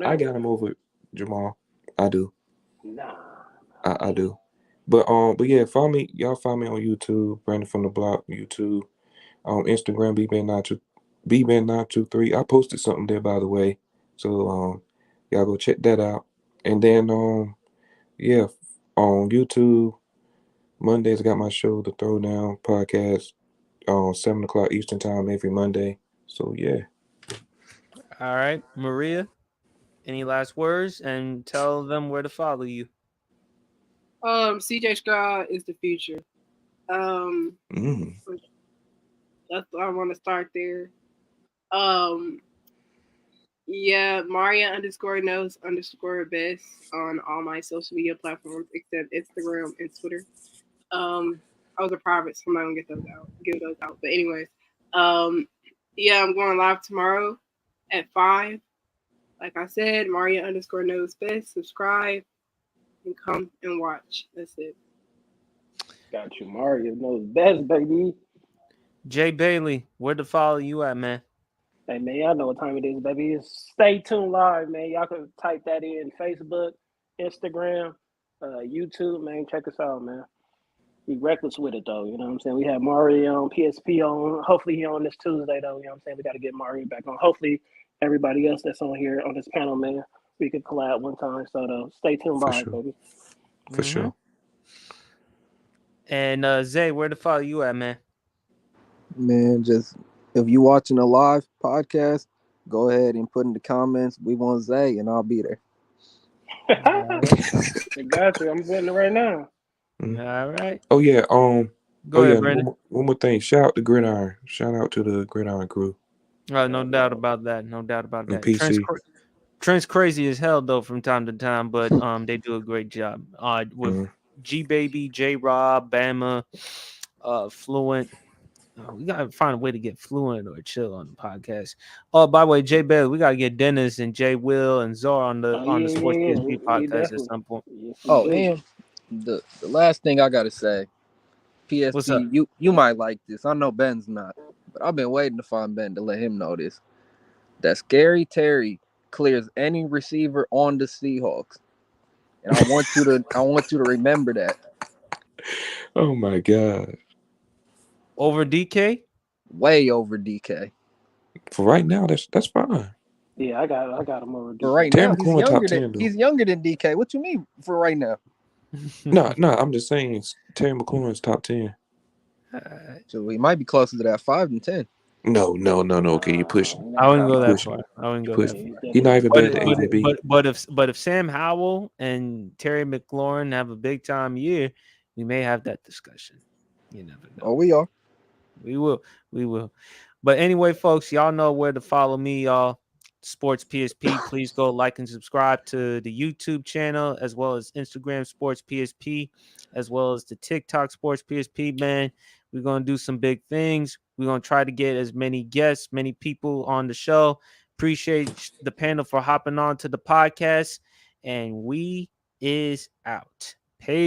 I got him over Jamal. I do. Nah. I do. But yeah, follow me. Y'all follow me on YouTube, Brandon from the Block, YouTube. Instagram, BBan923. I posted something there, by the way. So y'all go check that out. And then yeah, on YouTube, Mondays I got my show, The Throwdown Podcast, 7:00 Eastern Time every Monday. So yeah. All right, Maria. Any last words? And tell them where to follow you. CJ Stroud is the future. That's I want to start there. Yeah, Maria _knows_best on all my social media platforms except Instagram and Twitter. Those are private, so I'm not gonna give those out. But anyways, yeah, I'm going live tomorrow at 5. Like I said, Maria _knows_best. Subscribe and come and watch. That's it. Got you. Mario knows best, baby. Jay Bailey, where to follow you at, man? Hey, man, y'all know what time it is, baby. It's Stay Tuned Live, man. Y'all can type that in Facebook, Instagram, YouTube, man. Check us out, man. Be reckless with it, though. You know what I'm saying? We have Mario on, PSP on. Hopefully he on this Tuesday, though. You know what I'm saying? We got to get Mario back on. Hopefully everybody else that's on here on this panel, man, we could collab one time. So, though, stay tuned live, baby. For sure. And Zay, where to follow you at, man? Man, just if you watching a live podcast, go ahead and put in the comments, we want Zay, and I'll be there. I got you. I'm putting it right now. All right. Oh yeah. Go ahead, Brandon. One more thing. Shout out to Gridiron. Shout out to the Gridiron crew. No doubt about that. No doubt about that. PC. Trent's crazy as hell though from time to time, but they do a great job. With G Baby, J Rob, Bama, Fluent. We gotta find a way to get Fluent or Chill on the podcast. Oh, by the way, Jay Bailey, we gotta get Dennis and Jay Will and Zora on the Sports PSP podcast at some point. And the last thing I gotta say, PSP, you might like this. I know Ben's not, but I've been waiting to find Ben to let him know this. That Scary Terry clears any receiver on the Seahawks, and I want you to remember that. Oh my God! Over DK? Way over DK. For right now, that's fine. Yeah, I got him over DK. For right now, he's younger than DK. What you mean for right now? No, I'm just saying Terry McLaurin's top 10. So he might be closer to that 5 and 10. No. Okay, you pushing. I wouldn't go that far. He's not even better than A&B. But if Sam Howell and Terry McLaurin have a big time year, we may have that discussion. You never know. Oh, we are. We will. But anyway, folks, y'all know where to follow me, y'all. Sports PSP. Please go like and subscribe to the YouTube channel as well as Instagram Sports PSP, as well as the TikTok Sports PSP. Man, we're gonna do some big things. We're gonna try to get as many guests, many people on the show. Appreciate the panel for hopping on to the podcast, and we is out. Peace.